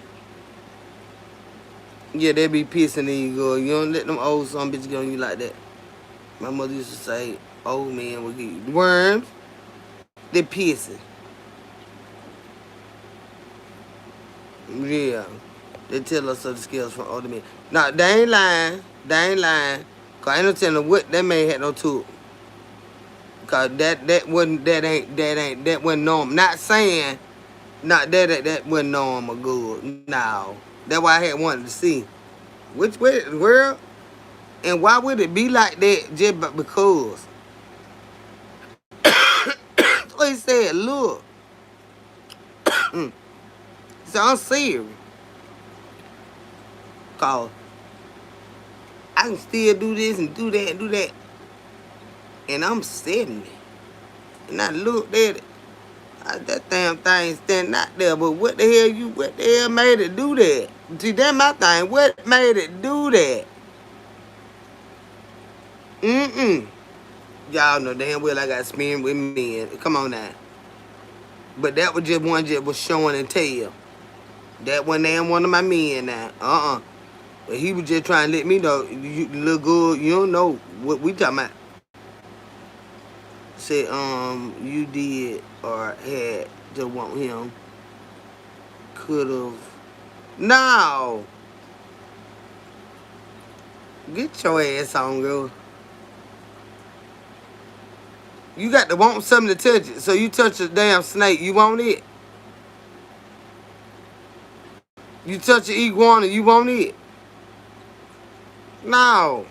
Yeah, they be pissing in you, girl. You don't let them old some bitches get on you like that. My mother used to say, old men will get you worms. They pissing. Yeah. They tell us of the skills from older men. Nah, they ain't lying. They ain't lying. Cause I ain't no telling what that man had no tool. Cause that wasn't normal. Not saying not that wasn't normal good. No. That's why I had wanted to see. Which way the world? And why would it be like that just because? So he said, look. So I'm serious. Cause I can still do this and do that and do that. And I'm 70. And I looked at it. That damn thing standing out there, but what the hell made it do that? See, that's my thing. What made it do that? Y'all know damn well I got spin with men. Come on now. But that was just one just was showing and tell. That one damn one of my men now. But he was just trying to let me know, you look good, you don't know what we talking about. Said, you did or had to want him. Could've. No. Get your ass on, girl. You got to want something to touch it. So you touch a damn snake, you want it. You touch an iguana, you want it. No.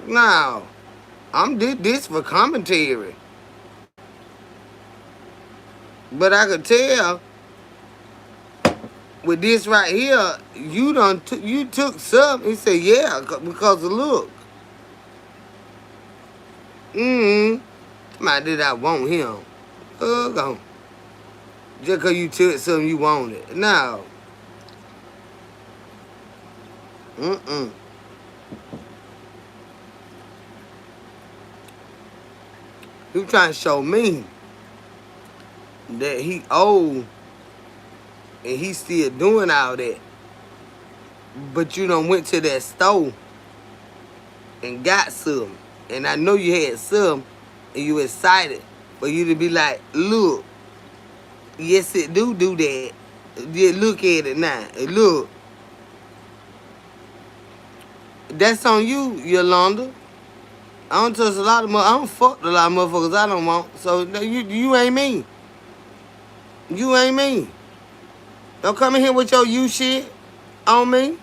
No. I'm did this for commentary. But I could tell with this right here, you took some. He said, yeah, because of look. Somebody did I want him. Go. Just because you took something you wanted. No. He was trying to show me that he old and he still doing all that. But you done went to that store and got some. And I know you had some and you excited for you to be like, look, yes it do that. Yeah, look at it now. Look. That's on you, Yolanda. I don't touch a lot of I don't fuck a lot of motherfuckers I don't want. So you ain't me. You ain't me. Don't come in here with your you shit on me.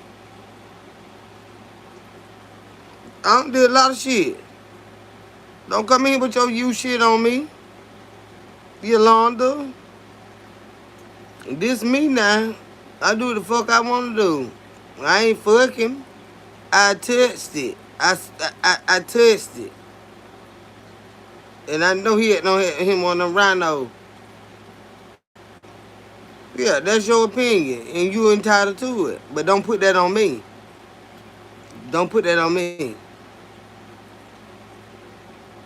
I don't do a lot of shit. Don't come in here with your you shit on me. Yolanda. This me now. I do the fuck I want to do. I ain't fucking. I touched it. I touched it. And I know he had him on the rhino. Yeah, that's your opinion. And you entitled to it. But don't put that on me. Don't put that on me.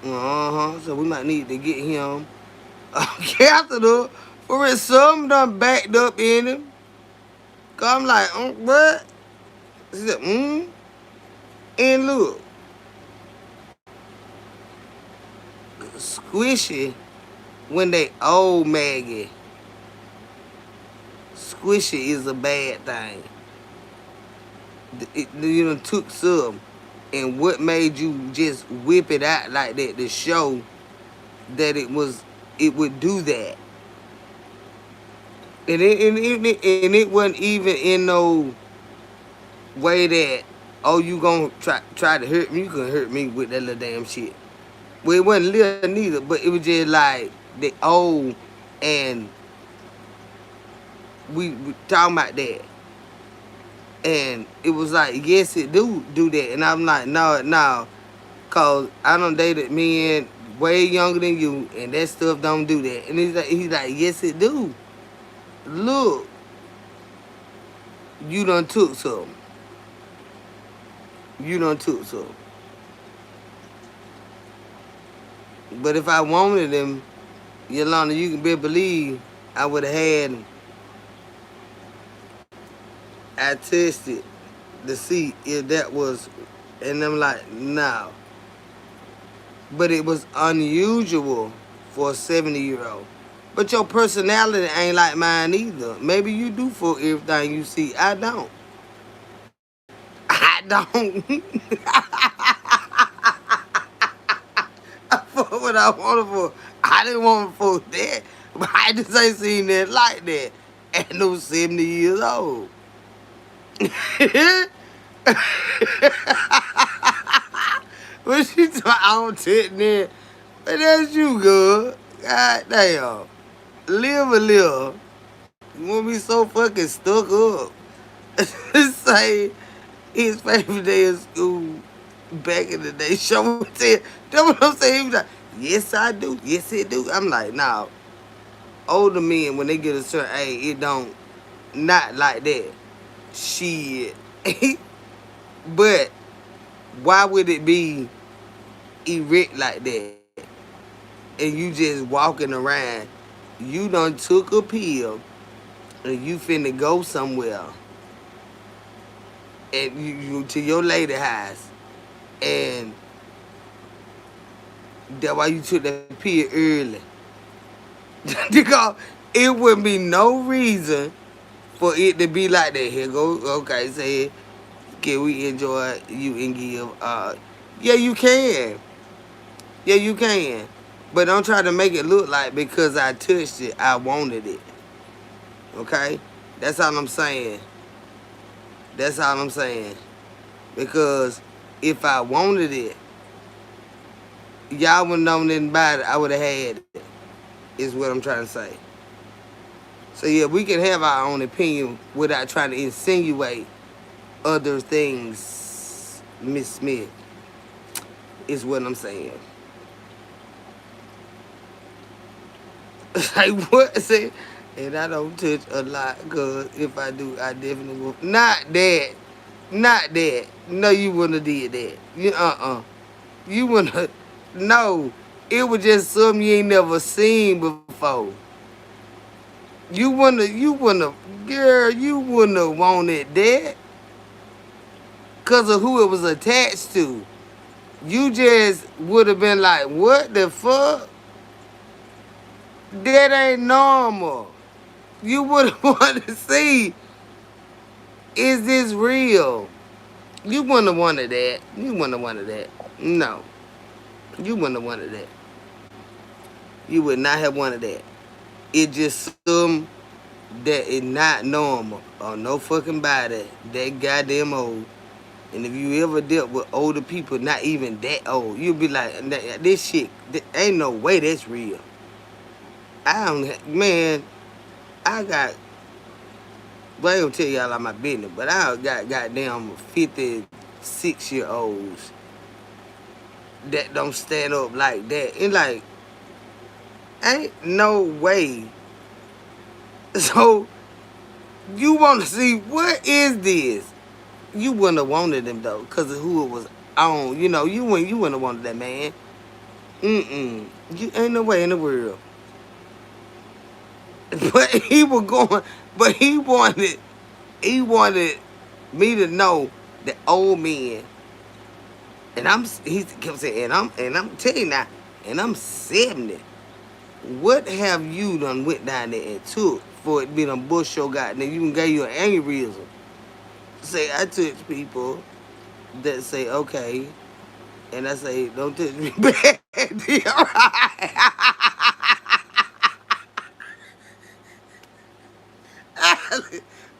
So we might need to get him a catheter for his something done backed up in him. Cause I'm like, what? He said, And look. Squishy when they old Maggie. Squishy is a bad thing. You done took some, and what made you just whip it out like that to show that it would do that, and it wasn't even in no way that, oh, you gonna try to hurt me, you couldn't hurt me with that little damn shit. Well, it wasn't little neither, but it was just like the old, and we talking about that. And it was like, yes, it do that. And I'm like, no, cause I done dated men way younger than you, and that stuff don't do that. And he's like, yes, it do. Look, you done took some. You done took some. But if I wanted him, Yolanda, you can better believe I would have had him. I tested to see if that was, and I'm like, no. But it was unusual for a 70-year-old. But your personality ain't like mine either. Maybe you do for everything you see. I don't. I don't. For what I wanted for. I didn't want for that. But I just ain't seen that like that at no 70 years old. When she talk, I don't sit there. But that's you, good. God damn. Live a little. You want me so fucking stuck up? Say his favorite day of school back in the day. Show me that. That's what I'm saying. He was like, yes, I do. Yes, it do. I'm like, nah. Older men, when they get a certain age, it don't, not like that. Shit. But why would it be erect like that? And you just walking around. You done took a pill and you finna go somewhere. And you to your lady house. And that's why you took that pill early. Because it wouldn't be no reason for it to be like that. Here go, okay, say, can we enjoy you and give? Yeah, you can. Yeah, you can. But don't try to make it look like because I touched it, I wanted it. Okay? That's all I'm saying. That's all I'm saying. Because if I wanted it, y'all wouldn't know nothing about it. I would have had it, is what I'm trying to say. So, yeah, we can have our own opinion without trying to insinuate other things, Miss Smith, is what I'm saying. Like, what? Say, and I don't touch a lot, because if I do, I definitely will. Not that. Not that. No, you wouldn't have did that. You wouldn't have. No. It was just something you ain't never seen before. You wouldn't have, girl, you wouldn't have wanted that. Because of who it was attached to. You just would have been like, what the fuck? That ain't normal. You would have wanted to see, is this real? You wouldn't have wanted that. You wouldn't have wanted that. No. You wouldn't have wanted that. You would not have wanted that. It just some that is not normal or no fucking body that goddamn old. And if you ever dealt with older people, not even that old, you'll be like, this shit, ain't no way that's real. Man, I got, well, I ain't gonna tell y'all all my business, but I got goddamn 56-year-olds that don't stand up like that. And like, ain't no way. So, you want to see, what is this? You wouldn't have wanted him though, because of who it was on. You know, you wouldn't have wanted that man. You ain't no way in the world. But he was going, but he wanted me to know that old men, and he kept saying, and I'm telling you now, and I'm 70. What have you done went down there and took for it being a bush your goddamn. You can get you an aneurysm. Say I touch people that say okay, and I say don't touch me bad.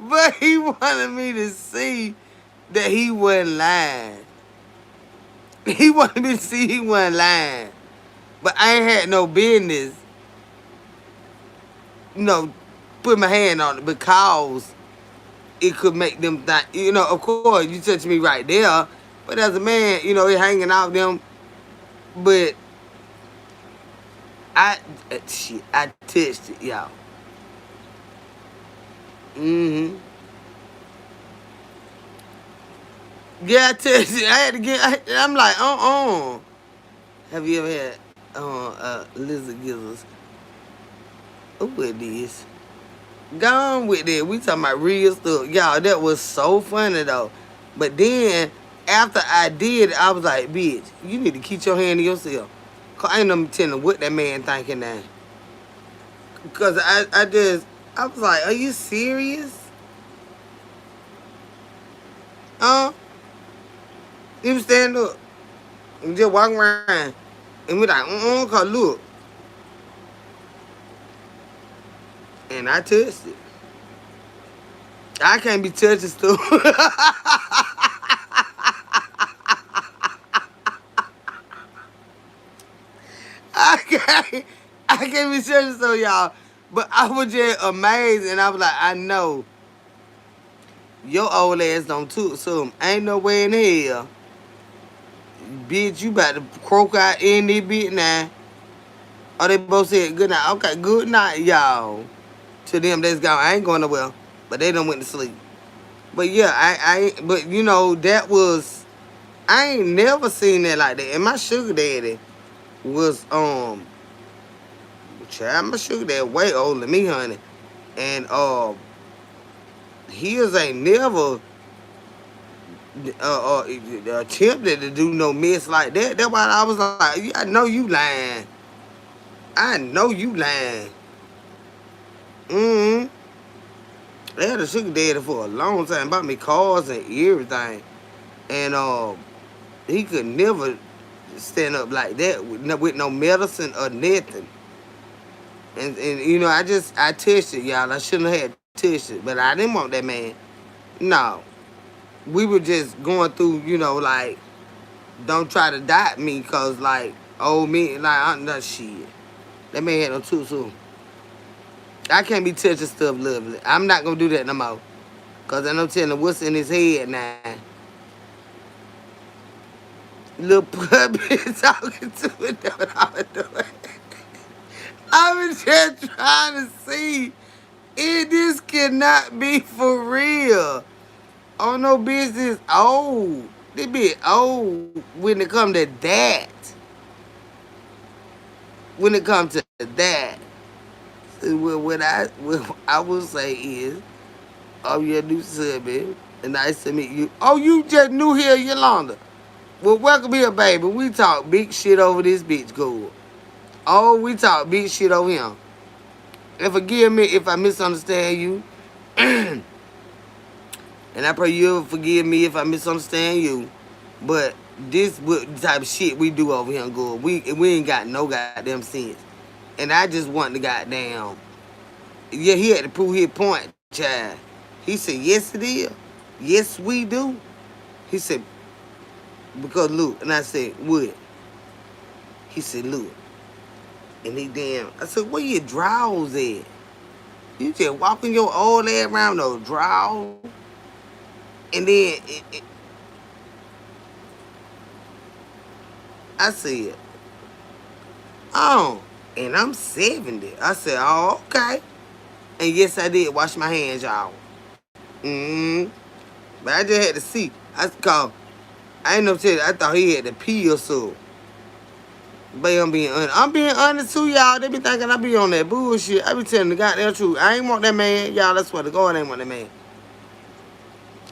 But he wanted me to see that he wasn't lying. He wanted me to see he wasn't lying. But I ain't had no business, put my hand on it because it could make them think, of course, you touch me right there. But as a man, he hanging out them. But I touched it, y'all. Mm-hmm. Yeah, I touched it. I had to I'm like, Have you ever had lizard gizzards? Who it is? Gone with that. We talking about real stuff. Y'all, that was so funny though. But then after I did, I was like, bitch, you need to keep your hand to yourself. Cause I ain't no telling what that man thinking now. Cause I was like, are you serious? He was stand up and just walking around. And we like, cause look. And I touched it. I can't be touching stuff. I can't be touching stuff, y'all. But I was just amazed, and I was like, I know your old ass don't took something. Ain't no way in hell, bitch, you about to croak out in this bitch now. Oh, they both said good night. Okay, good night, y'all. To them, that's gone. I ain't going nowhere, but they done went to sleep. But yeah, but that was, I ain't never seen that like that. And my sugar daddy was, child, my sugar daddy way older than me, honey. And, his ain't never attempted to do no mess like that. That's why I was like, yeah, I know you lying. I know you lying. Mm-hmm. They had a sugar daddy for a long time, bought me cars and everything. And he could never stand up like that with no medicine or nothing. And I touched it, y'all. I shouldn't have had touched it, but I didn't want that man. No. We were just going through, like, don't try to dot me, cause like, old me, like, I'm not shit. That man had no too. I can't be touching stuff lovely. I'm not gonna do that no more. Cause I know telling what's in his head now. Little puppy talking to me, that's what I was doing. I was just trying to see if this cannot be for real. Oh no, business old. They be old when it come to that. When it comes to that. What I will say is, your new subby, and nice to meet you. Oh, you just new here, Yolanda. Well, welcome here, baby. We talk big shit over this bitch, girl. Oh, we talk big shit over him. And forgive me if I misunderstand you. And I pray you'll forgive me if I misunderstand you. But this what the type of shit we do over here, girl. We ain't got no goddamn sense. And I just want the goddamn. Yeah, he had to prove his point, child. He said, yes, it is. Yes, we do. He said, because look. And I said, what? He said, look. And he damn. I said, where your drawers at? You just walking your old ass around those drawers. And then I said, oh, and I'm 70. I said, oh, okay. And yes, I did wash my hands, y'all. But I just had to see. I ain't no tell you, I thought he had to pee or so. But I'm being honest too, y'all. They be thinking I be on that bullshit. I be telling the goddamn truth. I ain't want that man. Y'all, I swear to God, I ain't want that man.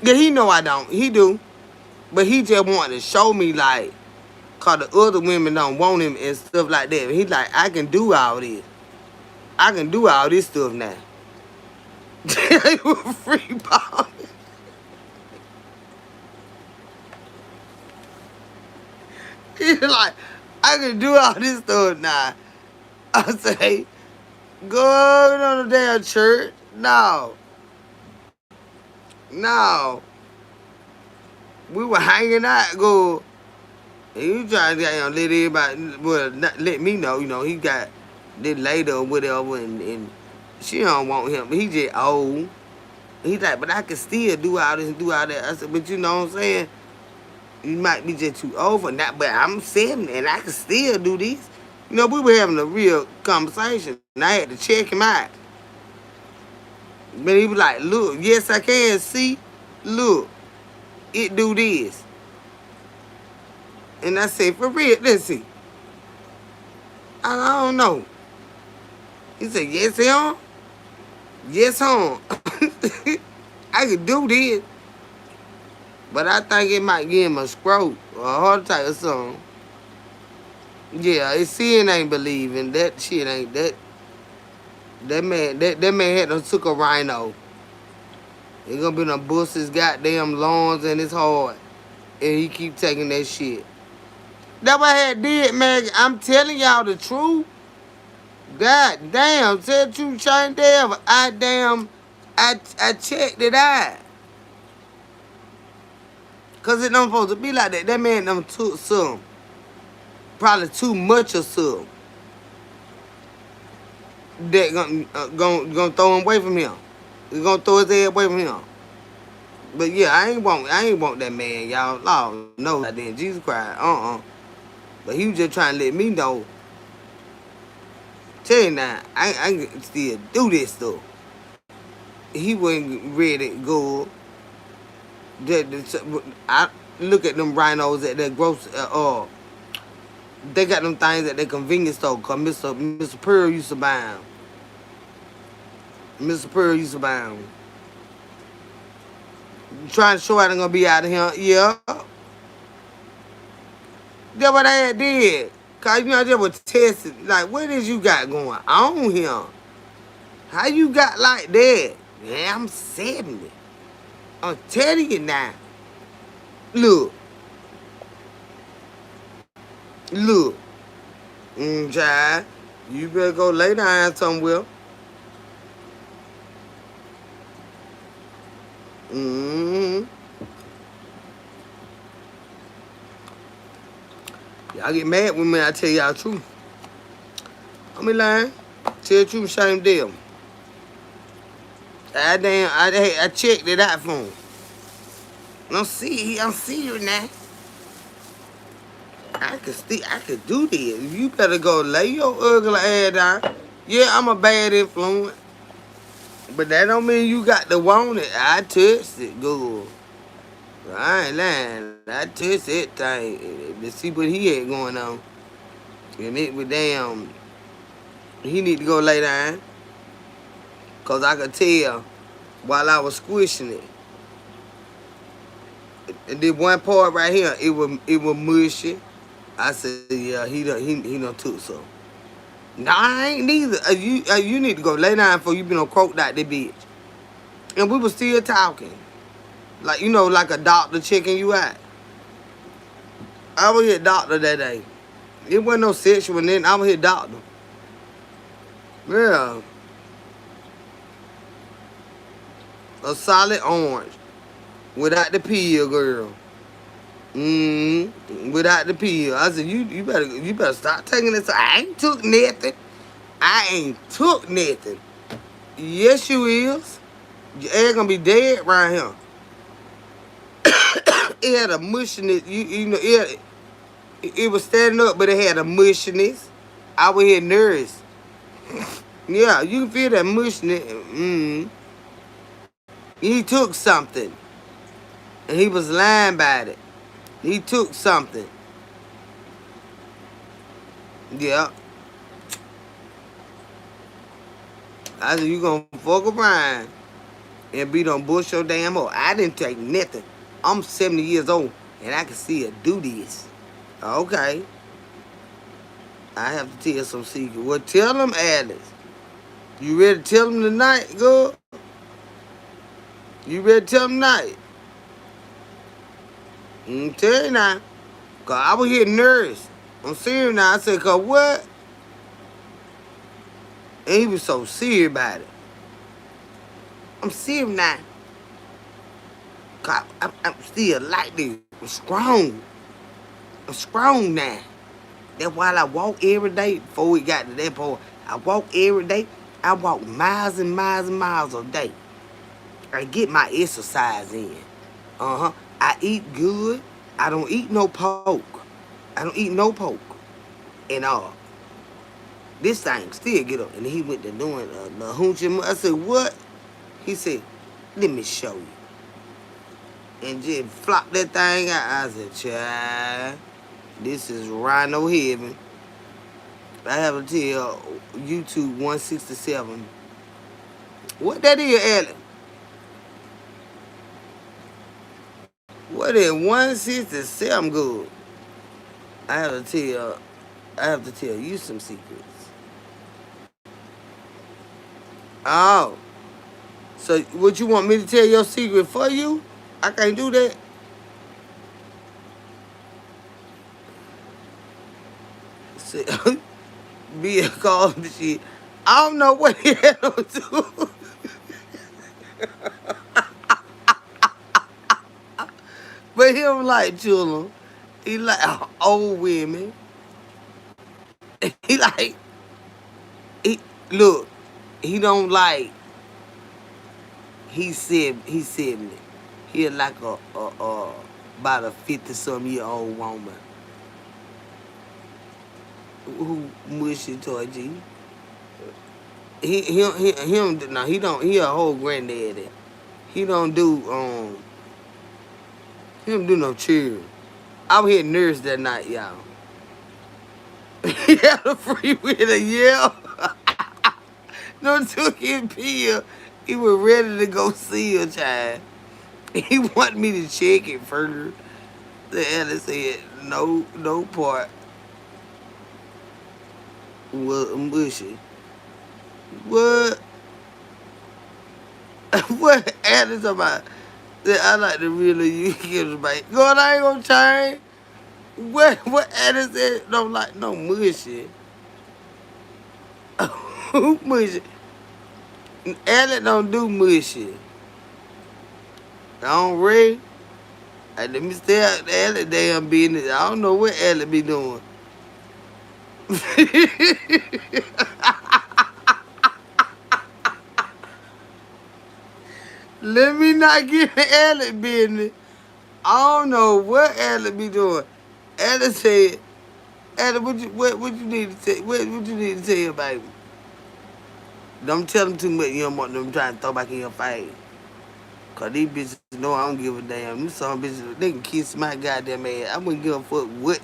Yeah, he know I don't. He do. But he just wanted to show me, like, cause the other women don't want him and stuff like that. He like, I can do all this. I can do all this stuff now. They were free ball. He's like, I can do all this stuff now. I say, go on the damn church. No. No. We were hanging out, go. And you trying to let everybody, well, not let me know, he got this lady or whatever, and she don't want him. He just old. He's like, but I can still do all this and do all that. I said, but you know what I'm saying? You might be just too old for that, but I'm 70 and I can still do this. We were having a real conversation, and I had to check him out. But he was like, look, yes, I can see. Look, it do this. And I said, for real, let's see. I don't know. He said, yes, hon. Yes, hon. I could do this. But I think it might give him a stroke or a heart attack or something. Yeah, his sin ain't believing. That shit ain't that. That man had done took a rhino. He gonna be done bust his goddamn lungs and his heart. And he keep taking that shit. That what I had did, man. I'm telling y'all the truth. God damn, tell the truth, Shane Devil. I checked it out. Cause it don't supposed to be like that. That man done took some. Probably too much of some. That gonna throw him away from him. He gonna throw his head away from him. But yeah, I ain't want that man, y'all. Lord no, I didn't. Jesus Christ, But he was just trying to let me know. Tell you now, I can still do this stuff. He wasn't ready to go. I look at them rhinos at that gross. They got them things at the convenience store. Cause Mr. Pearl used to buy them. Mr. Pearl used to buy them. Trying to show how they're gonna be out of here. Yeah. That's what I did. Cause I just was testing. Like, what is you got going on here? How you got like that? Yeah, I'm 70. I'm telling you now. Look. Child, you better go lay down somewhere. Y'all get mad with me, I tell y'all the truth. I'm lying. Tell the truth, shame them. I checked it out for him. I'm serious now. I could do this. You better go lay your ugly ass down. Yeah, I'm a bad influence. But that don't mean you got to want it. I touched it good. I ain't lying. I touched that thing to see what he had going on. And it was damn. He need to go lay down. Cause I could tell while I was squishing it. And this one part right here, it was mushy. I said, yeah, he done took some. Nah, I ain't neither. You need to go lay down before you been on croaked out that bitch. And we was still talking. Like, like a doctor checking you out. I was here doctor that day. It wasn't no sexual then. I was here doctor. Yeah. A solid orange. Without the peel, girl. Without the peel. I said, you better stop taking this. I ain't took nothing. Yes, you is. Your ass gonna be dead right here. It had a mushiness. It was standing up, but it had a mushiness. I was here nervous. Yeah, you can feel that mushiness. He took something. And he was lying about it. He took something. Yeah. I said, you gonna fuck around and be done bush your damn hole. I didn't take nothing. I'm 70 years old and I can see it do this. Okay. I have to tell some secret. Well, tell them, Alice. You ready to tell them tonight, girl? You better tell him not. Tell you now. Cause I was here nervous. I'm serious now. I said, cause what? And he was so serious about it. I'm serious now. Cause I'm still like this. I'm strong. I'm strong now. That's why I walk every day before we got to that point. I walk every day. I walk miles and miles and miles a day. I get my exercise in. I eat good. I don't eat no pork. I don't eat no pork. And this thing still get up. And he went to doing the hoochie. I said, what? He said, let me show you. And just flop that thing out. I said, child, this is Rhino Heaven. I have to tell YouTube 167. What that is, Ellen? What is 167 good? I have to tell you some secrets. Oh. So what you want me to tell your secret for you? I can't do that. See, be a call the shit. I don't know what he had to do. But he don't like children. He like old women. He like he look. He don't like. He's 70. He like about a 50-some-year-old woman who mushy towards you. He don't he a whole granddaddy. He don't do he don't do no cheering. I was here nurse that night, y'all. He had a free with a yell. No took his pill. He was ready to go see a child. He wanted me to check it first. The Ellie said no part was mushy. What? What Ellie talking about? That I like the real you give it back. God, I ain't gonna change. What Ellie said don't like no mushy. Mushy. Ellie don't do mushy. I don't read. Let me stay out the Ellie damn business. I don't know what Ellie be doing. Let me not get in Ellie business. I don't know what Ellie be doing. Ellie said, Ellie, what you need to say? What you need to tell, baby? Don't tell them too much. You don't want them trying to throw back in your face. Cause these bitches know I don't give a damn. These some bitches, they can kiss my goddamn ass. I wouldn't give a fuck what.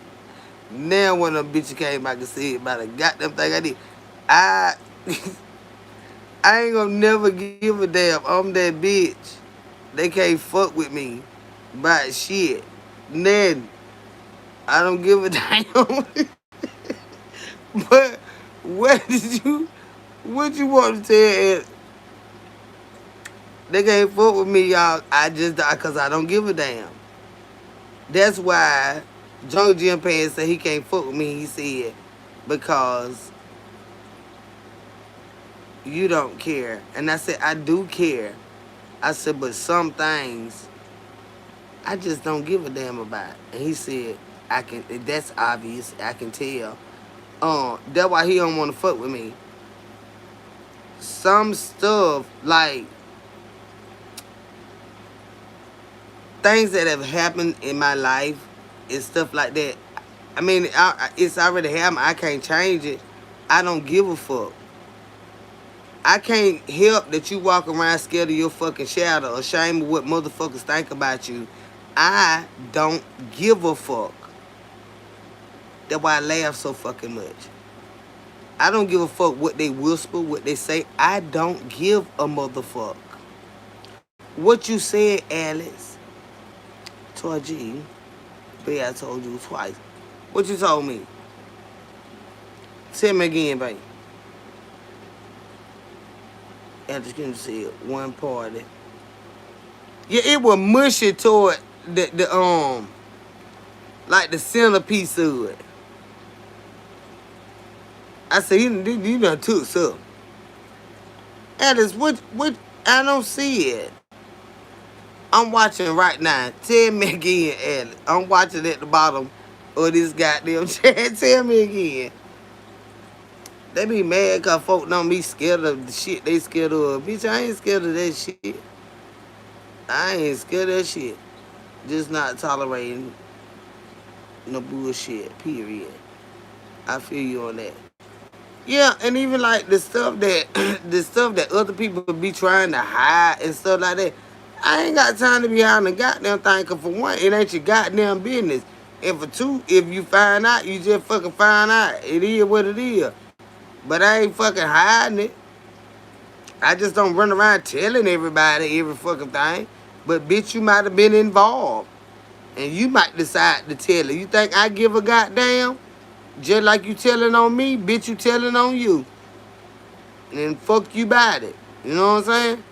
Now when a bitch came back and said about a goddamn thing I did, I I ain't gonna never give a damn. I'm that bitch. They can't fuck with me about shit. Then I don't give a damn. But what you want to tell? They can't fuck with me, y'all. Cause I don't give a damn. That's why Jungle Jim Pan said he can't fuck with me. He said because you don't care, and I said I do care. I said, but some things I just don't give a damn about. And he said, I can. That's obvious. I can tell. That's why he don't want to fuck with me. Some stuff like things that have happened in my life and stuff like that. I mean, it's already happened. I can't change it. I don't give a fuck. I can't help that you walk around scared of your fucking shadow, ashamed of what motherfuckers think about you. I don't give a fuck. That's why I laugh so fucking much. I don't give a fuck what they whisper, what they say. I don't give a motherfuck. What you said, Alex, told you, babe, I told you twice. What you told me? Tell me again, babe. Alex Kim said one party. Yeah, it was mushy toward the like the centerpiece of it. I said, you done took some. Alice, what? I don't see it. I'm watching right now. Tell me again, Alice. I'm watching at the bottom of this goddamn chat. Tell me again. They be mad cause folk don't be scared of the shit they scared of. Bitch, I ain't scared of that shit. I ain't scared of that shit. Just not tolerating no bullshit, period. I feel you on that. Yeah, and even like the stuff that the stuff that other people be trying to hide and stuff like that. I ain't got time to be hiding the goddamn thing. Cause for one, it ain't your goddamn business. And for two, if you find out, you just fucking find out. It is what it is. But I ain't fucking hiding it. I just don't run around telling everybody every fucking thing. But bitch, you might have been involved. And you might decide to tell it. You think I give a goddamn? Just like you telling on me, bitch, you telling on you. And fuck you about it. You know what I'm saying?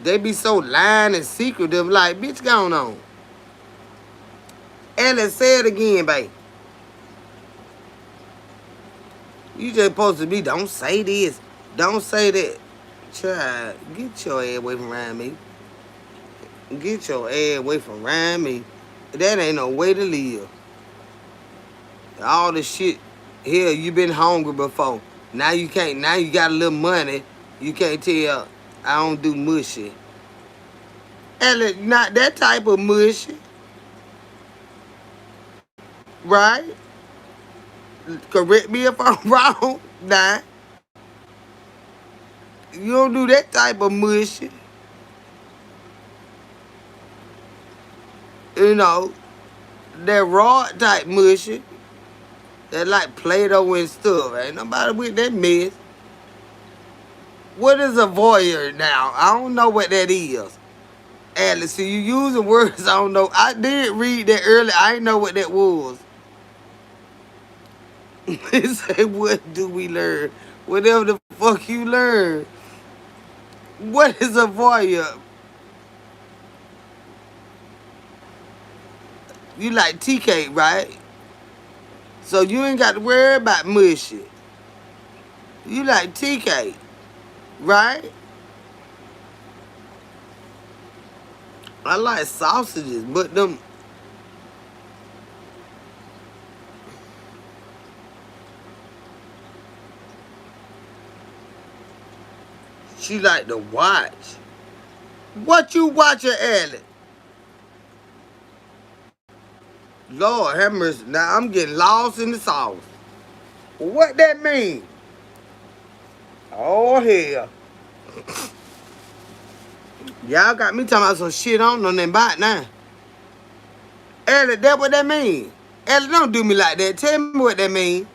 They be so lying and secretive, like, bitch, going on. Alice, say it again, babe. You just supposed to be, don't say this. Don't say that. Child, get your ass away from around me. Get your ass away from around me. That ain't no way to live. All the shit, hell, you been hungry before. Now you can't, now you got a little money. You can't tell I don't do mushy. Alice, not that type of mushy. Right? Correct me if I'm wrong. Nah. You don't do that type of mushy. You know, that raw type mushy. That like Play-Doh and stuff. Ain't nobody with that mess. What is a voyeur now? I don't know what that is. Alice, see, you using words I don't know. I did read that earlier. I didn't know what that was. They say, what do we learn? Whatever the fuck you learn. What is a voyeur? You like TK, right? So you ain't got to worry about mushy. You like TK, right? I like sausages, but them... She like to watch. What you watching, Alice? Lord have mercy. Now I'm getting lost in the sauce. What that mean? Oh, hell. Y'all got me talking about some shit I don't know nothing about now. Ellie, that what that mean? Ellie, don't do me like that. Tell me what that mean.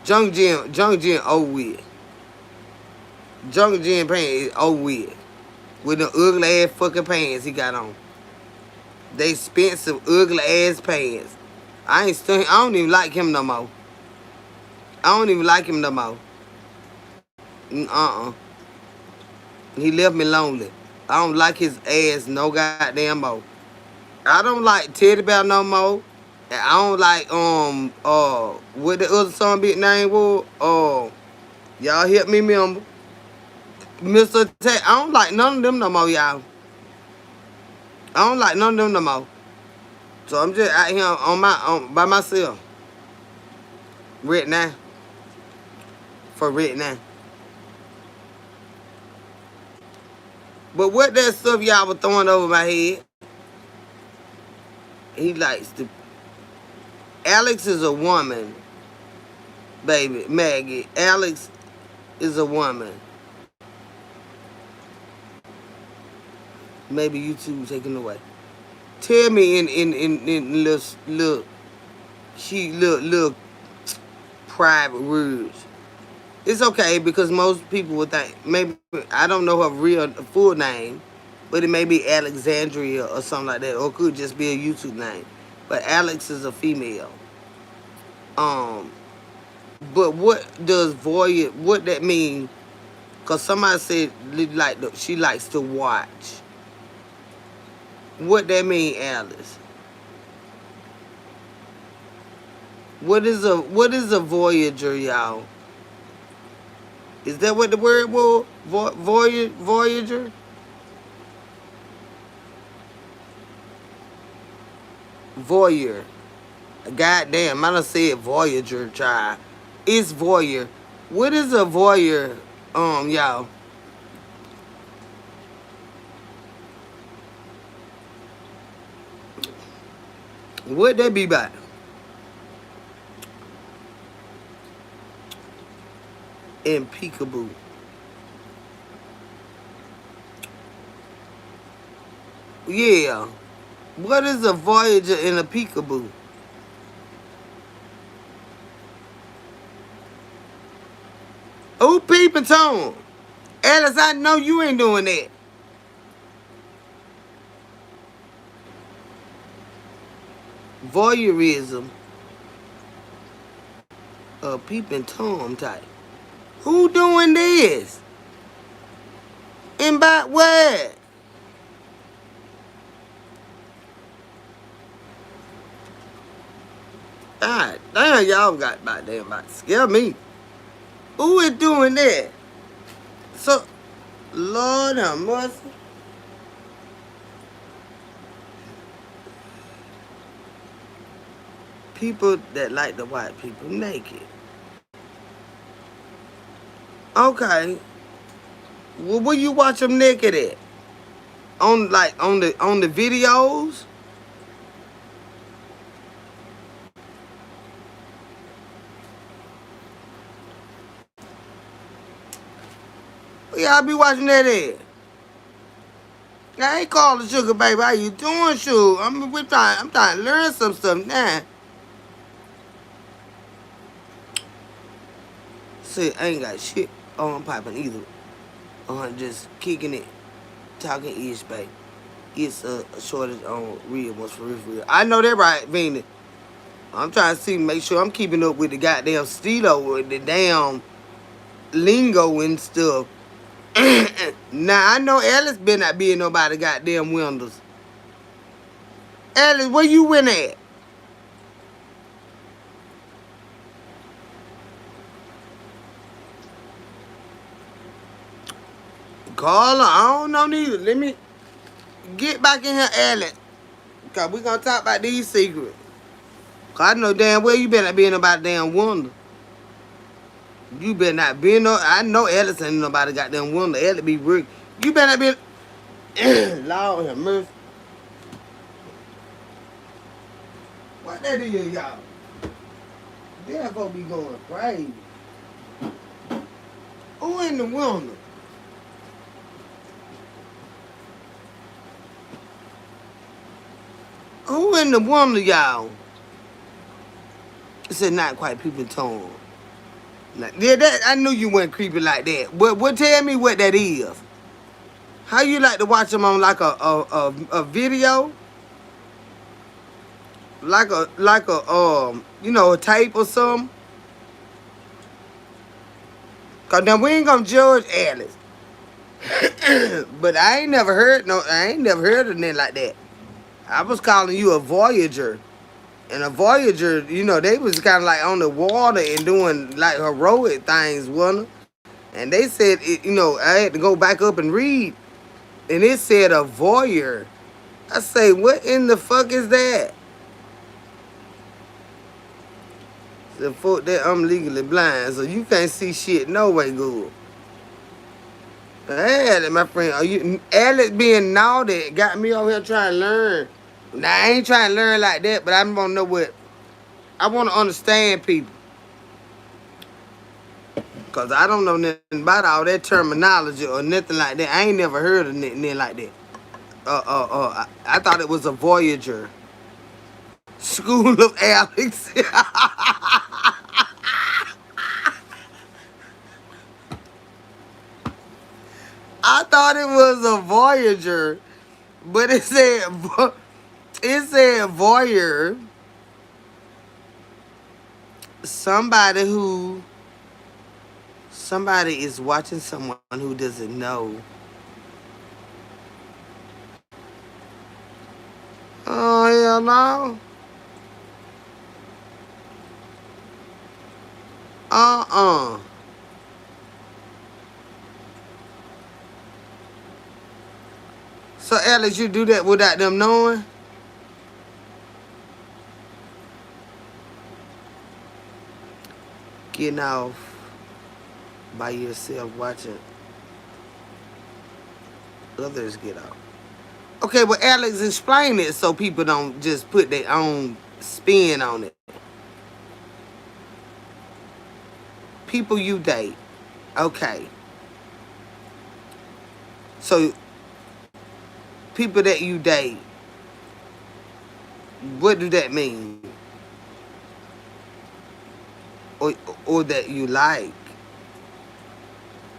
Jung Jin over with. Jung Jin pants is over with. With the ugly ass fucking pants he got on. They expensive ugly ass pants. I don't even like him no more. I don't even like him no more. He left me lonely. I don't like his ass no goddamn more. I don't like Teddy Bear no more. And I don't like what the other song big name was? Y'all help me remember. Mr. Ted. I don't like none of them no more, y'all. I don't like none of them no more. So I'm just out here by myself. Right now. For right now. But what that stuff y'all was throwing over my head? He likes to... Alex is a woman, baby. Maggie. Alex is a woman. Maybe you two taking away. Tell me in little private words. It's okay because most people would think maybe I don't know her real full name, but it may be Alexandria or something like that, or it could just be a YouTube name. But Alex is a female. But what does voyeur, what that mean? Cause somebody said she likes to watch. What that mean, Alice? What is a voyager, y'all? Is that what the word was? Voyager? Voyeur. Goddamn, I done said voyager, child. It's voyeur. What is a voyeur, y'all? What that be about? In peekaboo. Yeah. What is a voyager in a peekaboo? Who peeping Tom? Alice, I know you ain't doing that. Voyeurism. A peeping Tom type. Who doing this? And by what? God damn, y'all got about damn about to scare me. Who is doing that? So, Lord have mercy. People that like to watch people naked. Okay. Well, where you watch them naked at? On the videos? Where y'all be watching that at? I ain't calling sugar baby. How you doing, shoot? I'm trying to learn some stuff now. See, I ain't got shit on popping either. Just kicking it, talking ish, babe. It's a shortage on real ones for real. I know that right, Venus. I'm trying to see, make sure I'm keeping up with the goddamn stilo, with the damn lingo and stuff. Now I know Alice been not being nobody goddamn windows. Alice, where you went at? Carla, I don't know neither. Let me get back in here, Alice. Cause we gonna talk about these secrets. Cause I know damn well you better not be nobody damn wonder. You better not be no. I know Alice ain't nobody goddamn wonder. Alice be work. You better not be. Lord have mercy. What that is, y'all? Damn, gonna be going crazy. Who in the wonder? Who in the wonder, y'all? It said not quite peeping Tom. Like, yeah, that I knew you weren't creepy like that. But tell me what that is. How you like to watch them on like a video? Like a a tape or something? Cause then we ain't gonna judge Alice. But I ain't never heard of nothing like that. I was calling you a voyager. And a voyager, they was kind of like on the water and doing like heroic things, wasn't it? And they said, I had to go back up and read. And it said a voyeur. I say, what in the fuck is that? The fuck that I'm legally blind, so you can't see shit no way good. Hey, my friend, Alex being naughty got me over here trying to learn. Now, I ain't trying to learn like that, but I want to know I want to understand people. Because I don't know nothing about all that terminology or nothing like that. I ain't never heard of nothing like that. I thought it was a Voyager. School of Alex. I thought it was a Voyager, but it said Voyeur. somebody who somebody is watching someone who doesn't know. Oh hell no. Uh-uh. So Alex, you do that without them knowing? Getting off by yourself watching others get off. Okay, well Alex, explain it so people don't just put their own spin on it. People you date. Okay. So people that you date, what do that mean? Or or that you like.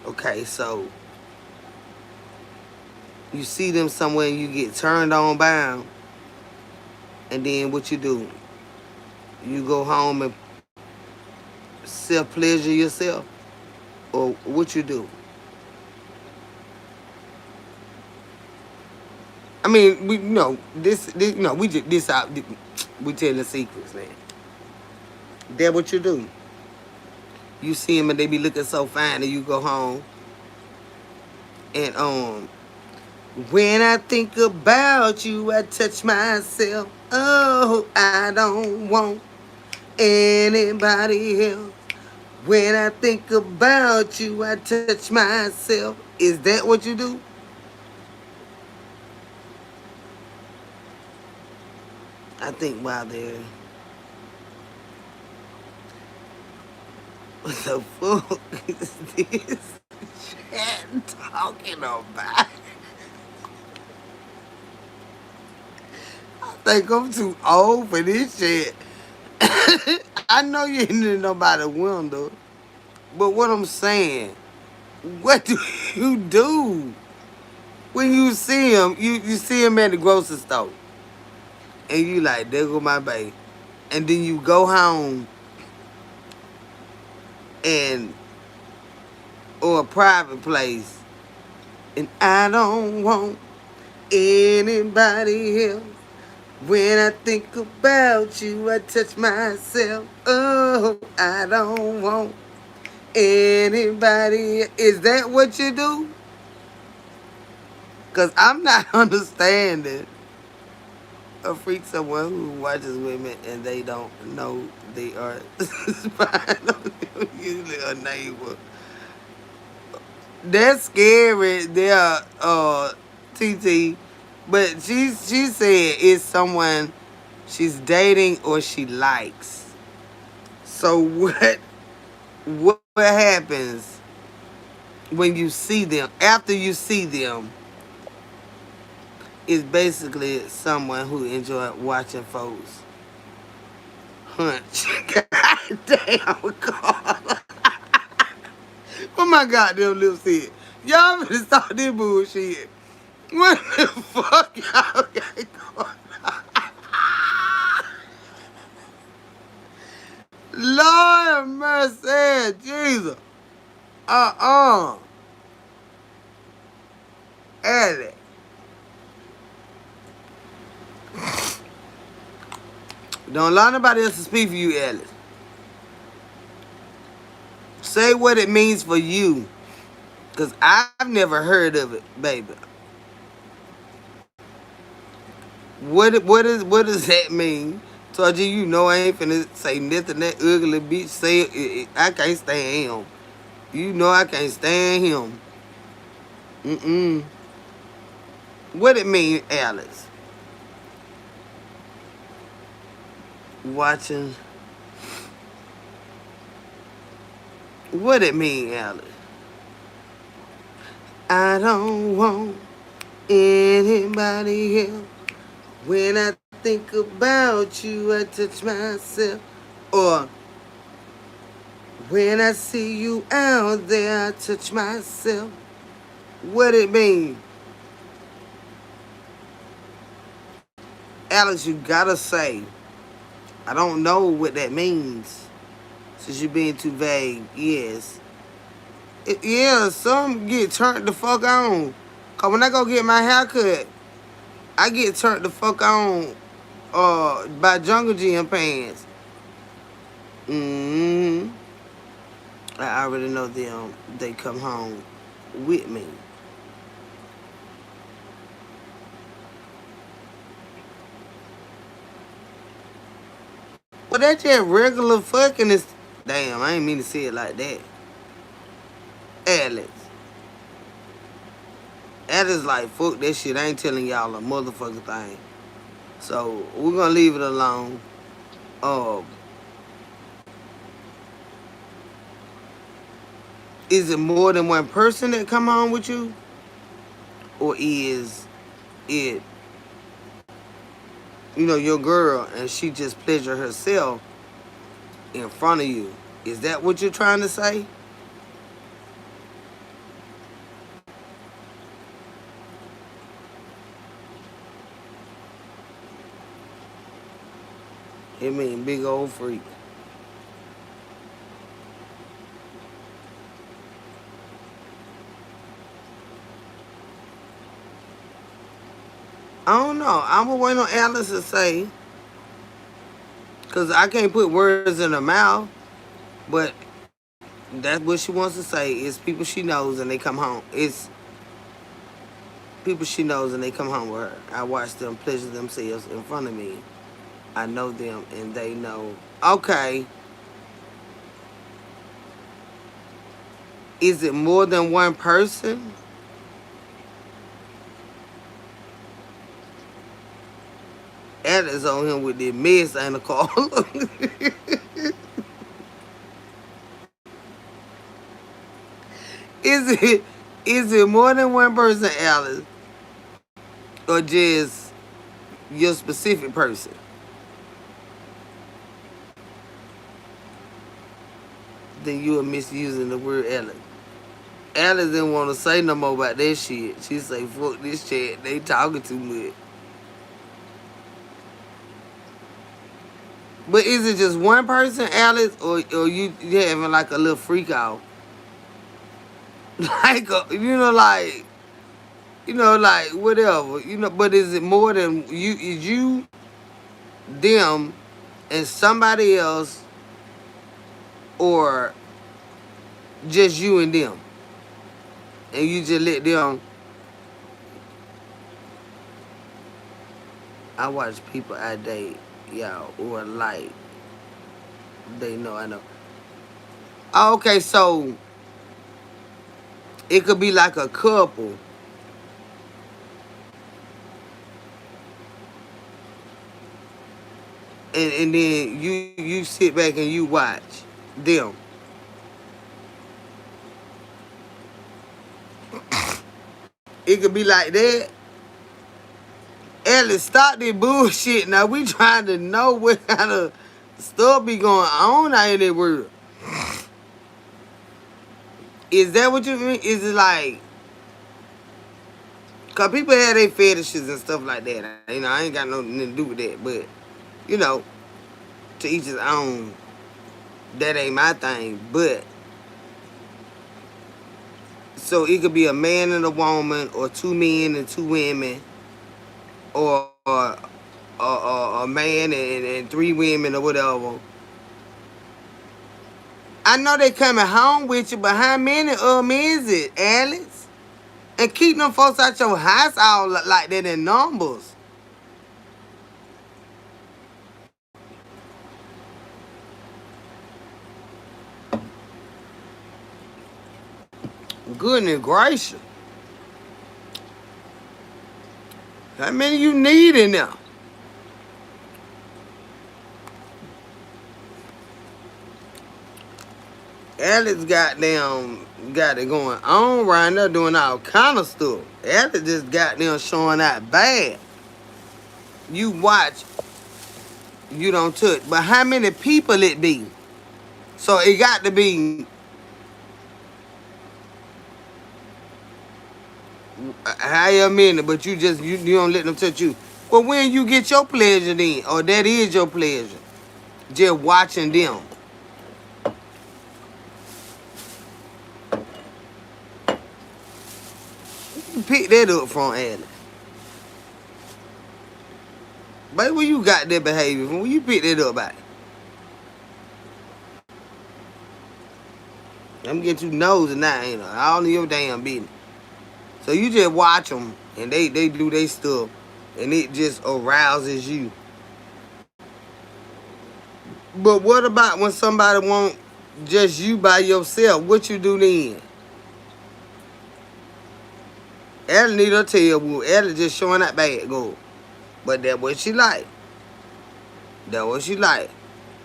Okay, so you see them somewhere and you get turned on by 'em, and then what you do? You go home and self pleasure yourself, or what you do? I mean, we this we just this out we telling secrets, man. That what you do? You see them and they be looking so fine, and you go home and when I think about you, I touch myself. Oh, I don't want anybody else. When I think about you, I touch myself. Is that what you do? I think while they're what the fuck is this chat talking about? I think I'm too old for this shit. I know you ain't in nobody's window, but what I'm saying, what do you do when you see him? You see him at the grocery store, and you like, there go my baby, and then you go home and or a private place, and I don't want anybody else. When I think about you, I touch myself. Oh, I don't want anybody. Is that what you do? Because I'm not understanding a freak someone who watches women and they don't know they are spying on them, usually a neighbor. That's scary. They're TT. But she said it's someone she's dating or she likes. So what happens when you see them? After you see them, is basically someone who enjoy watching folks hunch. God damn, God. What my goddamn lips said? Y'all better stop this bullshit. What the fuck y'all got going on? Lord have mercy, Jesus. Uh-uh. Ellie. Don't allow nobody else to speak for you, Ellie. Say what it means for you. Because I've never heard of it, baby. What does that mean? Told you, you know I ain't finna say nothing that ugly bitch say it. I can't stand him. You know I can't stand him. Mm-mm. What it mean, Alice? Watching. What it mean, Alice? I don't want anybody else. When I think about you, I touch myself. Or when I see you out there, I touch myself. What it mean? Alex, you gotta say, I don't know what that means. Since you being too vague, yes. Yeah, some get turned the fuck on. Cause when I go get my hair cut, I get turned the fuck on by Jungle Gym pants. Mm-hmm. I already know them. They come home with me. Well, that's just regular fucking is. Damn, I ain't mean to say it like that. Alex. Alex like, fuck that shit. I ain't telling y'all a motherfucking thing. So, we're gonna leave it alone. Uh, is it more than one person that come home with you? Or is it, your girl and she just pleasure herself in front of you? Is that what you're trying to say? It mean big old freak. I don't know. I'm gonna wait on Alice to say, cause I can't put words in her mouth. But that's what she wants to say. It's people she knows and they come home. It's people she knows and they come home with her. I watch them pleasure themselves in front of me. I know them and they know. Okay. Is it more than one person? Alice on him with the mess and the call. Is it more than one person, Alice? Or just your specific person? Then you are misusing the word Alice. Alice didn't want to say no more about that shit. She say, fuck this shit. They talking too much. But is it just one person, Alice, or you having like a little freak out? Like, like whatever. But is it more than you? Is you, them, and somebody else, or just you and them? And you just let them. I watch people I date, y'all, or like, they know I know. Oh, okay, so it could be like a couple. And then you sit back and you watch them. It could be like that. Ellie, stop this bullshit. Now we trying to know what kind of stuff be going on out in the world. Is that what you mean? Is it like, cause people have their fetishes and stuff like that. I ain't got nothing to do with that. But, to each his own. That ain't my thing. But, so it could be a man and a woman, or two men and two women, or a man and three women or whatever. I know they coming home with you, but how many of them is it, Alex? And keep them folks out your house all like that in numbers. Goodness gracious. How many you need in there? Alex got it going on right now doing all kind of stuff. Alex just got them showing out bad. You watch, you don't touch. But how many people it be? So it got to be however many, but you don't let them touch you. Well, when you get your pleasure then, or that is your pleasure, just watching them. You pick that up from Alex. Baby, where you got that behavior from? Where you pick that up at? I'm getting too nosy now, ain't I? All of your damn business. So you just watch them, and they do their stuff, and it just arouses you. But what about when somebody want just you by yourself? What you do then? Ellie need her tail whoop. Ellie just showing that bad go. But that's what she like. That's what she like.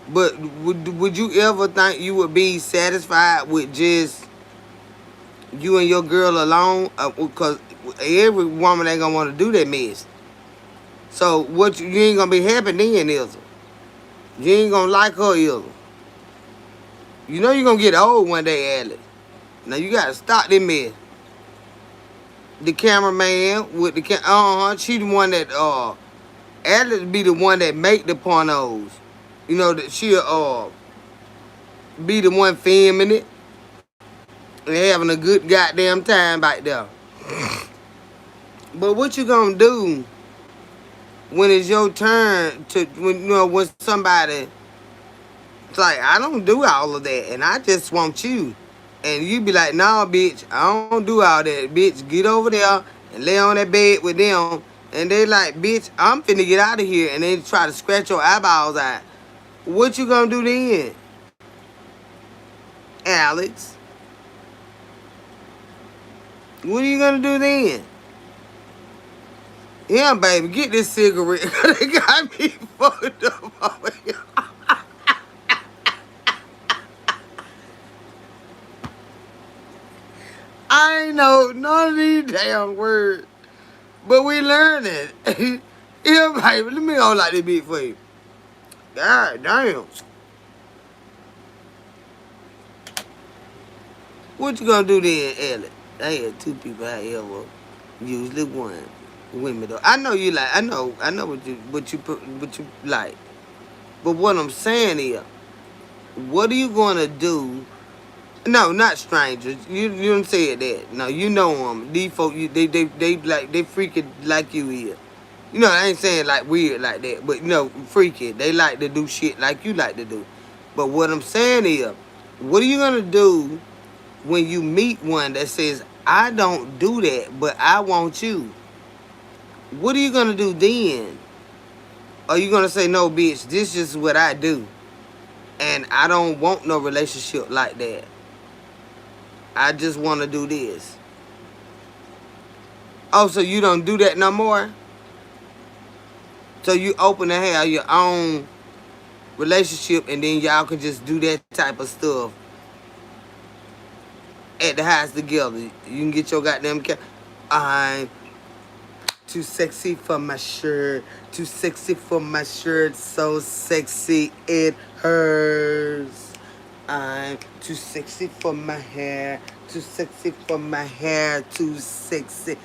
But would you ever think you would be satisfied with just you and your girl alone? Because every woman ain't gonna want to do that mess. So what you ain't gonna be happy then, is it? You ain't gonna like her either. You know you're gonna get old one day, Alex. Now you gotta stop that mess. The cameraman with the she the one that Alex be the one that make the pornos. You know that she'll be the one filming it and having a good goddamn time back there. But what you gonna do when it's your turn to when somebody it's like, I don't do all of that and I just want you. And you be like, nah, bitch, I don't do all that. Bitch, get over there and lay on that bed with them. And they like, bitch, I'm finna get out of here. And they try to scratch your eyeballs out. What you gonna do then, Alex? What are you gonna do then? Yeah, baby, get this cigarette. They got me fucked up over here. I ain't know none of these damn words. But we learning. Yeah, baby, let me go like this bit for you. God damn. What you gonna do then, Ellie? I had two people I ever usually one. Women though. I know you like I know what you like. But what I'm saying is, what are you gonna do? No, not strangers. You don't say that. No, you know them. These folk, they like they freaking like you is. You know, I ain't saying like weird like that, but you know, freaky. They like to do shit like you like to do. But what I'm saying is, what are you gonna do when you meet one that says, I don't do that, but I want you? What are you gonna do then? Are you gonna say, no, bitch, this is what I do, and I don't want no relationship like that. I just want to do this. Oh, so you don't do that no more? So you open to have your own relationship and then y'all can just do that type of stuff at the house together. You can get your goddamn I'm too sexy for my shirt. Too sexy for my shirt. So sexy it hurts. I'm too sexy for my hair. Too sexy for my hair. Too sexy.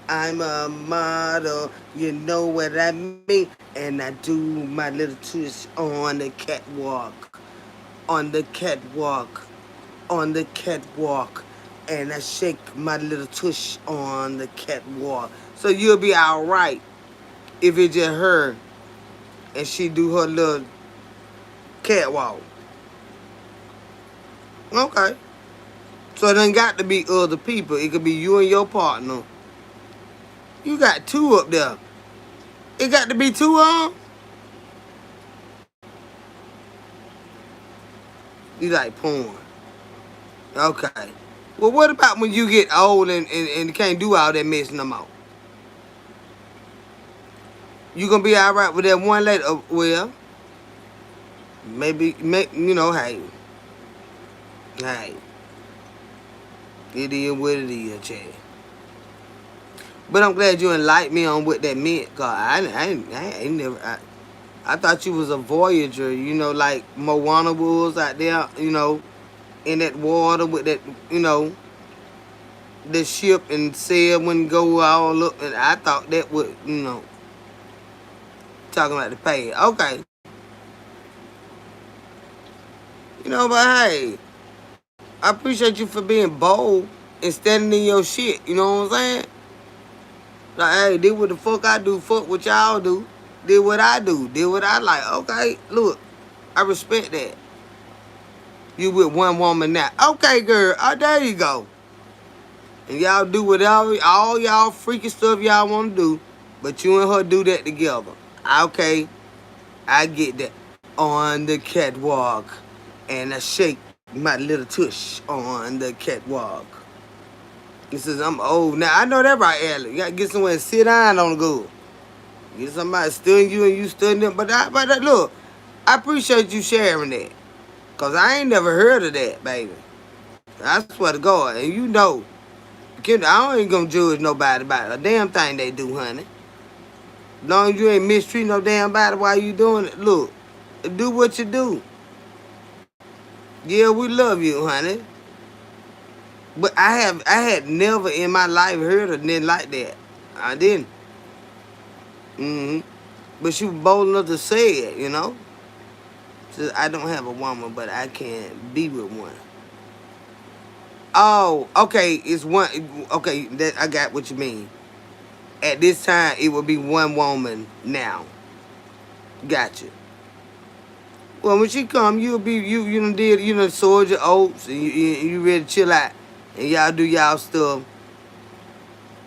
I'm a model, you know what I mean? And I do my little twist on the catwalk. On the catwalk. On the catwalk. And I shake my little tush on the catwalk. So you'll be alright if it's just her and she do her little catwalk. Okay. So it done got to be other people. It could be you and your partner. You got two up there. It got to be two of them. You like porn. Okay. Well, what about when you get old and can't do all that mess no more? You gonna be alright with that one lady? Well, maybe, you know, hey. It is what it is, Chad. But I'm glad you enlightened me on what that meant, cause I ain't never. I thought you was a voyager, you know, like Moana was out there, you know, in that water with that, you know, the ship and sail wouldn't go all up. And I thought that would, you know, talking about the pay. Okay. You know, but hey, I appreciate you for being bold and standing in your shit. You know what I'm saying? Like, hey, did what the fuck I do, fuck what y'all do. Did what I do, did what I like. Okay, look, I respect that. You with one woman now. Okay, girl, there you go. And y'all do whatever, all y'all freaky stuff y'all want to do, but you and her do that together. Okay, I get that. On the catwalk, and I shake my little tush on the catwalk. He says, I'm old now. I know that right, Ellie. You gotta get somewhere and sit down on the good. Get somebody studying you and you studying them. But look, I appreciate you sharing that. Because I ain't never heard of that, baby. I swear to God. And you know, I ain't gonna judge nobody about a damn thing they do, honey. As long as you ain't mistreating no damn body while you doing it, look, do what you do. Yeah, we love you, honey. But I had never in my life heard of nothing like that. I didn't. But she was bold enough to say it, you know. Says, I don't have a woman, but I can be with one. Oh, okay, it's one. Okay, that I got what you mean. At this time, it would be one woman now. Gotcha. Well, when she come, you'll be you done did sowed your oats and you ready to chill out and y'all do y'all stuff,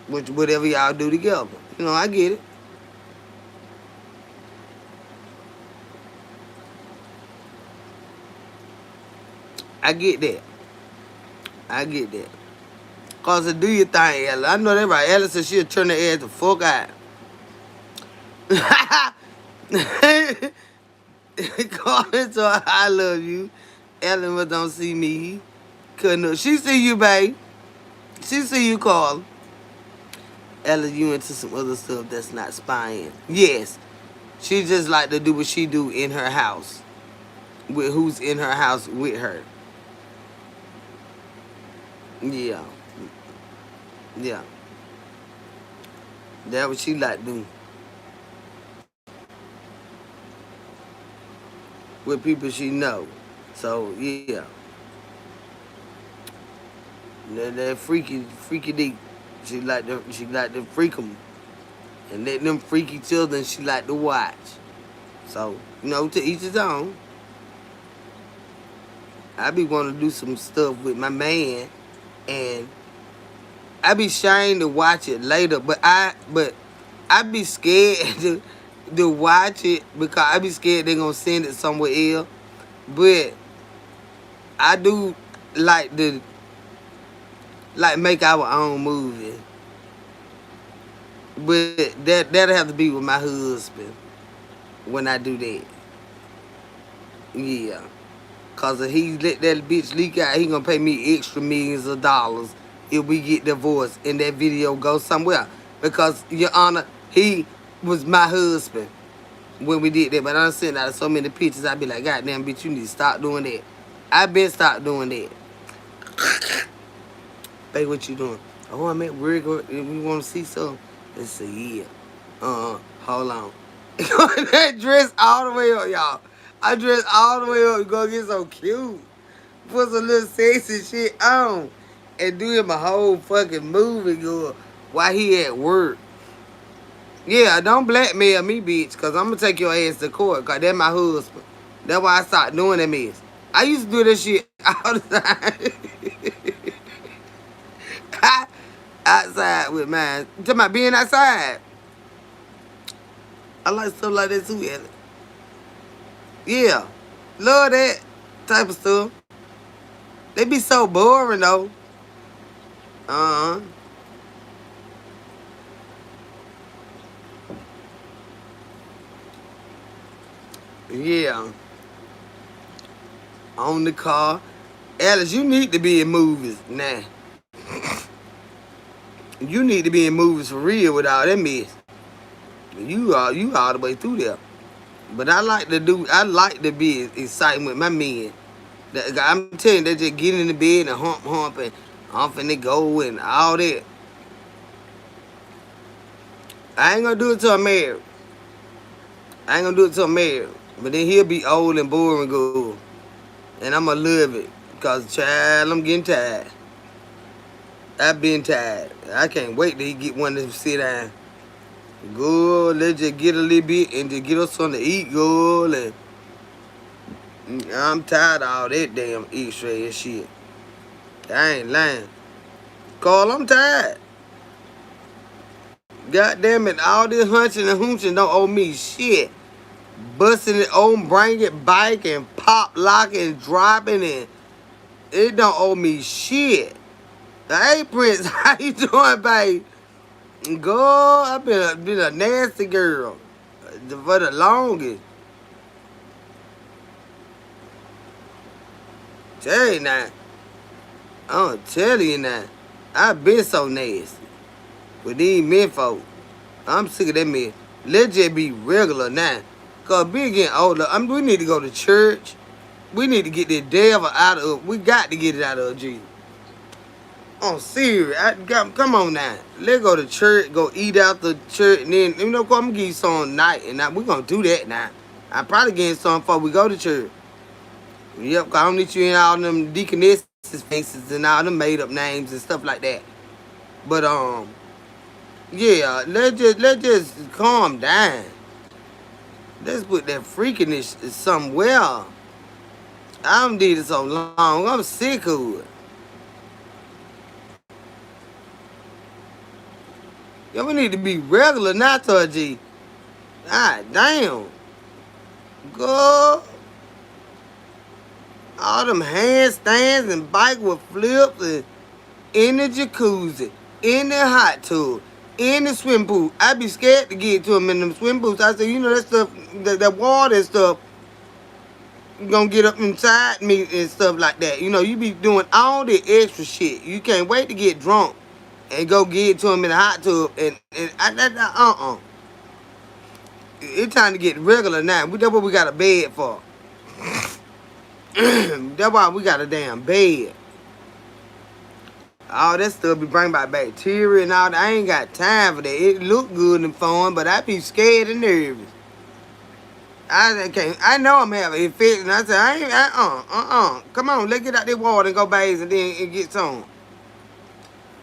whatever y'all do together. You know, I get it. I get that. I get that. Cause to do your thing, Ella. I know that right. Ella said she'll turn her ass the fuck out. Call it to her, I love you. Ellen but don't see me. Couldn't know. She see you, babe. She see you, Carl. Ella, you into some other stuff that's not spying. Yes. She just like to do what she do in her house. With who's in her house with her. Yeah. Yeah. That's what she like to do. With people she know. So, yeah. That freaky deep. She like to freak them. And let them freak each other and she like to watch. So, to each his own. I be wanting to do some stuff with my man and I be ashamed to watch it later, but I be scared to watch it because I be scared they're gonna send it somewhere else. But I do like to make our own movie. But that'll have to be with my husband when I do that. Yeah. Cause if he let that bitch leak out, he gonna pay me extra millions of dollars if we get divorced and that video goes somewhere. Because, Your Honor, he was my husband when we did that. But I'm sitting out of so many pictures, I be like, God damn, bitch, you need to stop doing that. I been stop doing that. Babe, what you doing? Oh, I'm at work. We want to see something. Let's see, yeah. Hold on. That dress all the way up, y'all. I dress all the way up. You gonna get so cute. Put some little sexy shit on. And do him a whole fucking movie, girl, while he at work. Yeah, don't blackmail me, bitch, because I'm going to take your ass to court, because that's my husband. That's why I stopped doing that mess. I used to do that shit all the time. Outside with mine. You talking about being outside? I like stuff like that too, Ellie. Yeah. Love that type of stuff. They be so boring, though. Uh-huh. Yeah. On the car. Alice, you need to be in movies now. You need to be in movies for real with all that mess. You all the way through there. But I like to be exciting with my men. I'm telling you, they just get in the bed and hump and off and they go and all that. I ain't gonna do it till I'm married. But then he'll be old and boring good. And I'm gonna love it. Because, child, I'm getting tired. I've been tired. I can't wait till he get one to sit down. Good, let's just get a little bit and just get us something to eat, good. And I'm tired of all that damn X-ray shit. I ain't lying. Carl, I'm tired. God damn it, all this hunching and hoonching don't owe me shit. Busting it on, bring it bike and pop locking, dropping it. It don't owe me shit. Hey Prince, how you doing, babe? Girl, I've been a nasty girl for the longest. Tell you now. I'm telling you now. I've been so nasty with these men folk. I'm sick of that man. Let's just be regular now. Cause we getting older. We need to go to church. We need to get the devil out of. We got to get it out of Jesus. Oh, serious. Come on now. Let's go to church, go eat out the church, and then, I'm going to give you some night, and we're going to do that now. I probably getting some before we go to church. Yep, cause I don't need you in all them deaconesses faces and all them made up names and stuff like that. But, yeah, let's just calm down. Let's put that freakiness somewhere. I don't did it so long. I'm sick of it. Yeah, we need to be regular, not to G. God damn. Go. All them handstands and bike with flips and in the jacuzzi, in the hot tub, in the swim pool. I be scared to get to them in them swim pools. I say, you know, that stuff, that water and stuff, gonna get up inside me and stuff like that. You know, you be doing all the extra shit. You can't wait to get drunk and go get to them in the hot tub. It's time to get regular now. That's what we got a bed for. That's why we got a damn bed. All that stuff be bringing by bacteria and all that. I ain't got time for that. It look good and fun, but I be scared and nervous. I know I'm having infection. I said, come on, let's get out this water and go bathe and then get some.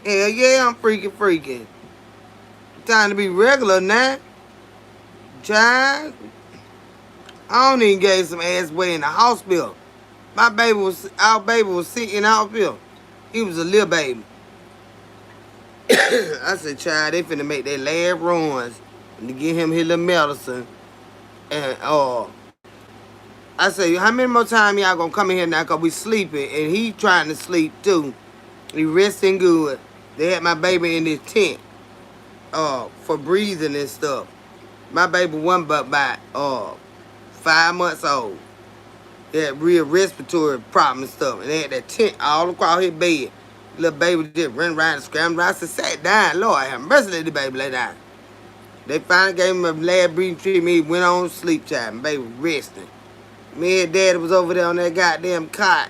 Hell yeah, I'm freaking. Time to be regular now. Child, I don't even get some ass way in the hospital. Our baby was sick in the hospital. He was a little baby. I said, child, they finna make their last runs to get him his little medicine. And I said, how many more times y'all gonna come in here now? Cause we sleeping and he trying to sleep too. He resting good. They had my baby in this tent for breathing and stuff. My baby wasn't but about 5 months old. He had real respiratory problems and stuff. And they had that tent all across his bed. Little baby just run around and scrambled around. I said, sit down, Lord have mercy, let the baby lay down. They finally gave him a lab breathing treatment. He went on sleep time. Baby resting. Me and daddy was over there on that goddamn cot.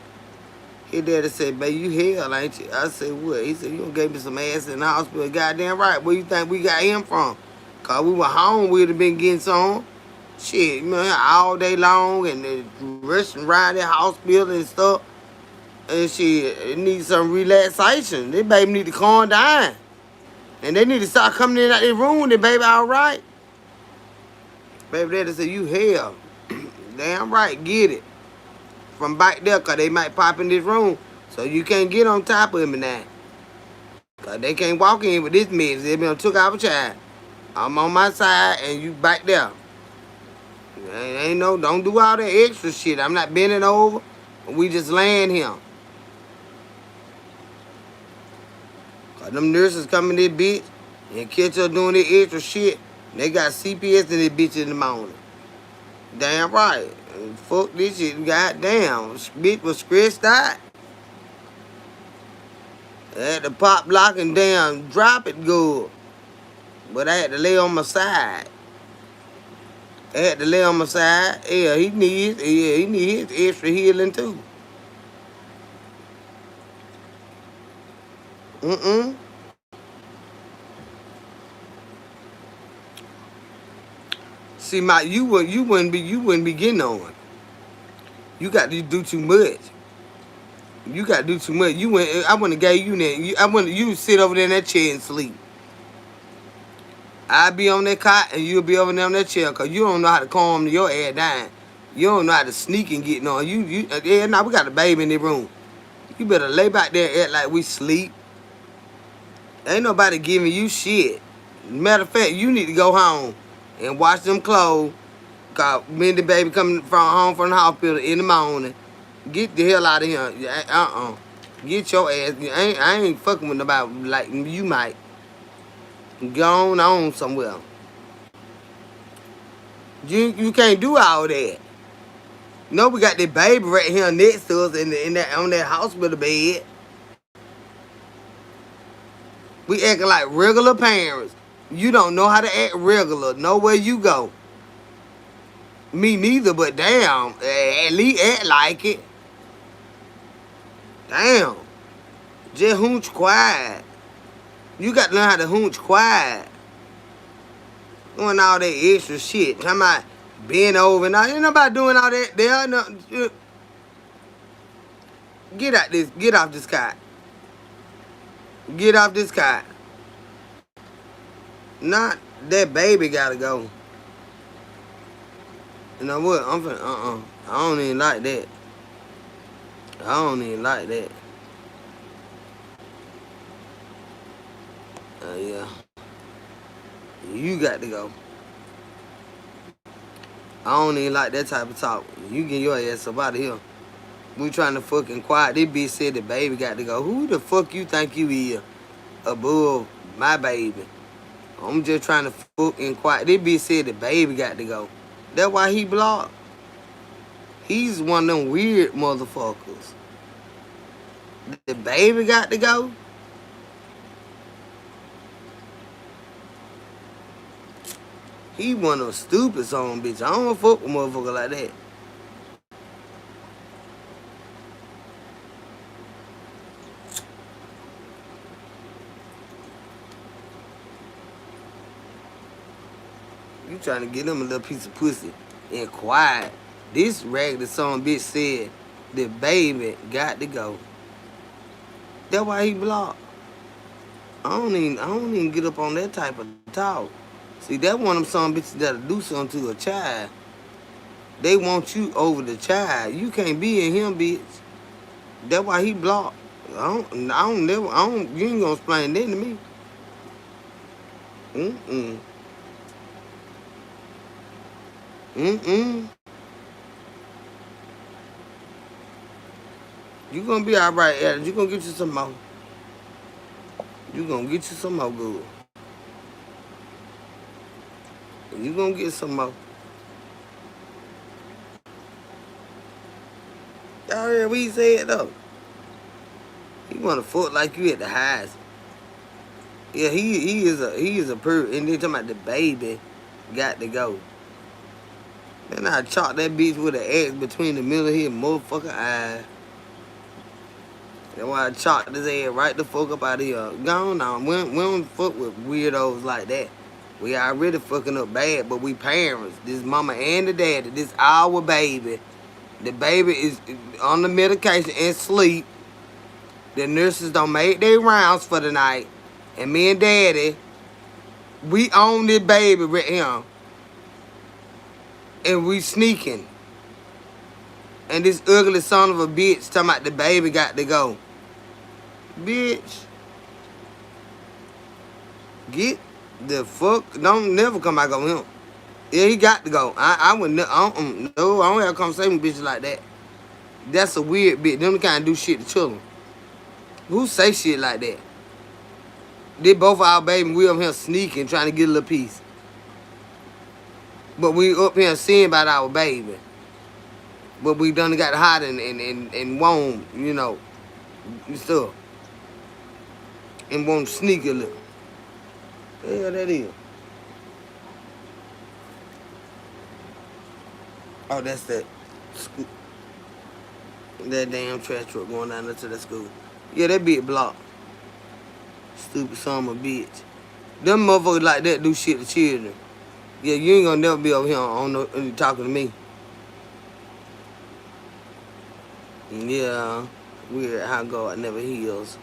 His daddy said, baby, you hell, ain't you? I said, what? He said, you done gave me some ass in the hospital. Goddamn right. Where you think we got him from? Cause we were home, we'd have been getting some. Shit, you know, all day long and rushing around that hospital and stuff. And shit, it needs some relaxation. This baby need to calm down. And they need to start coming in out their room. The baby all right. Baby daddy said, you hell. Damn right, get it. From back there, cause they might pop in this room. So you can't get on top of him now. Cause they can't walk in with this mess. They been took our child. I'm on my side and you back there. Ain't no, don't do all that extra shit. I'm not bending over. We just laying here. Cause them nurses come in this bitch and catch her doing that extra shit. They got CPS in this bitch in the morning. Damn right. Fuck this shit. Goddamn. Bitch was stressed out. I had to pop lock and damn drop it good. But I had to lay on my side. Yeah, he needs extra healing too. See, you wouldn't be getting on. You got to do too much. You got to do too much. I wouldn't have gave you that. You sit over there in that chair and sleep. I be on that cot and you'll be over there on that chair because you don't know how to calm your ass down. You don't know how to sneak and get on. Yeah, now we got a baby in the room. You better lay back there and act like we sleep. Ain't nobody giving you shit. Matter of fact, you need to go home and wash them clothes. Cause me and the baby coming from home from the hospital in the morning. Get the hell out of here. Get your ass. I ain't fucking with nobody like you might. Go on somewhere. You can't do all that. No, we got the baby right here next to us on that hospital bed. We acting like regular parents. You don't know how to act regular. Nowhere you go. Me neither, but damn, at least act like it. Damn. Just hoonch quiet. You got to learn how to hoonch quiet. Doing all that extra shit. Talking about bend over and all. Ain't nobody doing all that. Get off this cot. Get off this cot. Not that baby gotta go. You know what? I'm finna, I don't even like that. I don't even like that. Yeah. You got to go. I don't even like that type of talk. You get your ass up out of here. We trying to fucking quiet. This bitch said the baby got to go. Who the fuck you think you is above my baby? I'm just trying to fucking quiet. This bitch said the baby got to go. That's why he blocked. He's one of them weird motherfuckers. The baby got to go? He one of them stupid son bitch. I don't fuck with motherfucker like that. You trying to get him a little piece of pussy and quiet. This raggedy son bitch said the baby got to go. That's why he blocked. I don't even get up on that type of talk. See, that one of them son bitches that'll do something to a child. They want you over the child. You can't be in him, bitch. That's why he blocked. You ain't gonna explain that to me. You gonna be alright, Adam. You gonna get you some more. You gonna get you some more good. You gonna get some more. Y'all heard what he said though? He wanna fuck like you at the highest. Yeah, he is a perv. And then talking about the baby got to go. Then I chalk that bitch with an X between the middle of his motherfucking eye. That's why I chalked his ass right the fuck up out of here. Gone on. We don't fuck with weirdos like that. We already fucking up bad, but we parents. This mama and the daddy. This our baby. The baby is on the medication and sleep. The nurses don't make their rounds for the night. And me and daddy, we own this baby right here. And we sneaking. And this ugly son of a bitch talking about the baby got to go. Bitch. Get the fuck. Don't never come back on him. Yeah, he got to go. I would no, I don't have a conversation with bitches like that. That's a weird bitch. Them kind of do shit to children. Who say shit like that? They both our baby. We up here sneaking, trying to get a little piece. But we up here seeing about our baby. But we done got hot and won't, you know, stuff. And won't sneak a little. The hell that is? Oh, that's that school. That damn trash truck going down there to the school. Yeah, that bitch blocked. Stupid son of a bitch. Them motherfuckers like that do shit to children. Yeah, you ain't gonna never be over here on no, talking to me. Yeah, weird how God never heals.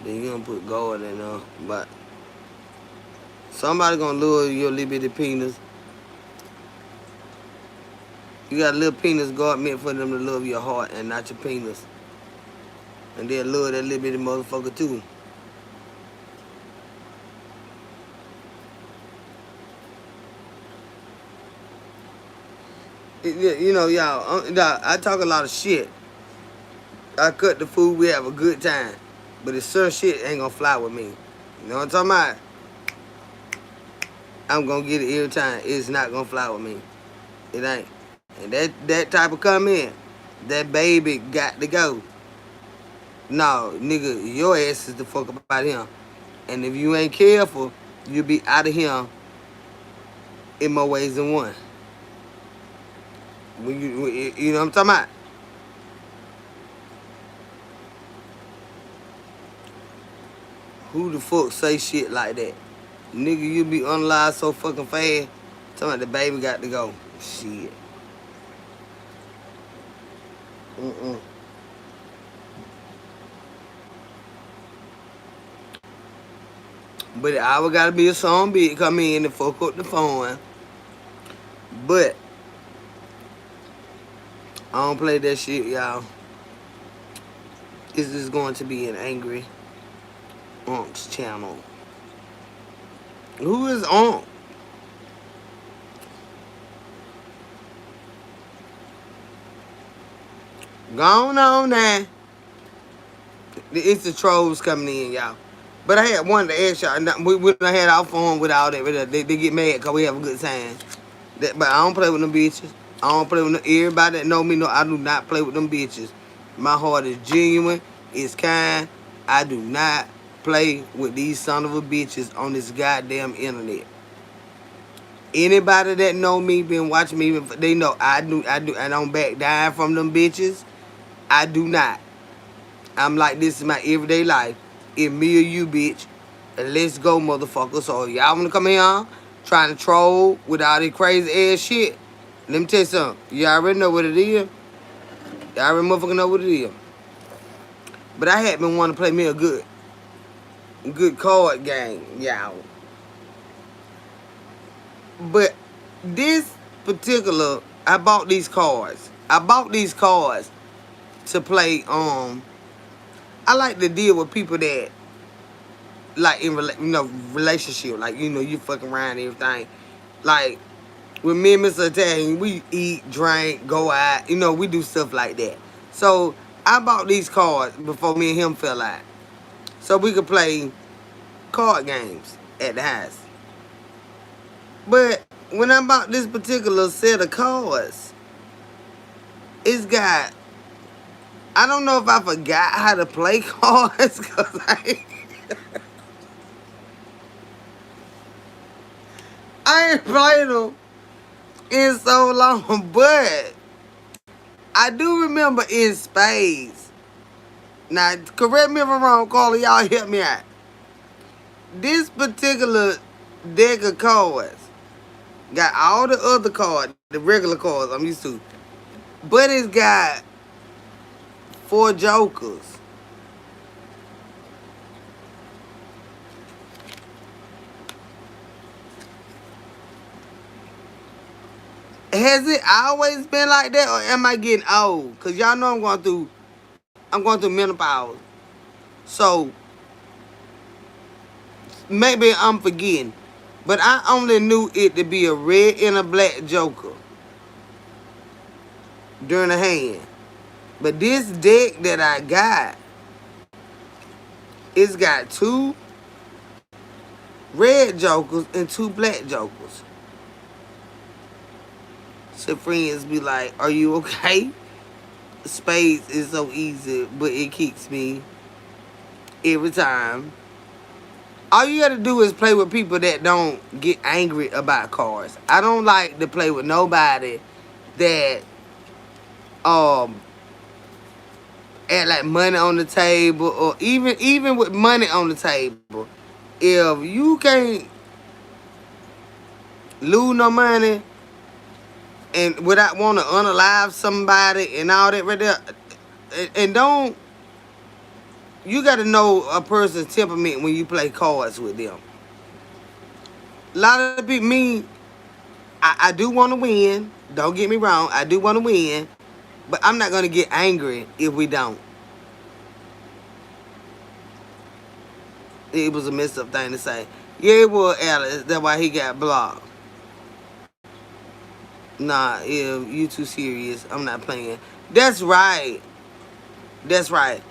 Then you gonna put gold in there. But somebody gonna lure your little bitty penis. You got a little penis God meant for them to love your heart and not your penis. And they'll lure that little bitty motherfucker too. You know, y'all, I talk a lot of shit. I cut the food, we have a good time. But the certain shit ain't gonna fly with me. You know what I'm talking about? I'm gonna get it every time. It's not gonna fly with me. It ain't. And that type of come in, that baby got to go. No, nigga, your ass is the fuck about him. And if you ain't careful, you'll be out of him in more ways than one. You know what I'm talking about? Who the fuck say shit like that? Nigga, you be unalive so fucking fast. Talking about the baby got to go. Shit. Mm-mm. But it always gotta be a song big come in and fuck up the phone. But I don't play that shit, y'all. This is going to be an angry Unc's channel. Who is Unc? Gone on now. It's the trolls coming in, y'all. But I had one to ask y'all. We done had our phone with all that. They get mad because we have a good time. But I don't play with them bitches. I don't play with them. Everybody that know me know I do not play with them bitches. My heart is genuine. It's kind. I do not play with these son of a bitches on this goddamn internet. Anybody that know me, been watching me, they know I don't back down from them bitches. I do not. I'm like, this is my everyday life. If me or you, bitch, let's go, motherfucker. So y'all wanna come here trying to troll with all this crazy ass shit? Let me tell you something. You already know what it is. Y'all already motherfucking know what it is. But I had been wanting to play me a good card game, y'all. But this particular, I bought these cards. I bought these cards to play. I like to deal with people that like in relationship, like you fucking around and everything. Like with me and Mr. Italian, we eat, drink, go out. We do stuff like that. So I bought these cards before me and him fell out, so we could play card games at the house. But when I bought this particular set of cards, it's got. I don't know if I forgot how to play cards because I ain't played them in so long, but I do remember in spades. Now, correct me if I'm wrong, Carla, y'all help me out. This particular deck of cards got all the other cards, the regular cards I'm used to, but it's got 4 jokers. Has it always been like that, or am I getting old? Cause y'all know I'm going through menopause. So maybe I'm forgetting. But I only knew it to be a red and a black joker during the hand. But this deck that I got, it's got 2 red jokers and 2 black jokers. So friends be like, are you okay? Spades is so easy, but it kicks me every time. All you gotta do is play with people that don't get angry about cards. I don't like to play with nobody that add like money on the table, or even with money on the table. If you can't lose no money and without want to unalive somebody and all that right there, and don't You got to know a person's temperament when you play cards with them. A lot of people, I do want to win. Don't get me wrong. I do want to win. But I'm not going to get angry if we don't. It was a messed up thing to say. Yeah, it was Alex. That's why he got blocked. Nah, if you too serious, I'm not playing. That's right. That's right.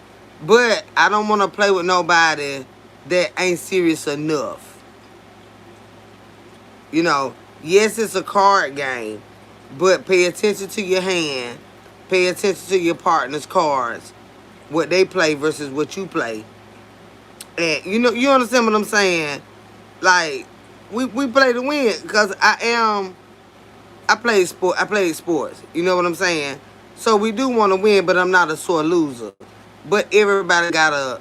But I don't want to play with nobody that ain't serious enough. You know, yes, it's a card game, but pay attention to your hand. Pay attention to your partner's cards, what they play versus what you play. And you understand what I'm saying? Like, we play to win because I play sport. I play sports. You know what I'm saying? So we do want to win, but I'm not a sore loser. But everybody gotta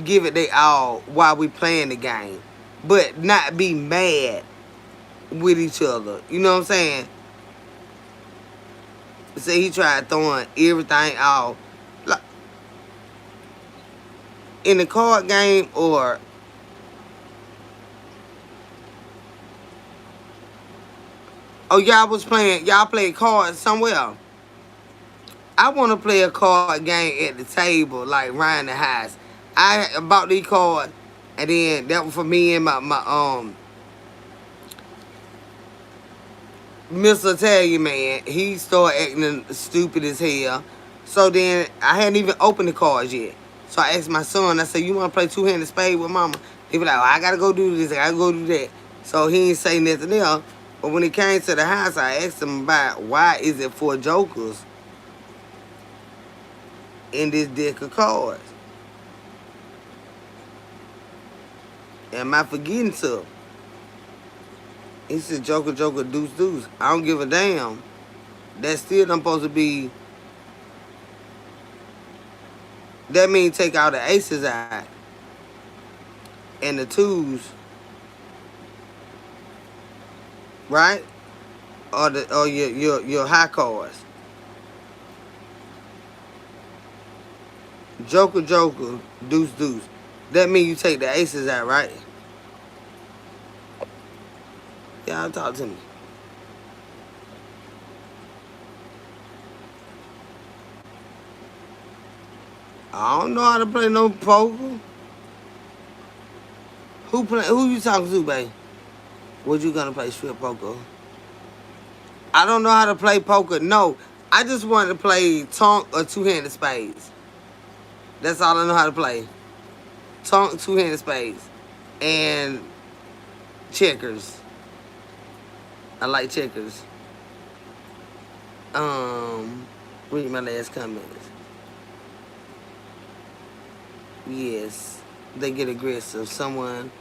give it their all while we playing the game, but not be mad with each other. You know what I'm saying? Say he tried throwing everything out, like in the card game, or oh y'all played cards somewhere. I want to play a card game at the table like Ryan the House. I bought these cards, and then that was for me and my Mr. Italian man. He started acting stupid as hell. So then I hadn't even opened the cards yet. So I asked my son. I said, "You want to play two-handed spade with Mama?" He was like, "Oh, I gotta go do this. I gotta go do that." So he didn't say nothing else. But when he came to the house, I asked him about why is it four jokers in this deck of cards. Am I forgetting something? He said, "Joker, Joker, deuce, deuce." I don't give a damn. That still don't supposed to be. That means take out the aces out and the twos, right? Or your high cards. Joker, Joker, deuce, deuce. That means you take the aces out, right? Y'all talk to me. I don't know how to play no poker. Who you talking to, babe? What you gonna play strip poker? I don't know how to play poker. No, I just wanted to play tonk or two-handed spades. That's all I know how to play. Tonk, two-handed spades, and checkers. I like checkers. Read my last comments. Yes, they get aggressive. Someone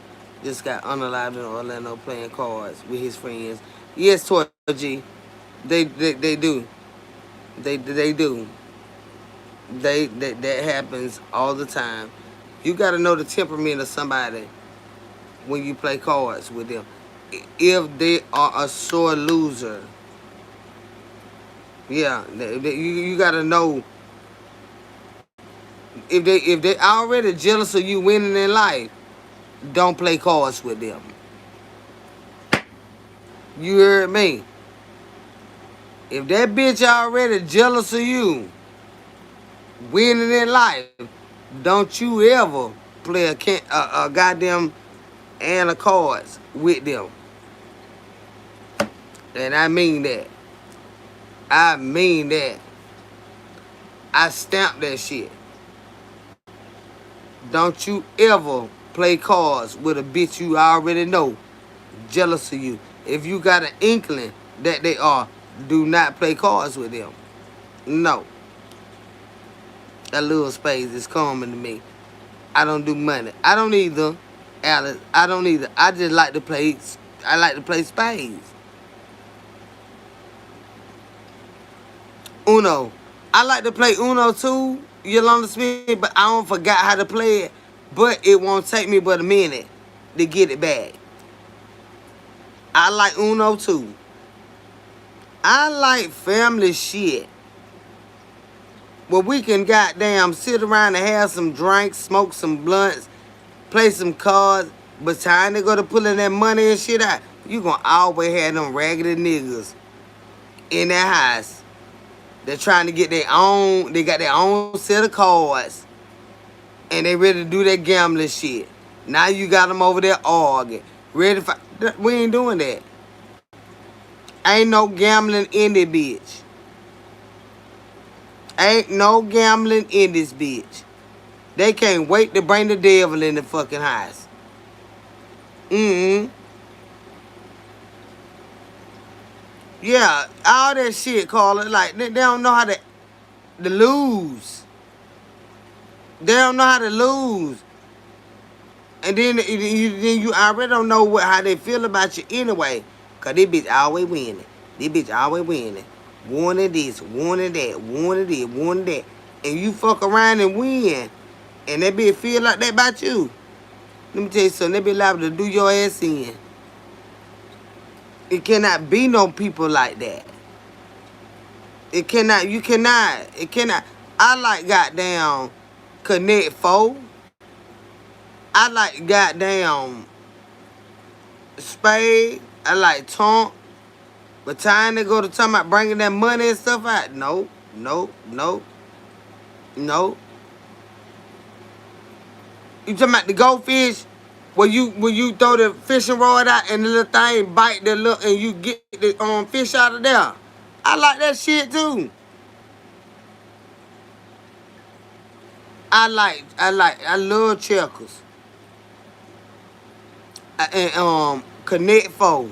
just got unalive in Orlando playing cards with his friends. Yes, Toy G. They do. They do. That happens all the time. You got to know the temperament of somebody when you play cards with them. If they are a sore loser, yeah, you got to know if they already jealous of you winning in life. Don't play cards with them. You heard me. If that bitch already jealous of you winning in life, don't you ever play a goddamn and of cards with them. And I mean that. I mean that. I stamp that shit. Don't you ever play cards with a bitch you already know jealous of you. If you got an inkling that they are, do not play cards with them. No. That little space is common to me. I don't do money. I don't either, Alice. I don't either. I just like to play. I like to play spades. Uno. I like to play Uno too, Yolanda Smith, but I don't forgot how to play it. But it won't take me but a minute to get it back. I like Uno too. I like family shit. Where we can goddamn sit around and have some drinks, smoke some blunts, play some cards, but time they go to pulling that money and shit out, you gonna always have them raggedy niggas in that house. They're trying to get their own, they got their own set of cards, and they ready to do that gambling shit. Now you got them over there arguing. Ready for, we ain't doing that. Ain't no gambling in this bitch. Ain't no gambling in this bitch. They can't wait to bring the devil in the fucking house. Yeah, all that shit, Carla. Like, they don't know how to lose. They don't know how to lose. And then you already don't know how they feel about you anyway. Because this bitch always winning. This bitch always winning. Wanting this, wanting that, wanting this, wanting that. And you fuck around and win. And that bitch feel like that about you. Let me tell you something. They be liable to do your ass in. It cannot be no people like that. It cannot. You cannot. It cannot. I like goddamn Connect 4. I like goddamn Spade. I like Taunt. But time they go to talking about bringing that money and stuff out, no, no, no, no. You talking about the goldfish? Where you throw the fishing rod out and the little thing bite the little and you get the fish out of there. I like that shit too. I love checkers. And Connect 4.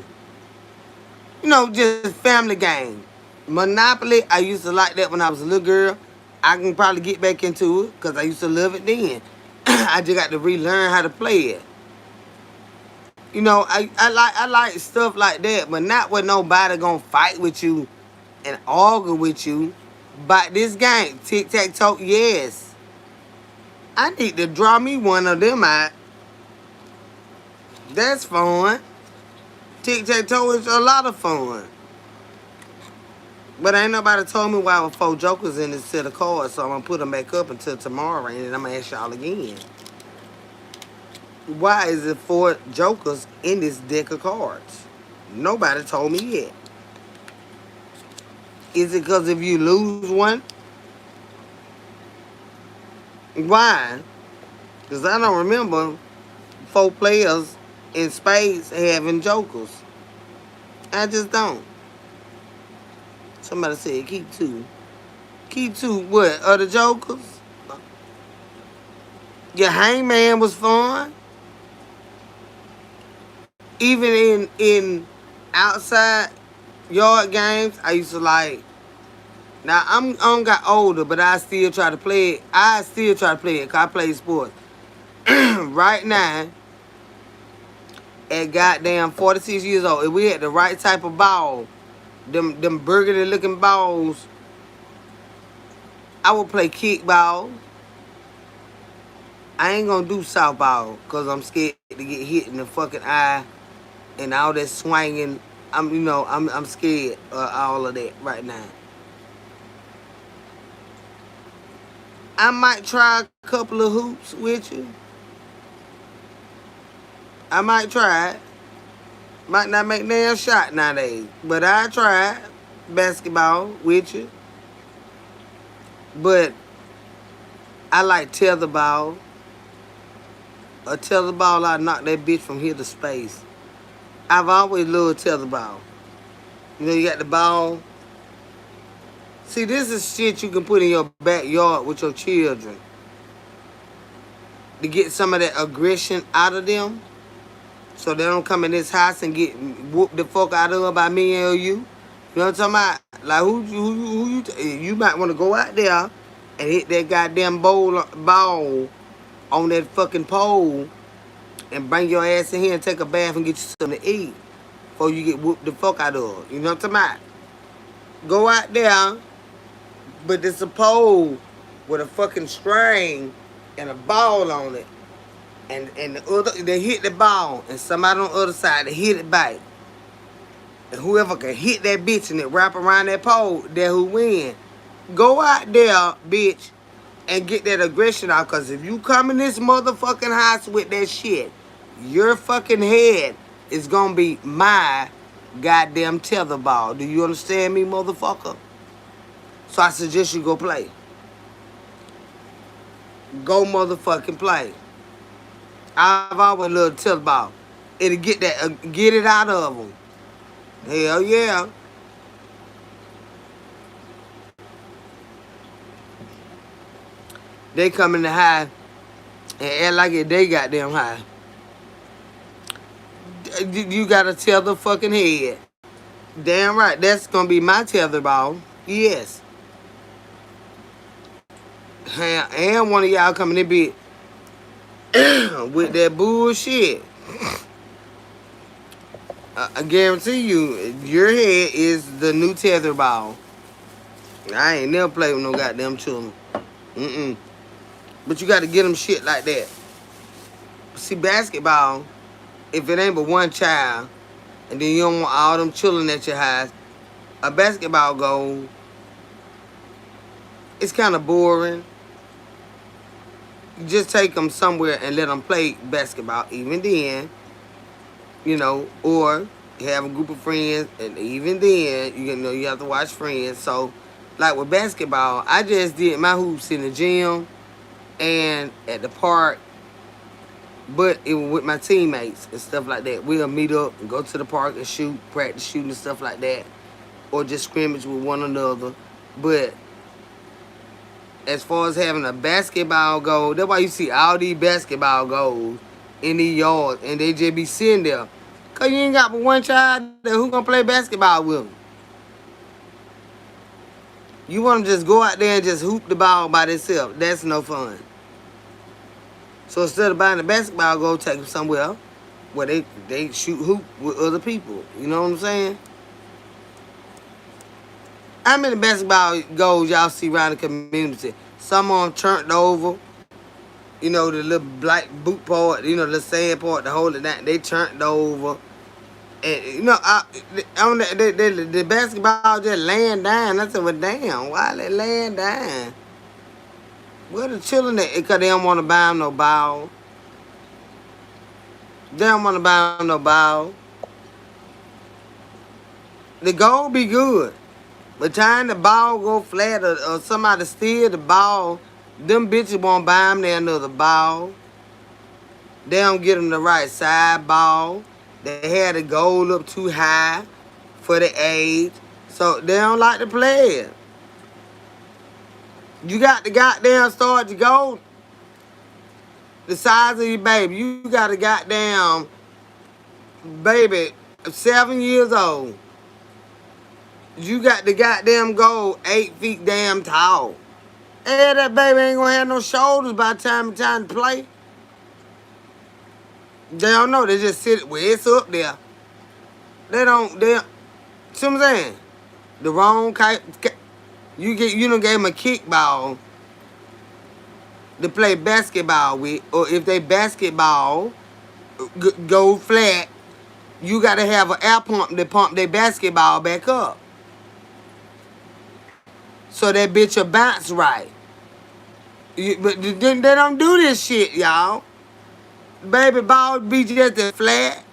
You know, just family game. Monopoly, I used to like that when I was a little girl. I can probably get back into it because I used to love it then. I just got to relearn how to play it. You know, I like stuff like that, but not with nobody gonna fight with you and argue with you. But this game, tic-tac-toe, yes. I need to draw me one of them out. That's fun. Tic-tac-toe is a lot of fun. But ain't nobody told me why I was 4 jokers in this set of cards, so I'm going to put them back up until tomorrow, and I'm going to ask y'all again. Why is it 4 jokers in this deck of cards? Nobody told me yet. Is it because if you lose one? Why? Because I don't remember 4 players in spades having jokers. I just don't. Somebody said keep 2. Keep 2 what? Other jokers? Your hangman was fun. Even in outside yard games, I used to like. Now I got older, but I still try to play it. I still try to play it because I play sports. Right now, at goddamn 46 years old, if we had the right type of ball, them burgundy looking balls, I would play kickball. I ain't gonna do softball because I'm scared to get hit in the fucking eye and all that swinging. I'm scared of all of that right now. I might try a couple of hoops with you. I might try it. Might not make damn shot nowadays, but I tried basketball with you. But I like tetherball. A tetherball, I knock that bitch from here to space. I've always loved tetherball. You know, you got the ball. See, this is shit you can put in your backyard with your children to get some of that aggression out of them, so they don't come in this house and get whooped the fuck out of by me or you. You know what I'm talking about? Like you might want to go out there and hit that goddamn ball on that fucking pole and bring your ass in here and take a bath and get you something to eat before you get whooped the fuck out of. You know what I'm talking about? Go out there, but it's a pole with a fucking string and a ball on it. And they hit the ball, and somebody on the other side, they hit it back. And whoever can hit that bitch and it wrap around that pole, that who win. Go out there, bitch, and get that aggression out. Cause if you come in this motherfucking house with that shit, your fucking head is gonna be my goddamn tetherball. Do you understand me, motherfucker? So I suggest you go play. Go motherfucking play. I've always loved tetherball. It'll get that, get it out of them. Hell yeah. They come in the high and act like it they goddamn high. You gotta tether fucking head. Damn right, that's gonna be my tetherball. Yes. And one of y'all coming in bit with that bullshit. I guarantee you, your head is the new tetherball. I ain't never played with no goddamn children. Mm-mm. But you gotta get them shit like that. See, basketball, if it ain't but one child, and then you don't want all them children at your house, a basketball goal, it's kind of boring. You just take them somewhere and let them play basketball. Even then, you know, or have a group of friends, and even then, you know, you have to watch friends. So, like with basketball, I just did my hoops in the gym and at the park, but it was with my teammates and stuff like that. We'll meet up and go to the park and shoot, practice shooting and stuff like that, or just scrimmage with one another. But as far as having a basketball goal, that's why you see all these basketball goals in these yards, and they just be sitting there. Cause you ain't got but one child that who gonna play basketball with them. You wanna just go out there and just hoop the ball by themselves. That's no fun. So instead of buying a basketball goal, take them somewhere where they shoot hoop with other people. You know what I'm saying? How many basketball goals y'all see around the community? Some of them turned over. You know, the little black boot part, you know, the sand part to hold it down. They turned over. And, you know, on the basketball just laying down. I said, well, damn, why they laying down? Where the children at? Because they don't want to buy them no ball. They don't want to buy them no ball. The goal be good. But time the ball go flat or somebody steal the ball, them bitches won't buy them another ball. They don't get them the right side ball. They had the goal up too high for the age. So they don't like to play it. You got the goddamn start to go the size of your baby. You got a goddamn baby 7 years old. You got the goddamn goal 8 feet damn tall. And that baby ain't gonna have no shoulders by the time it's time to play. They don't know. They just sit where it's up there. They see what I'm saying? The wrong kind. You done gave them a kickball to play basketball with, or if they basketball go flat, you gotta have an air pump to pump their basketball back up. So that bitch will bounce right. But they don't do this shit, y'all. Baby ball be just as flat.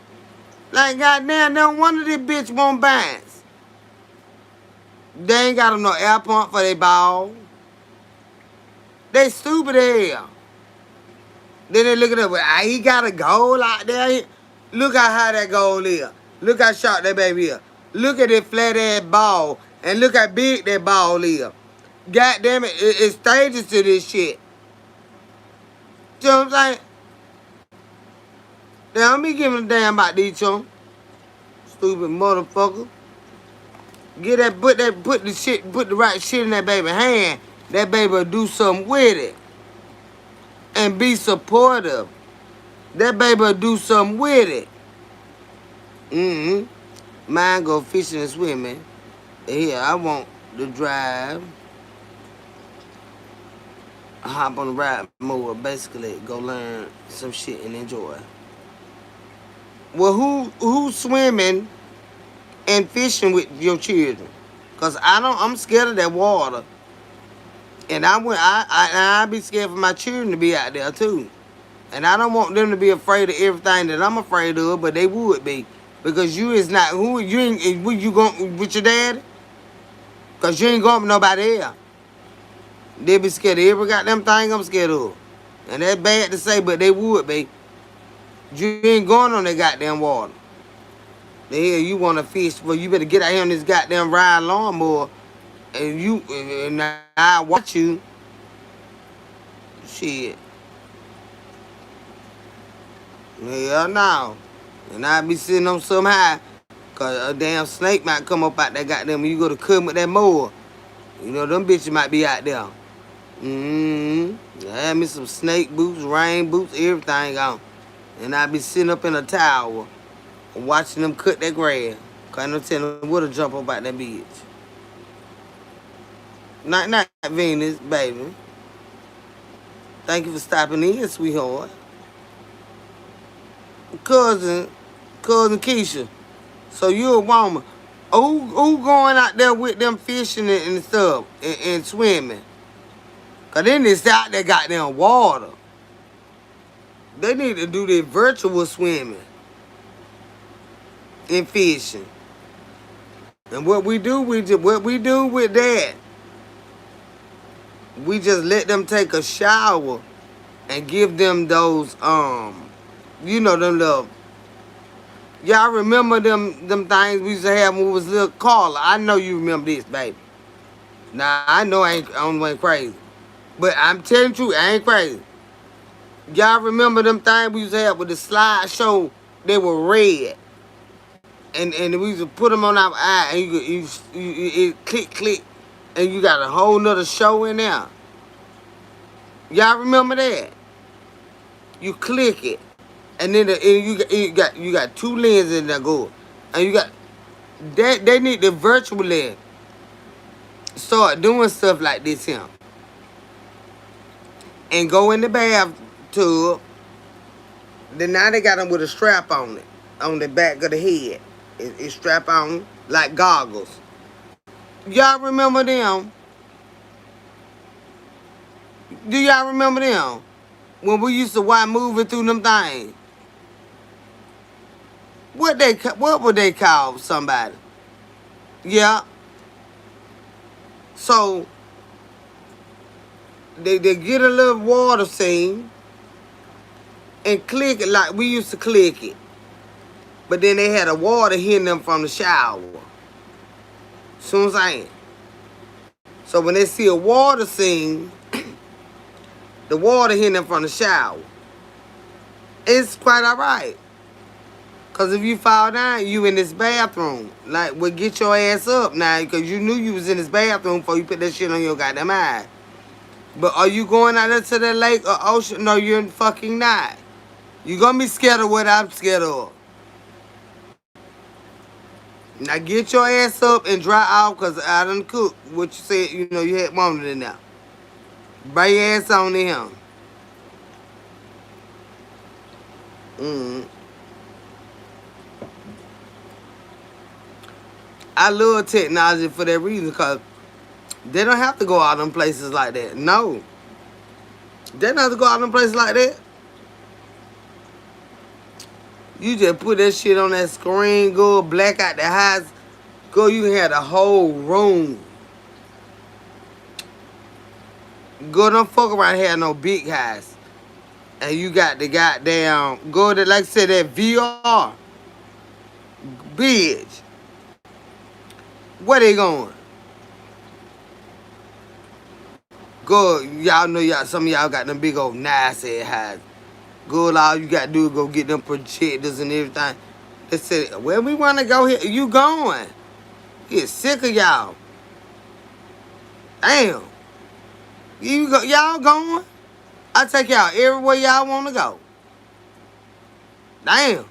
Like, goddamn, no wonder this bitch won't bounce. They ain't got no air pump for their ball. They stupid as hell. Then they look at it, well, he got a goal out there. Look at how that goal is. Look how short that baby is. Look at that flat ass ball. And look how big that ball is. God damn it, it's stages to this shit. You know what I'm saying? They don't be giving a damn about these children. Stupid motherfucker. Put the right shit in that baby hand. That baby will do something with it. And be supportive. That baby will do something with it. Mine go fishing and swimming. Yeah, I want to drive. Hop on the ride mower, basically go learn some shit and enjoy. Well, who's swimming and fishing with your children? Cause I'm scared of that water. And I be scared for my children to be out there too. And I don't want them to be afraid of everything that I'm afraid of, but they would be. Because you is not who you ain't where you going with your dad? Cause you ain't going with nobody else. They be scared of every goddamn thing I'm scared of. And that's bad to say, but they would be. You ain't going on that goddamn water. The hell you wanna fish, well you better get out here on this goddamn ride lawnmower and I watch you. Shit. Hell no. And I be sitting on some high. Cause a damn snake might come up out that goddamn when you go to cut with that mower. You know, them bitches might be out there. I had me some snake boots, rain boots, everything on. And I be sitting up in a tower watching them cut that grass. Cause I no telling them what to jump up out that bitch. Not Venus, baby. Thank you for stopping in, sweetheart. Cousin Keisha. So you a woman. Who going out there with them fishing and stuff and swimming? Cause then it's out there goddamn water. They need to do their virtual swimming and fishing. And what we do with that, we just let them take a shower and give them those you know them little. Y'all remember them things we used to have when we was little? Carla, I know you remember this, baby. Nah, I know I ain't crazy. But I'm telling you, I ain't crazy. Y'all remember them things we used to have with the slideshow? They were red. And we used to put them on our eye and you it click, and you got a whole nother show in there. Y'all remember that? You click it. And then you got two lenses in there go. And you got, they need to virtually start doing stuff like this here. And go in the bathtub. Then now they got them with a strap on it, on the back of the head. It's strap on like goggles. Y'all remember them? Do y'all remember them? When we used to watch moving through them things. What would they call somebody? Yeah. So they get a little water scene and click it like we used to click it. But then they had a water hitting them from the shower. See what I'm saying? So when they see a water scene, the water hitting them from the shower, it's quite all right. Because if you fall down, you in this bathroom. Like, well, get your ass up now because you knew you was in this bathroom before you put that shit on your goddamn eye. But are you going out there to the lake or ocean? No, you're fucking not. You're going to be scared of what I'm scared of. Now get your ass up and dry off because I done cooked what you said, you know, you had wanted in there. Bring your ass on in. I love technology for that reason because they don't have to go out in places like that. No. They don't have to go out in places like that. You just put that shit on that screen, go black out the house, go, you can have the whole room. Go, don't fuck around here no big house. And you got the goddamn, go to, like I said, that VR. Bitch. Where they going? Go, y'all know some of y'all got them big old nice ass houses. Good, all you got to do is go get them projectors and everything. They said, where we want to go here? You going? Get sick of y'all. Damn. Y'all going? I take y'all everywhere y'all want to go. Damn.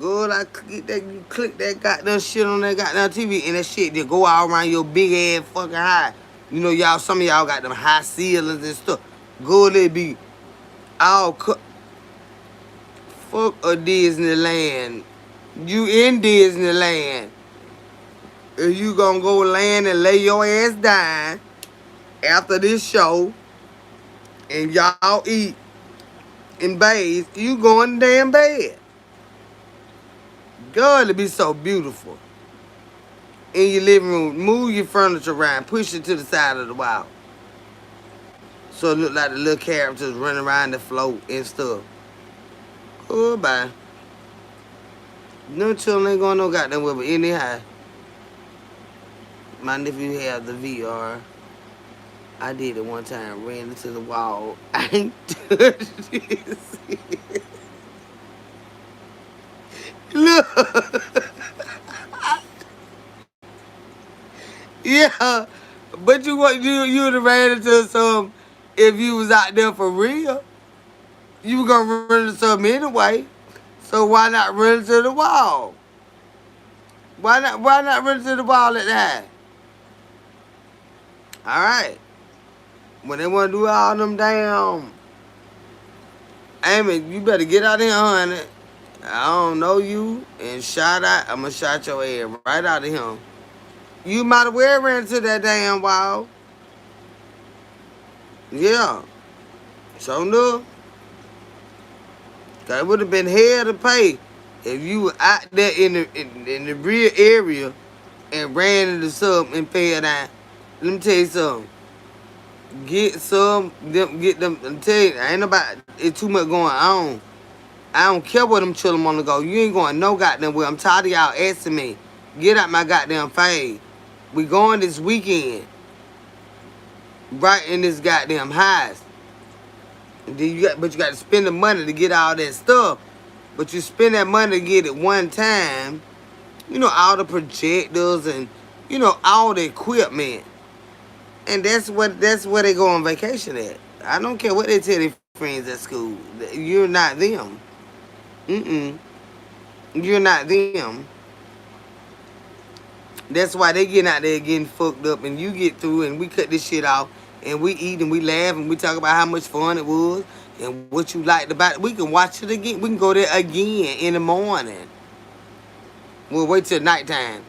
Good, you click that goddamn shit on that goddamn TV and that shit just go all around your big ass fucking high. You know, y'all, some of y'all got them high ceilings and stuff. Good, it be all cut. Fuck a Disneyland. You in Disneyland. If you gonna go land and lay your ass down after this show and y'all eat and bathe, you go in the damn bed. God, it be so beautiful. In your living room, move your furniture around, push it to the side of the wall. So it look like the little characters running around the float and stuff. Goodbye. No children ain't going no goddamn well, but anyhow, my nephew have the VR. I did it one time, ran into the wall. I ain't touched this. Look. Yeah. But you would have ran into some if you was out there for real. You were gonna run into something anyway. So why not run into the wall? Why not run into the wall at that? Alright. When they wanna do all them damn Amy, you better get out of here, honey. I don't know you and shot out. I'ma shot your ass right out of him. You might have well ran into that damn wall. Yeah. So no. That would have been hell to pay if you were out there in the real area and ran into something and fell down. Let me tell you something. Get them. I'm telling you, ain't about it too much going on. I don't care where them children want to go. You ain't going no goddamn where. I'm tired of y'all asking me. Get out my goddamn face. We going this weekend. Right in this goddamn house. But you got to spend the money to get all that stuff. But you spend that money to get it one time. You know, all the projectors and, you know, all the equipment. And that's where they go on vacation at. I don't care what they tell their friends at school. You're not them. You're not them. That's why they getting out there getting fucked up and you get through and we cut this shit off and we eat and we laugh and we talk about how much fun it was and what you liked about it. We can watch it again. We can go there again in the morning. We'll wait till nighttime.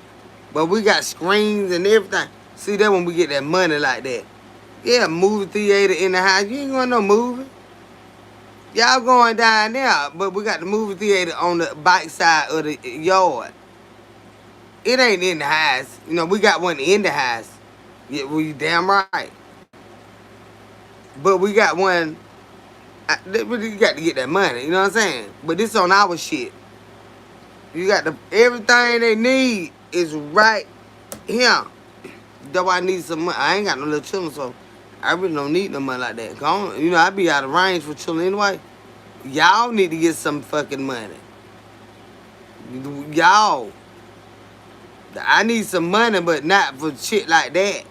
But we got screens and everything. See, that when we get that money like that. Yeah, movie theater in the house. You ain't going no movie. Y'all going down there, but we got the movie theater on the back side of the yard. It ain't in the house. You know, we got one in the house. Yeah, we damn right. But we got one. You got to get that money. You know what I'm saying? But this on our shit. You got everything they need is right here. That's why I need some money. I ain't got no little children, so I really don't need no money like that. You know, I be out of range for children anyway. Y'all need to get some fucking money. Y'all. I need some money, but not for shit like that.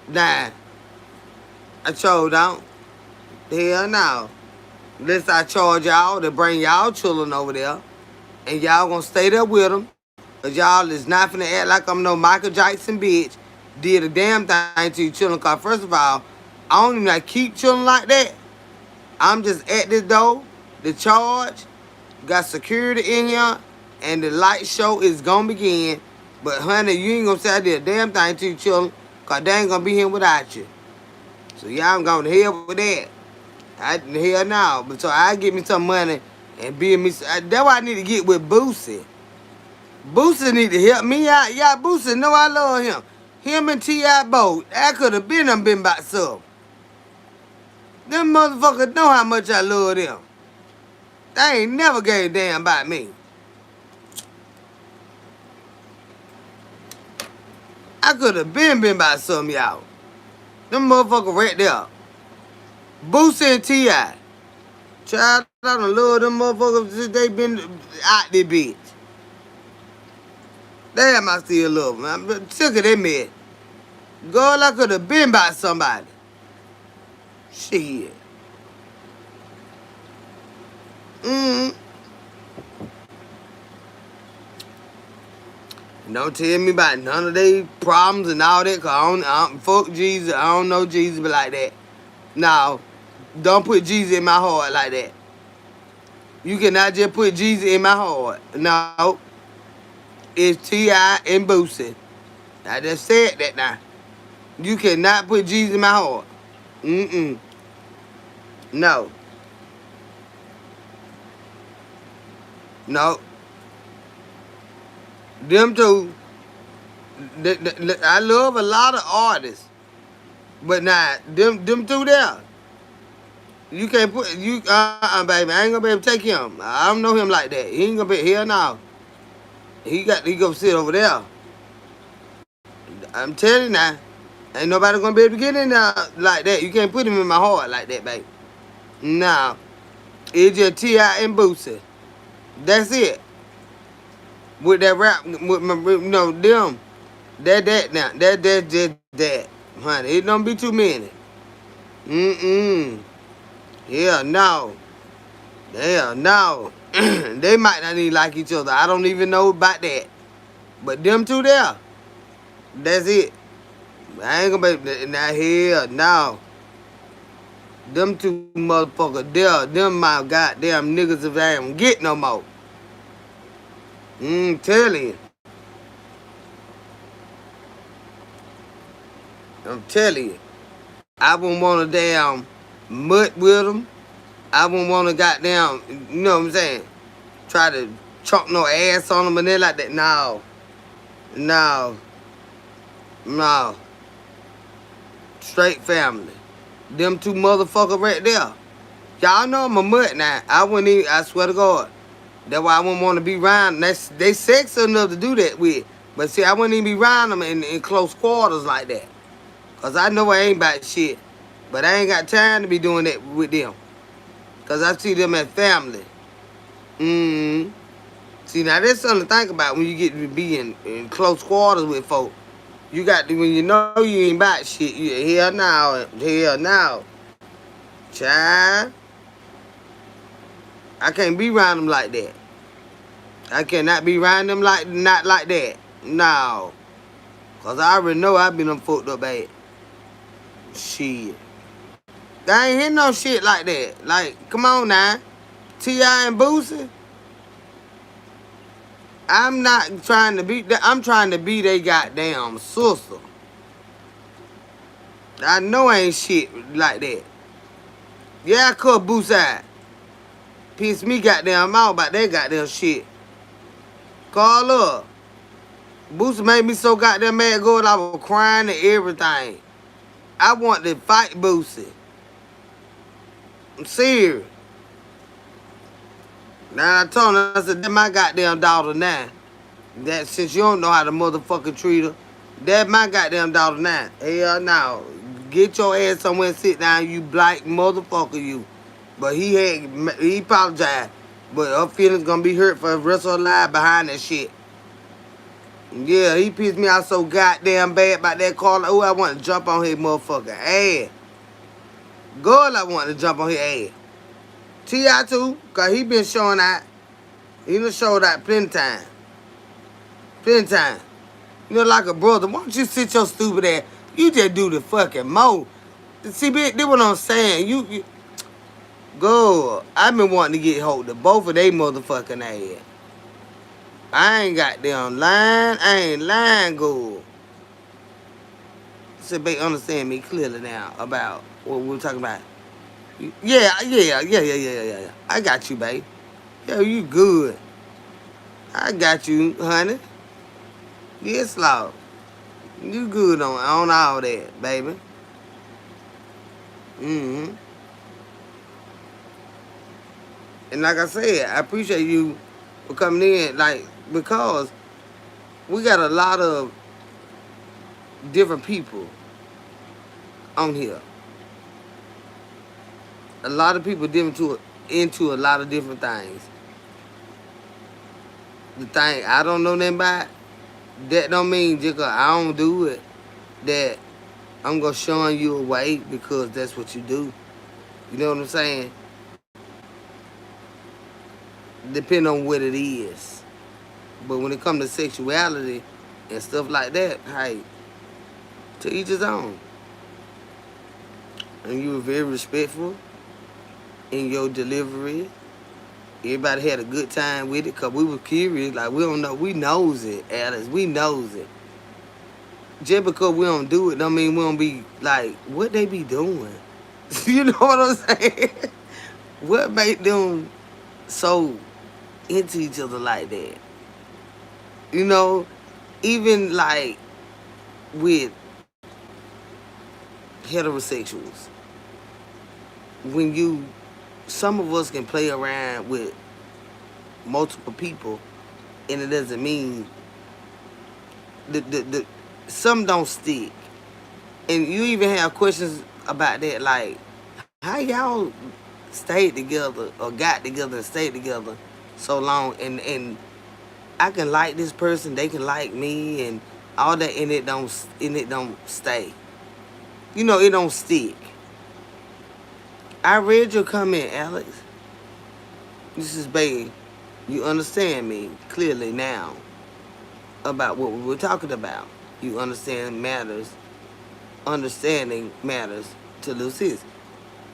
Nah. I sure don't. Hell no. Unless I charge y'all to bring y'all children over there. And y'all gonna stay there with them. Cause y'all is not finna act like I'm no Michael Jackson bitch. Did a damn thing to your children. Cause first of all, I don't even like keep children like that. I'm just at this door. The charge. Got security in here. And the light show is gonna begin. But honey, you ain't gonna say I did a damn thing to your children. Cause they ain't gonna be here without you. So y'all going to hell with that. Hell no. But so I get me some money and be me. That's why I need to get with Boosie. Boosie need to help me out. Yeah, Boosie know I love him. Him and T.I. both. I could have been about some. Them motherfuckers know how much I love them. They ain't never gave a damn about me. I could have been about some, y'all. Them motherfuckers right there. Boosie and T.I. Child, I done love them motherfuckers since they been out there, bitch. Damn, I still love them. I'm sick of that man. Girl, I could have been by somebody. Shit. Don't tell me about none of their problems and all that, cause I don't fuck Jesus. I don't know Jesus but like that. No, don't put Jesus in my heart like that. You cannot just put Jesus in my heart. No. It's T.I. and Boosie. I just said that now. You cannot put Jesus in my heart. Mm-mm. No. No. Them two, I love a lot of artists, but nah, them two there. You can't put you baby. I ain't gonna be able to take him. I don't know him like that. He ain't gonna be here now. He gonna sit over there. I'm telling you now. Ain't nobody gonna be able to get in there like that. You can't put him in my heart like that, baby. Nah. It's just T.I. and Boosie. That's it. With that rap, with my, them. That now. That just that. Honey, it don't be too many. Mm-mm. Yeah, no. Yeah, no. They might not even like each other. I don't even know about that. But them two there, that's it. I ain't gonna be now here, now. Them two motherfuckers there, them my goddamn niggas if I ain't get no more. Telling you. I'm telling you. I wouldn't want to damn mutt with them. I wouldn't want to goddamn, you know what I'm saying? Try to chomp no ass on them and they like that. No. No. No. Straight family. Them two motherfuckers right there. Y'all know I'm a mutt now. I wouldn't even, I swear to God. That's why I wouldn't want to be around. They sexy enough to do that with. But see, I wouldn't even be around them in close quarters like that. Because I know I ain't about shit. But I ain't got time to be doing that with them. Because I see them as family. See, now that's something to think about when you get to be in close quarters with folk. You got to, when you know you ain't about shit, you here now, here now. Child. I can't be around them like that. I cannot be around them not like that. No. Cause I already know I been them fucked up bad. Shit. I ain't hear no shit like that. Like, come on now. T.I. and Boosie. I'm not trying to be, I'm trying to be they goddamn sister. I know I ain't shit like that. Yeah, I cut Boosie out. Piss me goddamn out about that goddamn shit. Call up. Boosie made me so goddamn mad good I was crying and everything. I want to fight Boosie. I'm serious. Now I told her, I said, that's my goddamn daughter now. That since you don't know how to motherfucking treat her, that's my goddamn daughter now. Hell no. Get your ass somewhere and sit down, you black motherfucker, you. But he apologized. But her feelings gonna be hurt for the rest of her life behind that shit. Yeah, he pissed me out so goddamn bad about that car. Like, oh, I want to jump on his motherfucking ass. Girl, I want to jump on his ass. T.I. too, because he been showing out. He done showed out plenty time. Plenty time. You know, like a brother. Why don't you sit your stupid ass? You just do the fucking mo. See, this what I'm saying. You girl, I've been wanting to get hold of both of they motherfucking ass. I ain't got them lying. I ain't lying, girl. So they understand me clearly now about what we're talking about. Yeah. I got you, babe. Yeah, you good. I got you, honey. Yes, Lord. You good on all that, baby. And like I said, I appreciate you for coming in, like, because we got a lot of different people on here. A lot of people into a lot of different things. The thing I don't know nothing about, that don't mean just 'cause I don't do it, that I'm gonna shun you away because that's what you do. You know what I'm saying? Depending on what it is. But when it comes to sexuality and stuff like that, hey, to each his own. And you were very respectful in your delivery. Everybody had a good time with it because we were curious. Like, we don't know. We knows it, Alice. We knows it. just because we don't do it, don't mean we don't be like, what they be doing? You know what I'm saying? What make them so into each other like that? You know, even like with heterosexuals, when you, some of us can play around with multiple people, and it doesn't mean the some don't stick. And you even have questions about that, like how y'all stayed together or got together and stayed together so long, and I can like this person, they can like me, and all that, and it don't stay. You know, it don't stick. I read your comment, Alex. This is Bay. You understand me clearly now about what we were talking about. You understand matters. Understanding matters to Lucis.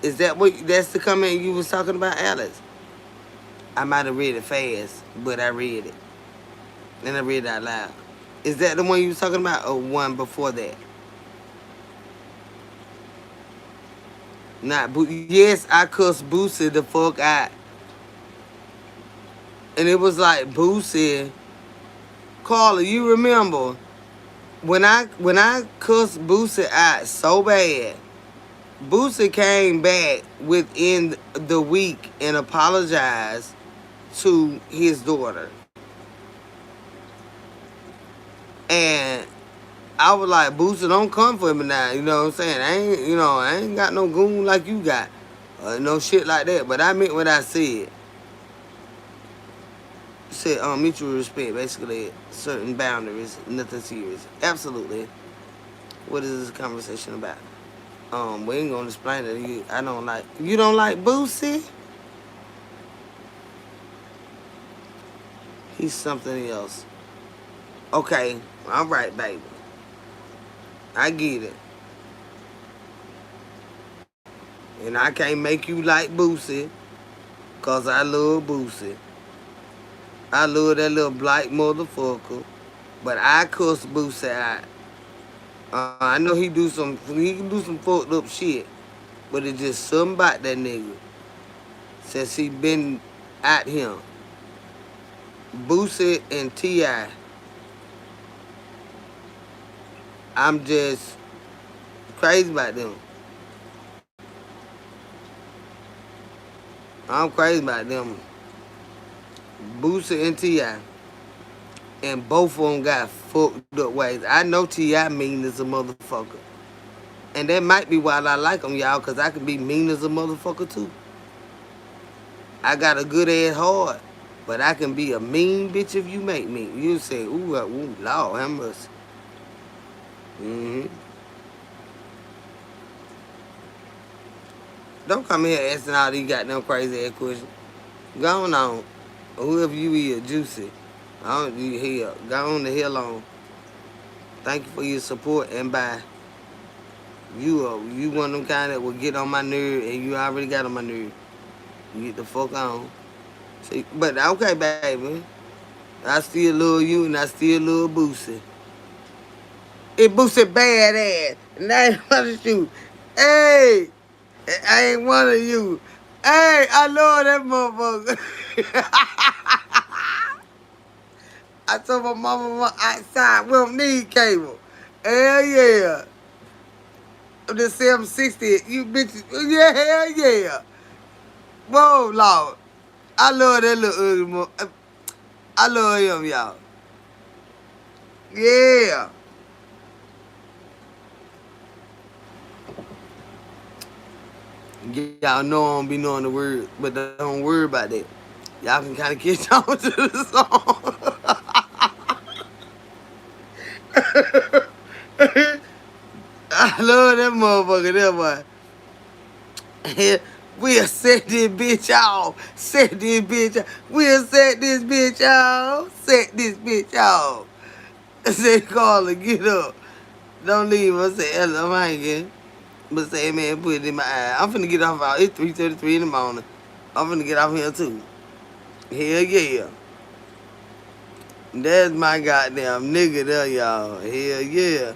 Is that what? That's the comment you was talking about, Alex? I might have read it fast, but I read it, and I read it out loud. Is that the one you was talking about, or one before that? Not yes, I cussed Boosie the fuck out, and it was like Boosie. Carla, you remember when I cussed Boosie out so bad? Boosie came back within the week and apologized to his daughter. And I was like, Boosie, don't come for me now. You know what I'm saying? I ain't got no goon like you got. No shit like that. But I meant what I said. Said mutual respect, basically certain boundaries, nothing serious. Absolutely. What is this conversation about? We ain't gonna explain it to you. I don't like, you don't like Boosie? He's something else. Okay, all right, baby. I get it. And I can't make you like Boosie, cause I love Boosie. I love that little black motherfucker. But I cuss Boosie out. I know he can do some fucked up shit. But it's just something about that nigga. Since he been at him. Boosie and T.I. I'm just crazy about them. I'm crazy about them. Boosie and T.I. And both of them got fucked up ways. I know T.I. mean as a motherfucker. And that might be why I like him, y'all, because I can be mean as a motherfucker, too. I got a good ass heart, but I can be a mean bitch if you make me. You say, ooh, Lord, have mercy. Mm-hmm. Don't come here asking all these goddamn crazy ass questions. Go on. Whoever you is, Juicy. I don't you here. Go on the hell on. Thank you for your support and bye. You one of them kind that will get on my nerve, and you already got on my nerve. You get the fuck on. See, but okay, baby. I still love you, and I still love Boosie. It Boosie bad ass, and I ain't one of you. Hey, I ain't one of you. Hey, I love that motherfucker. I told my mama outside, we don't need cable. Hell yeah. The 760, you bitches, yeah, hell yeah. Whoa, Lord. I love that little ugly motherfucker. I love him, y'all. Yeah. Y'all know I don't be knowing the word, but don't worry about that. Y'all can kind of catch on to the song. I love that motherfucker, that boy. We'll set this bitch off. Set this bitch off. We'll set this bitch off. Set this bitch off. I said, Carla, get up. Don't leave. I said, I'm hanging. But say, man, put it in my eye. I'm finna get off out. It's 3:33 in the morning. I'm finna get off here too. Hell yeah. That's my goddamn nigga there, y'all. Hell yeah.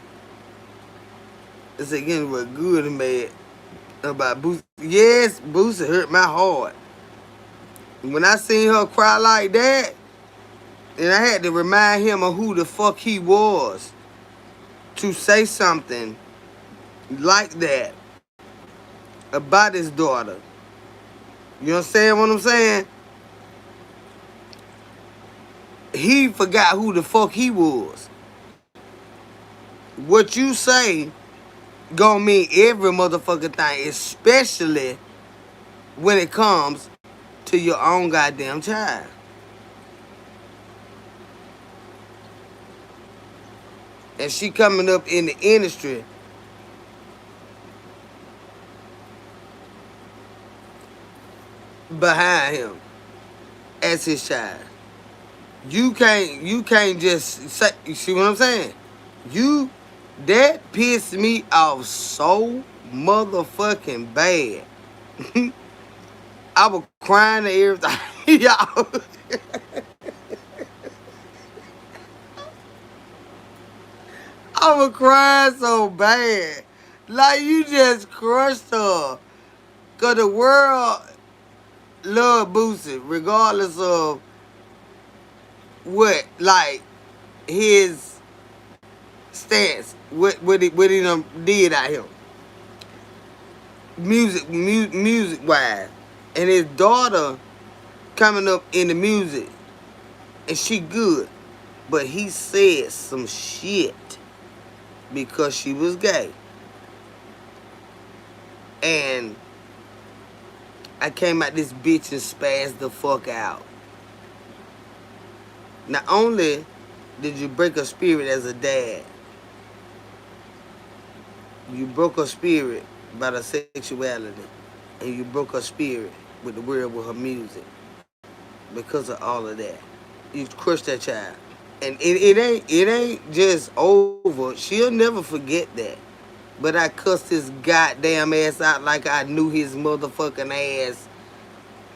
It's again what good and bad about Boosie. Yes, Boosie hurt my heart. When I seen her cry like that, and I had to remind him of who the fuck he was to say something like that about his daughter. You understand what I'm saying? He forgot who the fuck he was. What you say gonna mean every motherfucking thing, especially when it comes to your own goddamn child. And she coming up in the industry behind him as his child. You can't just say, you see what I'm saying? You that pissed me off so motherfucking bad. I was crying and everything. Y'all. I was crying so bad. Like you just crushed her. Cause the world love Boosie, regardless of what, like, his stance, what he done did out here. Music wise. And his daughter coming up in the music. And she good. But he said some shit because she was gay. And I came out this bitch and spazzed the fuck out. Not only did you break her spirit as a dad, you broke her spirit by her sexuality. And you broke her spirit with the world with her music. Because of all of that. You crushed that child. And it ain't just over. She'll never forget that. But I cussed his goddamn ass out like I knew his motherfucking ass.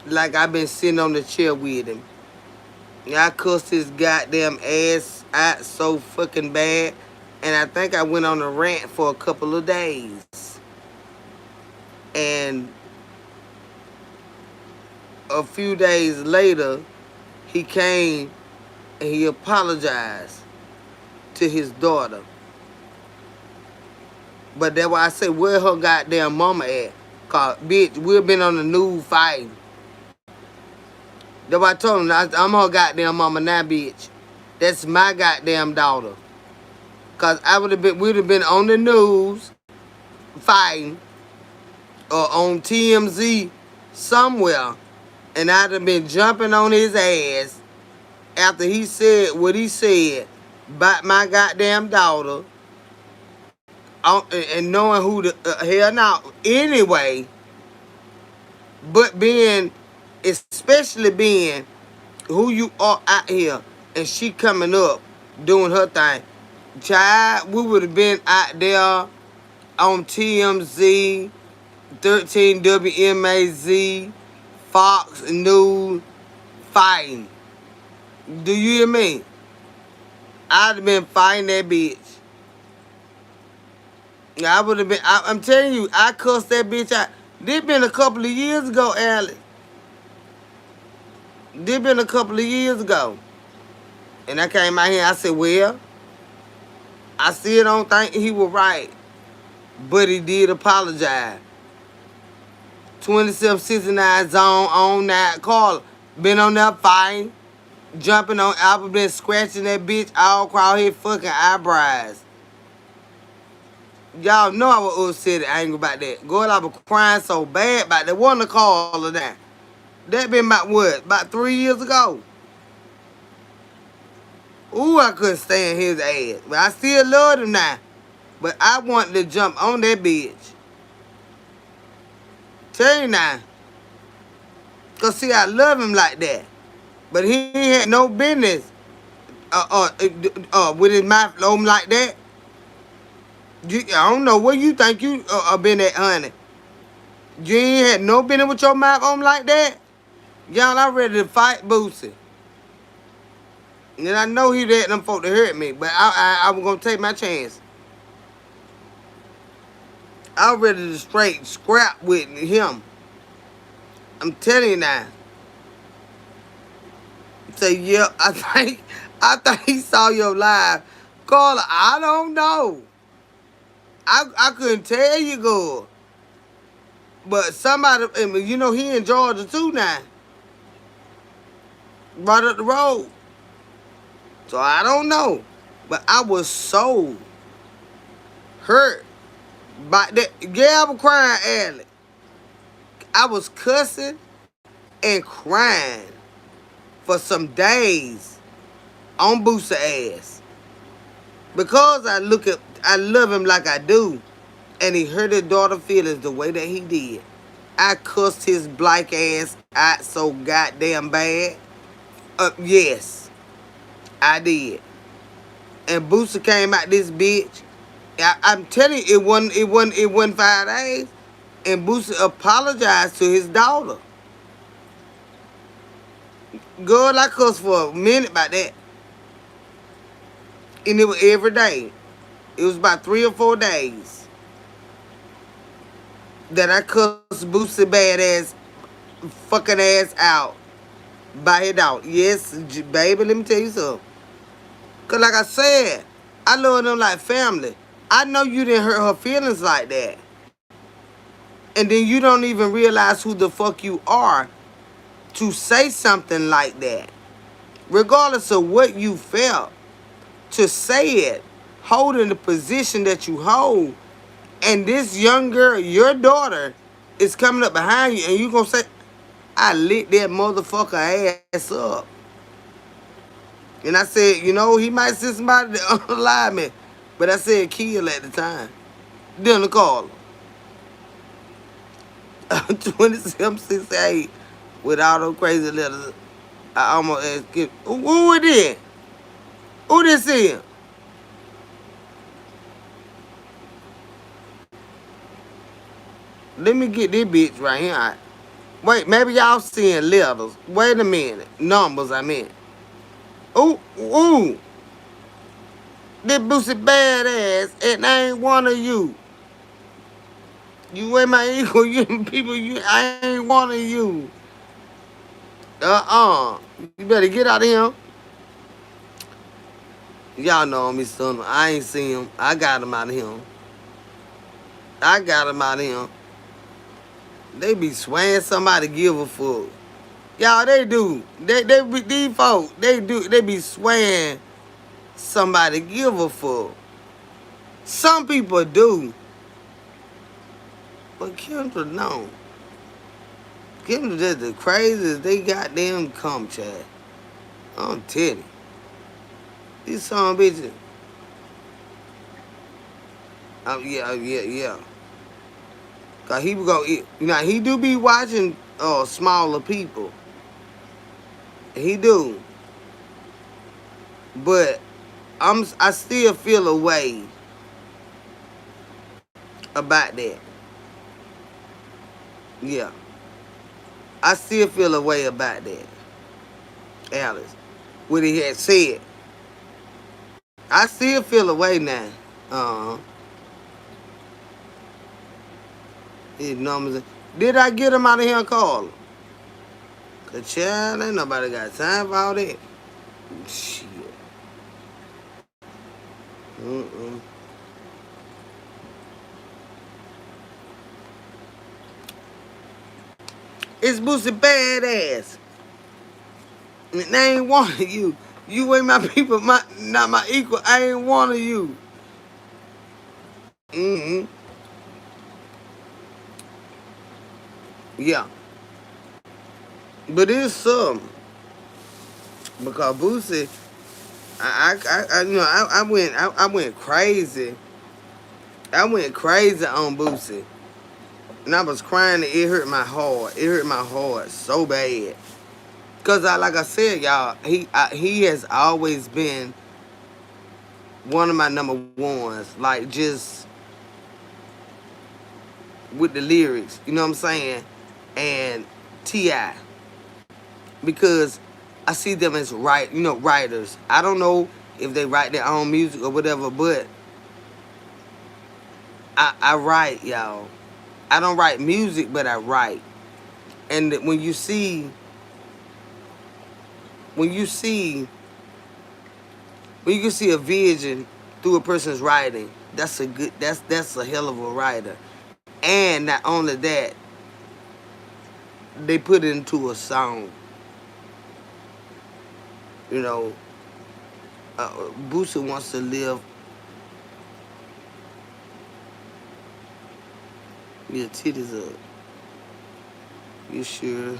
Like I been sitting on the chair with him. Yeah, I cussed his goddamn ass out so fucking bad. And I think I went on a rant for a couple of days. And a few days later, he came and he apologized to his daughter. But that's why I say, where her goddamn mama at? Cause, bitch, we've been on the news fighting. That's why I told him, I'm her goddamn mama now, bitch. That's my goddamn daughter. Cause we'd have been on the news fighting or on TMZ somewhere, and I'd have been jumping on his ass after he said what he said about my goddamn daughter, and knowing who the hell now anyway, but especially being who you are out here, and she coming up doing her thing. Child, we would have been out there on TMZ, 13 WMAZ, Fox News, fighting. Do you hear me? I'd have been fighting that bitch. I would have been, I'm telling you, I cussed that bitch out. This been a couple of years ago, Alex. This been a couple of years ago. And I came out here, I said, well, I still don't think he was right. But he did apologize. 2769 zone on that call. Been on there fighting. Jumping on Apple, been scratching that bitch all across his fucking eyebrows. Y'all know I was upset and angry about that. Girl, I was crying so bad about that. Wasn't a call of that. That been about what? About 3 years ago. Ooh, I couldn't stand his ass. But I still love him now. But I wanted to jump on that bitch. Tell you now. Because see, I love him like that. But he ain't had no business with his mouth open like that. I don't know where you think you been at, honey. You ain't had no business with your mouth open like that. Y'all, I'm ready to fight Boosie. And I know he let them folk to hurt me, but I was going to take my chance. I was ready to straight scrap with him. I'm telling you now. Say, yeah, I think he saw your live. Carla, I don't know. I couldn't tell you good. But somebody, you know, he in Georgia too now. Right up the road. So I don't know. But I was so hurt by that. Yeah, I was crying, Alec. I was cussing and crying for some days on Boosie ass. Because I love him like I do. And he hurt his daughter feelings the way that he did. I cussed his black ass out so goddamn bad. Yes, I did. And Boosie came out this bitch. I'm telling you, it wasn't 5 days. And Boosie apologized to his daughter. Girl, I cussed for a minute about that. And it was every day. It was about 3 or 4 days that I cussed Boosie bad ass, fucking ass out by his daughter. Yes, baby, let me tell you something. Because like I said, I love them like family. I know you didn't hurt her feelings like that. And then you don't even realize who the fuck you are to say something like that. Regardless of what you felt, to say it, holding the position that you hold, and this young girl, your daughter, is coming up behind you, and you gonna say, I lit that motherfucker ass up. And I said, you know, he might send somebody to unalive me. But I said kill at the time. Then the caller. 2768 with all those crazy letters. I almost asked him, who it is? Who this is? Let me get this bitch right here. Wait, maybe y'all seeing letters. Wait a minute. Numbers, I mean. Ooh. This Boosie badass, and I ain't one of you. You ain't my equal, you people, I ain't one of you. You better get out of here. Y'all know me, son. I ain't seen him. I got him out of him. They be swaying somebody give a fuck. Y'all, they do. These folks, they be swaying somebody give a fuck. Some people do. But Kendra, no. Kendra just the craziest they goddamn come, Chad. I'm telling you. These some bitches. Yeah. Cause he would go, he do be watching smaller people. He do. But I still feel a way about that. Yeah. I still feel a way about that. Alice. What he had said. I still feel a way now. His numbers. Did I get him out of here and call him? Cause child, ain't nobody got time for all that. Shit. It's Boosie badass. And I ain't one of you. You ain't my people, not my equal. I ain't one of you. Yeah. But it's something. Because Boosie, I went crazy. I went crazy on Boosie. And I was crying, and it hurt my heart. It hurt my heart so bad. Cause like I said, y'all, he has always been one of my number ones. Like just with the lyrics, you know what I'm saying? And T.I. Because I see them as writers. I don't know if they write their own music or whatever, but I write, y'all. I don't write music, but I write. And when you see when you can see a vision through a person's writing, that's a hell of a writer. And not only that, they put it into a song. You know, Boosie wants to live your titties up. You sure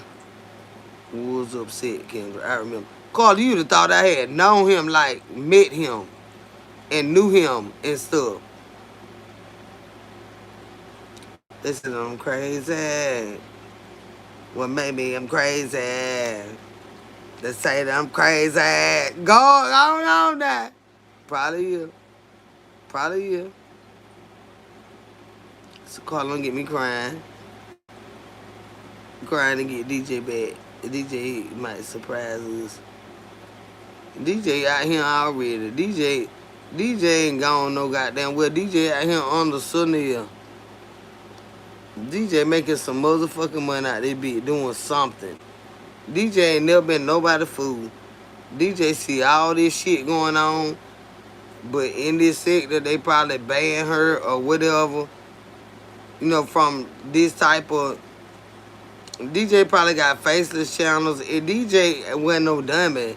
was upset, Kendra. I remember. Carl, you'd have thought I had known him, like met him and knew him and stuff. They said I'm crazy. Well, maybe I'm crazy. They say that I'm crazy. God, I don't know that. Probably you. Probably you. So Carl don't get me crying. Crying to get DJ back. DJ might surprise us. DJ out here already. DJ ain't gone no goddamn well. DJ out here on the Sunil. DJ making some motherfucking money out there be doing something. DJ ain't never been nobody fool. DJ see all this shit going on, but in this sector they probably ban her or whatever. You know, from this type of DJ probably got faceless channels. And DJ wasn't no dummy.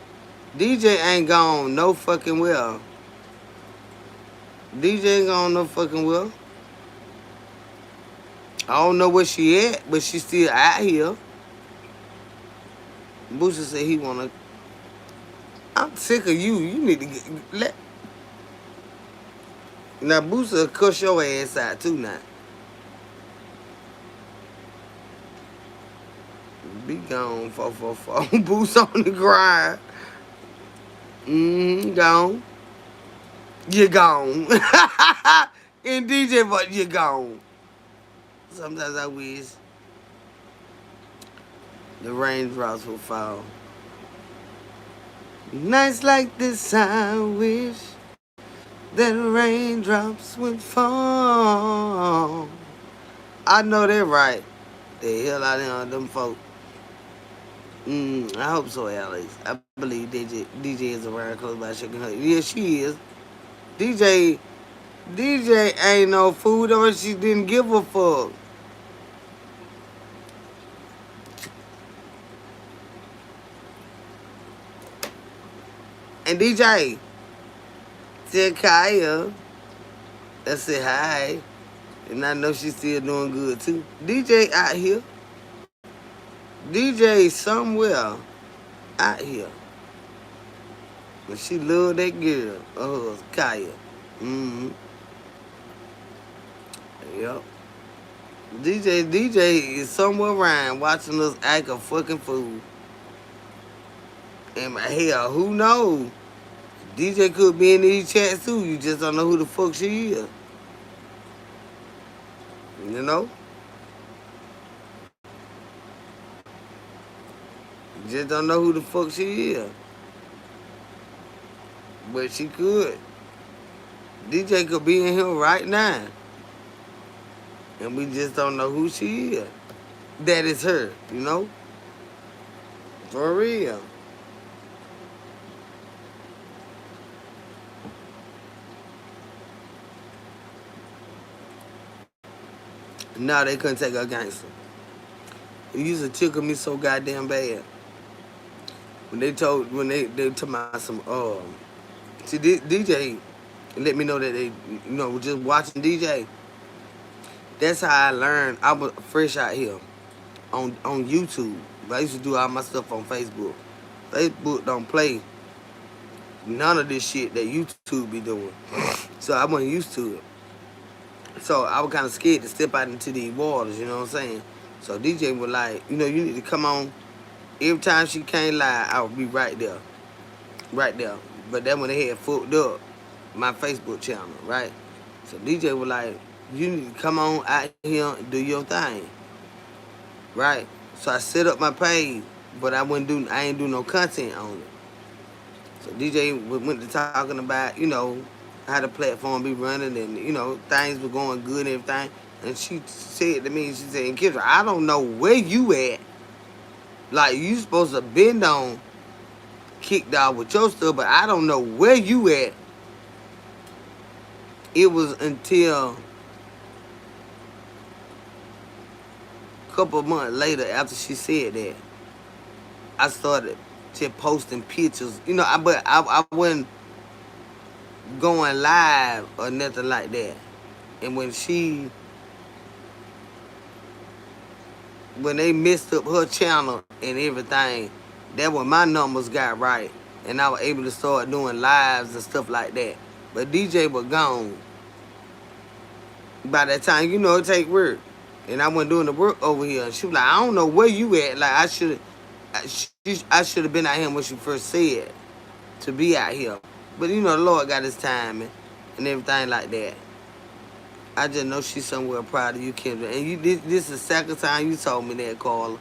DJ ain't gone no fucking well. DJ ain't gone no fucking well. I don't know where she at, but she still out here. Boosie said he wanna. I'm sick of you. You need to let. Now Boosie will cuss your ass out too now. Be gone, 444. Boots on the grind. Gone. You gone. And DJ, but you gone. Sometimes I wish the raindrops will fall. Nights like this, I wish that raindrops would fall. I know they're right. The hell out of them folk. I hope so, Alex. I believe DJ is around close by shaking her. Yeah, she is. DJ ain't no food or she didn't give a fuck. And DJ, tell Kaya, I said hi. And I know she's still doing good too. DJ out here. DJ somewhere out here. But she love that girl. Oh, Kaya. Yep. DJ is somewhere around watching us act a fucking fool. And hell, who knows? DJ could be in these chats too. You just don't know who the fuck she is. You know? You just don't know who the fuck she is. But she could. DJ could be in here right now. And we just don't know who she is. That is her, you know? For real. No, they couldn't take her gangster. It used to tickle me so goddamn bad. When they told about some see DJ let me know that they just watching DJ. That's how I learned. I was fresh out here on YouTube. But I used to do all my stuff on Facebook. Facebook don't play none of this shit that YouTube be doing. So I wasn't used to it. So I was kind of scared to step out into these waters, you know what I'm saying? So DJ was like, you need to come on. Every time she came live, I would be right there. Right there. But then when they had fucked up my Facebook channel, right? So DJ was like, you need to come on out here and do your thing. Right? So I set up my page, but I ain't do no content on it. So DJ went to talking about, how the platform be running, and things were going good and everything. And she said to me, she said, Kendra, I don't know where you at. Like, you supposed to bend on kicked out with your stuff, but I don't know where you at. It was until a couple of months later after she said that, I started just posting pictures. But I wasn't going live or nothing like that. And when they messed up her channel and everything, that when my numbers got right, and I was able to start doing lives and stuff like that. But DJ was gone. By that time, it take work. And I wasn't doing the work over here. And she was like, I don't know where you at. Like, I should have been out here when she first said to be out here. But the Lord got his timing and everything like that. I just know she's somewhere proud of you, Kendra. And this is the second time you told me that, Carla.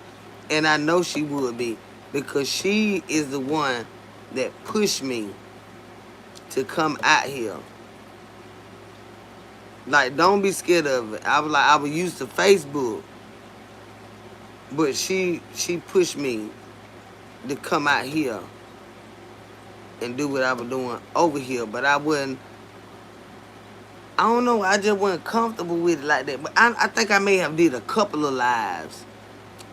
And I know she would be, because she is the one that pushed me to come out here. Like, don't be scared of it. I was used to Facebook, but she pushed me to come out here and do what I was doing over here. But I don't know, I just wasn't comfortable with it like that. But I think I may have did a couple of lives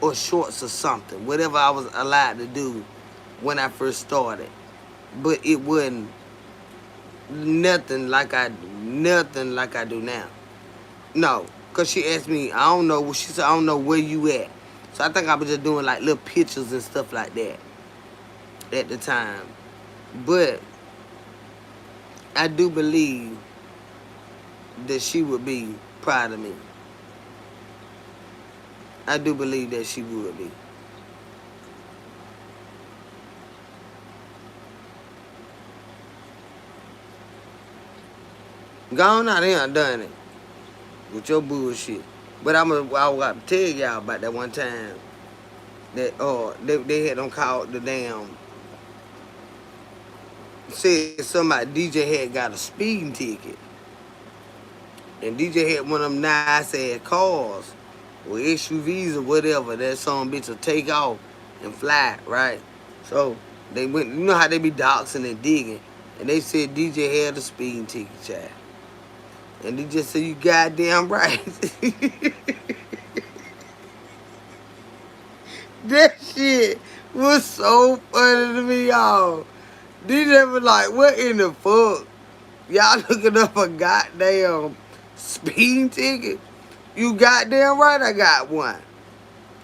or shorts or something, whatever I was allowed to do when I first started. But it wasn't nothing like I do now. No, because she asked me, I don't know. She said, I don't know where you at. So I think I was just doing like little pictures and stuff like that at the time. But I do believe that she would be proud of me. I do believe that she would be. Gone out here and done it with your bullshit. But I got to tell y'all about that one time that they had them called the damn, said somebody DJ had got a speeding ticket. And DJ had one of them nice ass cars or SUVs or whatever. That some bitch will take off and fly, right? So they went, you know how they be doxing and digging. And they said DJ had a speeding ticket, child. And DJ said, you goddamn right. That shit was so funny to me, y'all. DJ was like, what in the fuck? Y'all looking up a goddamn speeding ticket? You goddamn right I got one.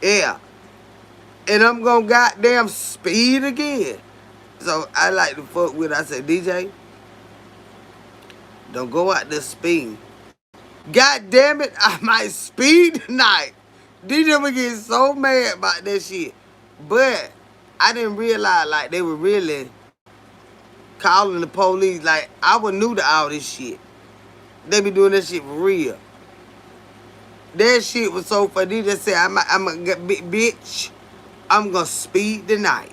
Yeah. And I'm gonna goddamn speed again. So I like to fuck with it. I said, DJ, don't go out there speeding. God damn it, I might speed tonight. DJ was getting so mad about that shit. But I didn't realize like they were really calling the police. Like, I was new to all this shit. They be doing that shit for real. That shit was so funny. They just said, I'm a bitch. I'm gonna speed tonight.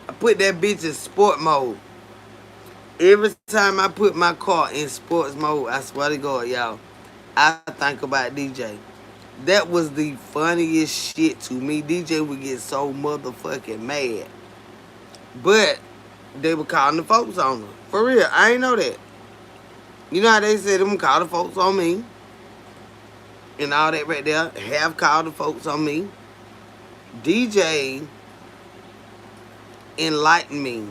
I put that bitch in sport mode. Every time I put my car in sports mode, I swear to God, y'all, I think about DJ. That was the funniest shit to me. DJ would get so motherfucking mad. But they were calling the folks on her. For real, I ain't know that. You know how they said them call the folks on me? And all that right there. Have called the folks on me. DJ enlightened me.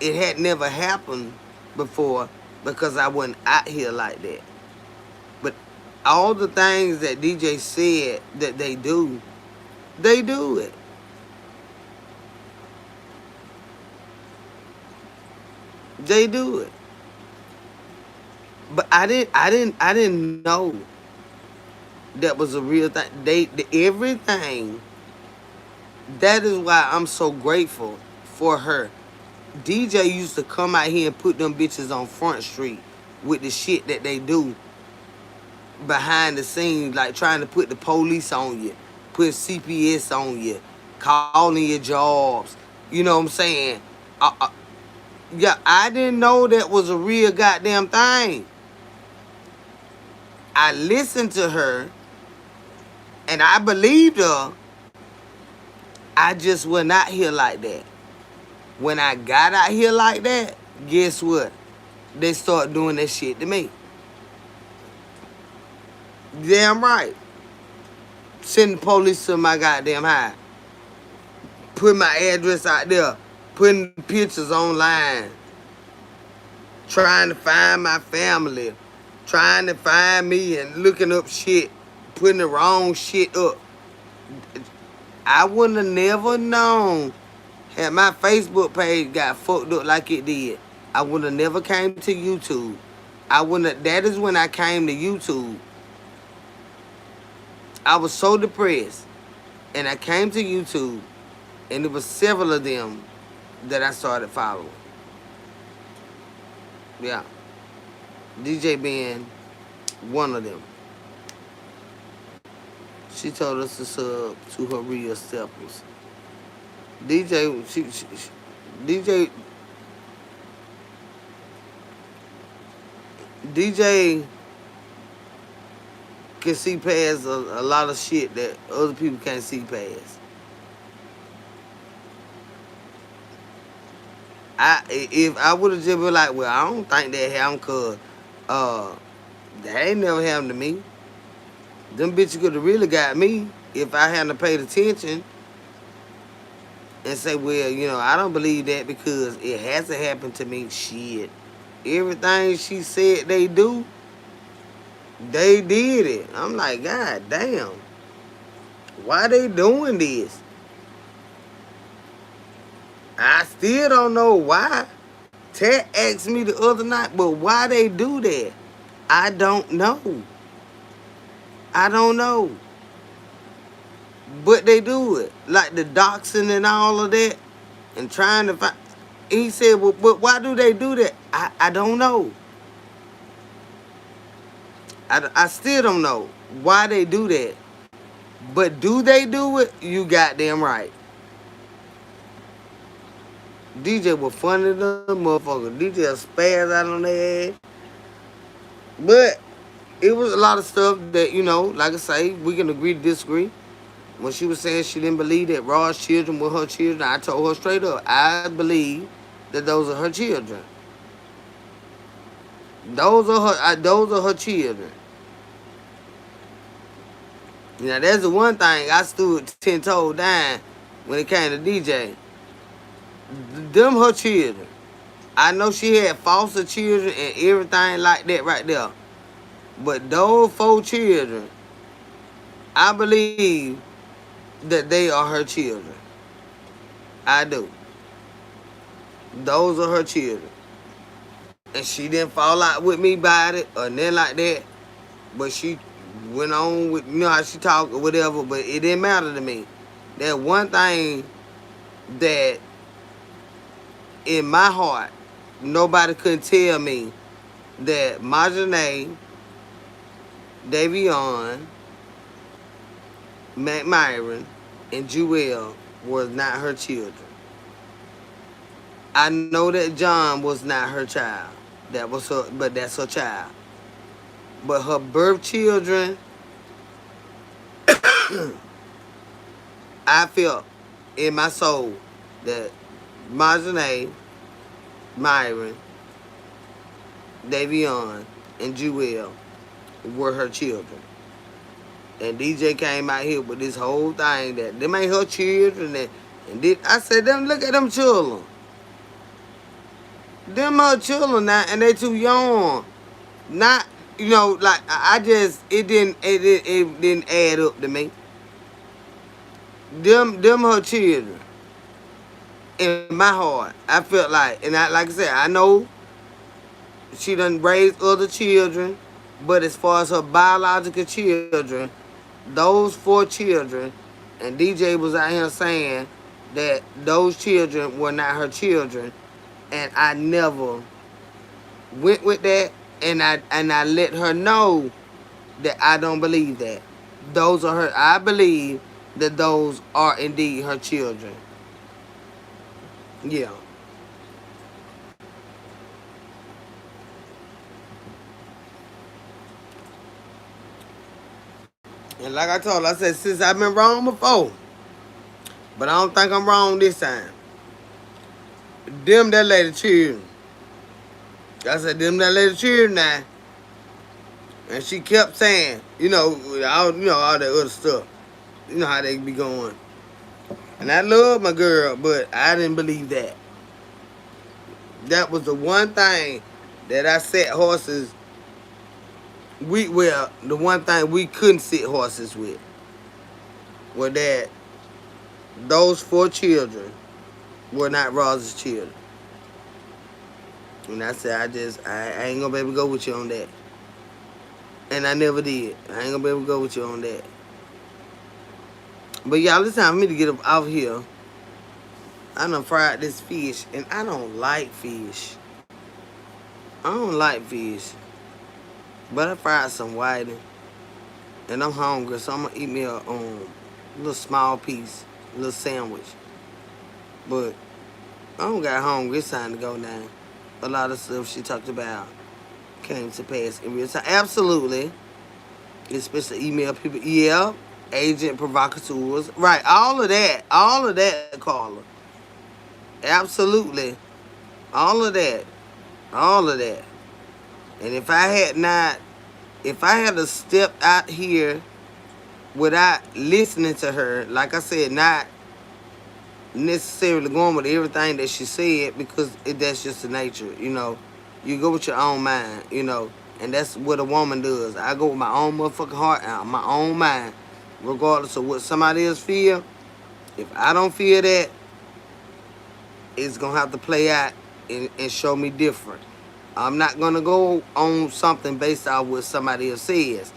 It had never happened before because I wasn't out here like that. But all the things that DJ said that they do it. They do it. But I didn't know that was a real thing. Everything. That is why I'm so grateful for her. DJ used to come out here and put them bitches on Front Street with the shit that they do behind the scenes, like trying to put the police on you, put CPS on you, calling your jobs. You know what I'm saying? Yeah, I didn't know that was a real goddamn thing. I listened to her and I believed her. I just was not here like that. When I got out here like that, guess what? They start doing that shit to me. Damn right. Sending the police to my goddamn house. Putting my address out there. Putting pictures online. Trying to find my family. Trying to find me and looking up shit. Putting the wrong shit up. I wouldn't have never known had my Facebook page got fucked up like it did. I would have never came to YouTube. I wouldn't have, that is when I came to YouTube. I was so depressed. And I came to YouTube. And there was several of them that I started following. Yeah. DJ being one of them. She told us to sub to her real steppers. DJ DJ can see past a lot of shit that other people can't see past. If I would have just been like, well, I don't think that happened because that ain't never happened to me. Them bitches could have really got me if I hadn't paid attention and say, well, you know, I don't believe that because it hasn't happened to me. Shit. Everything she said they do, they did it. I'm like, God damn. Why they doing this? I still don't know why. Ted asked me the other night, but why they do that? I don't know. I don't know. But they do it. Like the doxing and all of that. And trying to find. He said, well, but why do they do that? I don't know. I still don't know why they do that. But do they do it? You goddamn right. DJ was funny than a motherfucker. DJ spazzed out on their ass. But it was a lot of stuff that, you know, like I say, we can agree to disagree. When she was saying she didn't believe that Raw's children were her children, I told her straight up, I believe that those are her children. Those are her children. Now, that's the one thing I stood 10 toes down when it came to DJ. Them her children. I know she had foster children and everything like that right there. But those 4 children, I believe that they are her children. I do. Those are her children. And she didn't fall out with me about it or nothing like that. But she went on with, you know how she talked or whatever, but it didn't matter to me. That one thing that in my heart, nobody could tell me that Marjanae, Davion, Mac Myron, and Jewel was not her children. I know that John was not her child. That was her, but that's her child. But her birth children, I felt in my soul that Marjanae, Myron, Davion, and Jewel were her children. And DJ came out here with this whole thing that them ain't her children. I said, them, look at them children. Them her children now, and they too young. Not, you know, like it didn't add up to me. Them her children. In my heart, I felt like, and like I said, I know she done raised other children, but as far as her biological children, those 4 children, and DJ was out here saying that those children were not her children, and I never went with that, and I let her know that I don't believe that. Those are her. I believe that those are indeed her children. Yeah. And like I told her, I said, sis, I've been wrong before, but I don't think I'm wrong this time. Them that lady children. I said, them that lady children now. And she kept saying, all that other stuff. You know how they be going. And I love my girl, but I didn't believe that. That was the one thing that I set horses. The one thing we couldn't sit horses with was that those 4 children were not Ross's children. And I said, I ain't gonna be able to go with you on that. And I never did. I ain't gonna be able to go with you on that. But y'all, it's time for me to get up out here. I done fried this fish, and I don't like fish. I don't like fish. But I fried some whiting, and I'm hungry, so I'm gonna eat me a little small piece, a little sandwich. But I don't got hungry. It's time to go now. A lot of stuff she talked about came to pass in real time. Absolutely. Especially email people. Yeah. Agent provocateurs. Right. All of that. All of that, Carla. Absolutely. All of that. All of that. And if I had to step out here without listening to her, like I said, not necessarily going with everything that she said, because that's just the nature, You go with your own mind, and that's what a woman does. I go with my own motherfucking heart and my own mind, regardless of what somebody else feel. If I don't feel that, it's gonna have to play out and show me different. I'm not gonna go on something based on what somebody else says.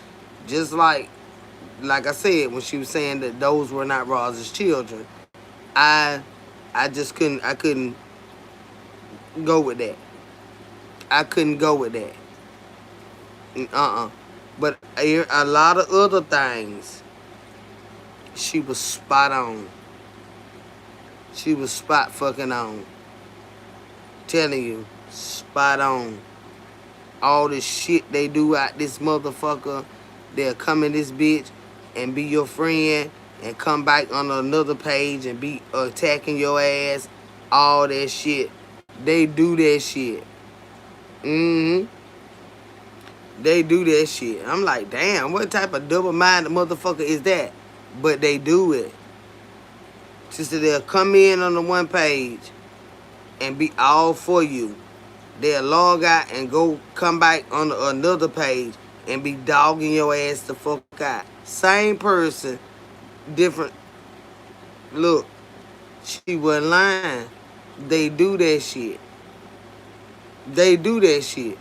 Just like I said, when she was saying that those were not Roz's children, I couldn't go with that. I couldn't go with that. But a lot of other things, she was spot on. She was spot fucking on. Telling you, spot on. All this shit they do out this motherfucker, they'll come in this bitch and be your friend and come back on another page and be attacking your ass. All that shit. They do that shit. They do that shit. I'm like, damn, what type of double-minded motherfucker is that? But they do it. Sister, they'll come in on the one page and be all for you. They'll log out and come back on another page and be dogging your ass the fuck out. Same person, different. Look, she wasn't lying. They do that shit. They do that shit.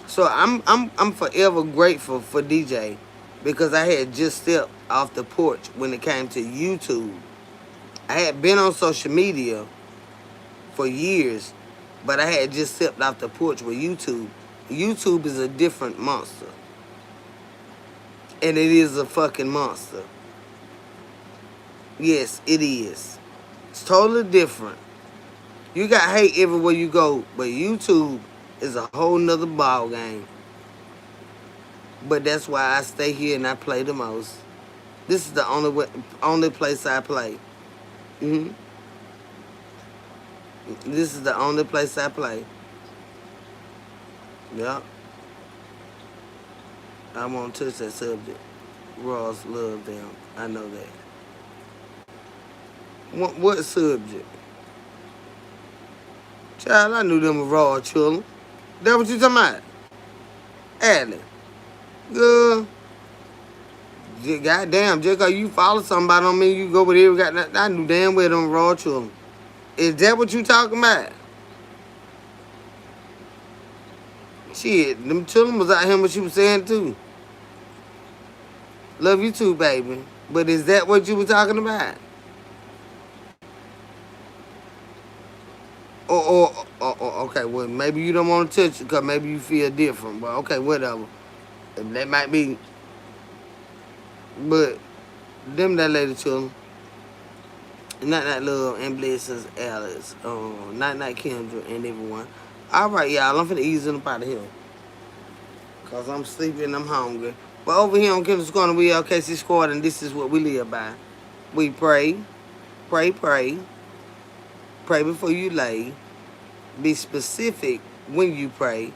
So I'm forever grateful for DJ, because I had just stepped off the porch when it came to YouTube. I had been on social media for years, but I had just stepped off the porch with YouTube. YouTube is a different monster. And it is a fucking monster. Yes, it is. It's totally different. You got hate everywhere you go, but YouTube is a whole nother ball game. But that's why I stay here and I play the most. This is the only place I play. This is the only place I play. Yep. I won't touch that subject. Ross love them. I know that. What subject? Child, I knew them were raw children. That what you talking about? Adley. Good. Goddamn, just cause you follow somebody on me, you go with every goddamn. I knew damn well them raw children. Is that what you talking about? Shit, them children was out here what you was saying too. Love you too, baby. But is that what you were talking about? Okay, well, maybe you don't want to touch it because maybe you feel different. But okay, whatever. That might be. But Them that lady children. Not that little and blessings Alice. Not Kendra and everyone. Alright, y'all, I'm finna ease in up out of here. Cause I'm sleepy and I'm hungry. But over here on Kendall's Corner, we LKC Squad, and this is what we live by. We pray, pray, pray before you lay. Be specific when you pray,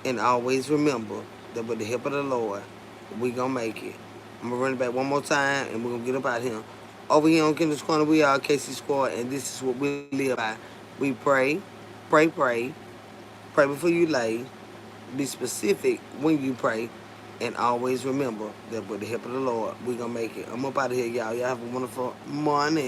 and always remember that with the help of the Lord, we gonna make it. I'm gonna run it back one more time, and we're gonna get up out here. Over here on Kendall's Corner, we are KC Squad, and this is what we live by. We pray, pray before you lay. Be specific when you pray, and always remember that with the help of the Lord, we gonna make it. I'm up out of here, y'all. Y'all have a wonderful morning.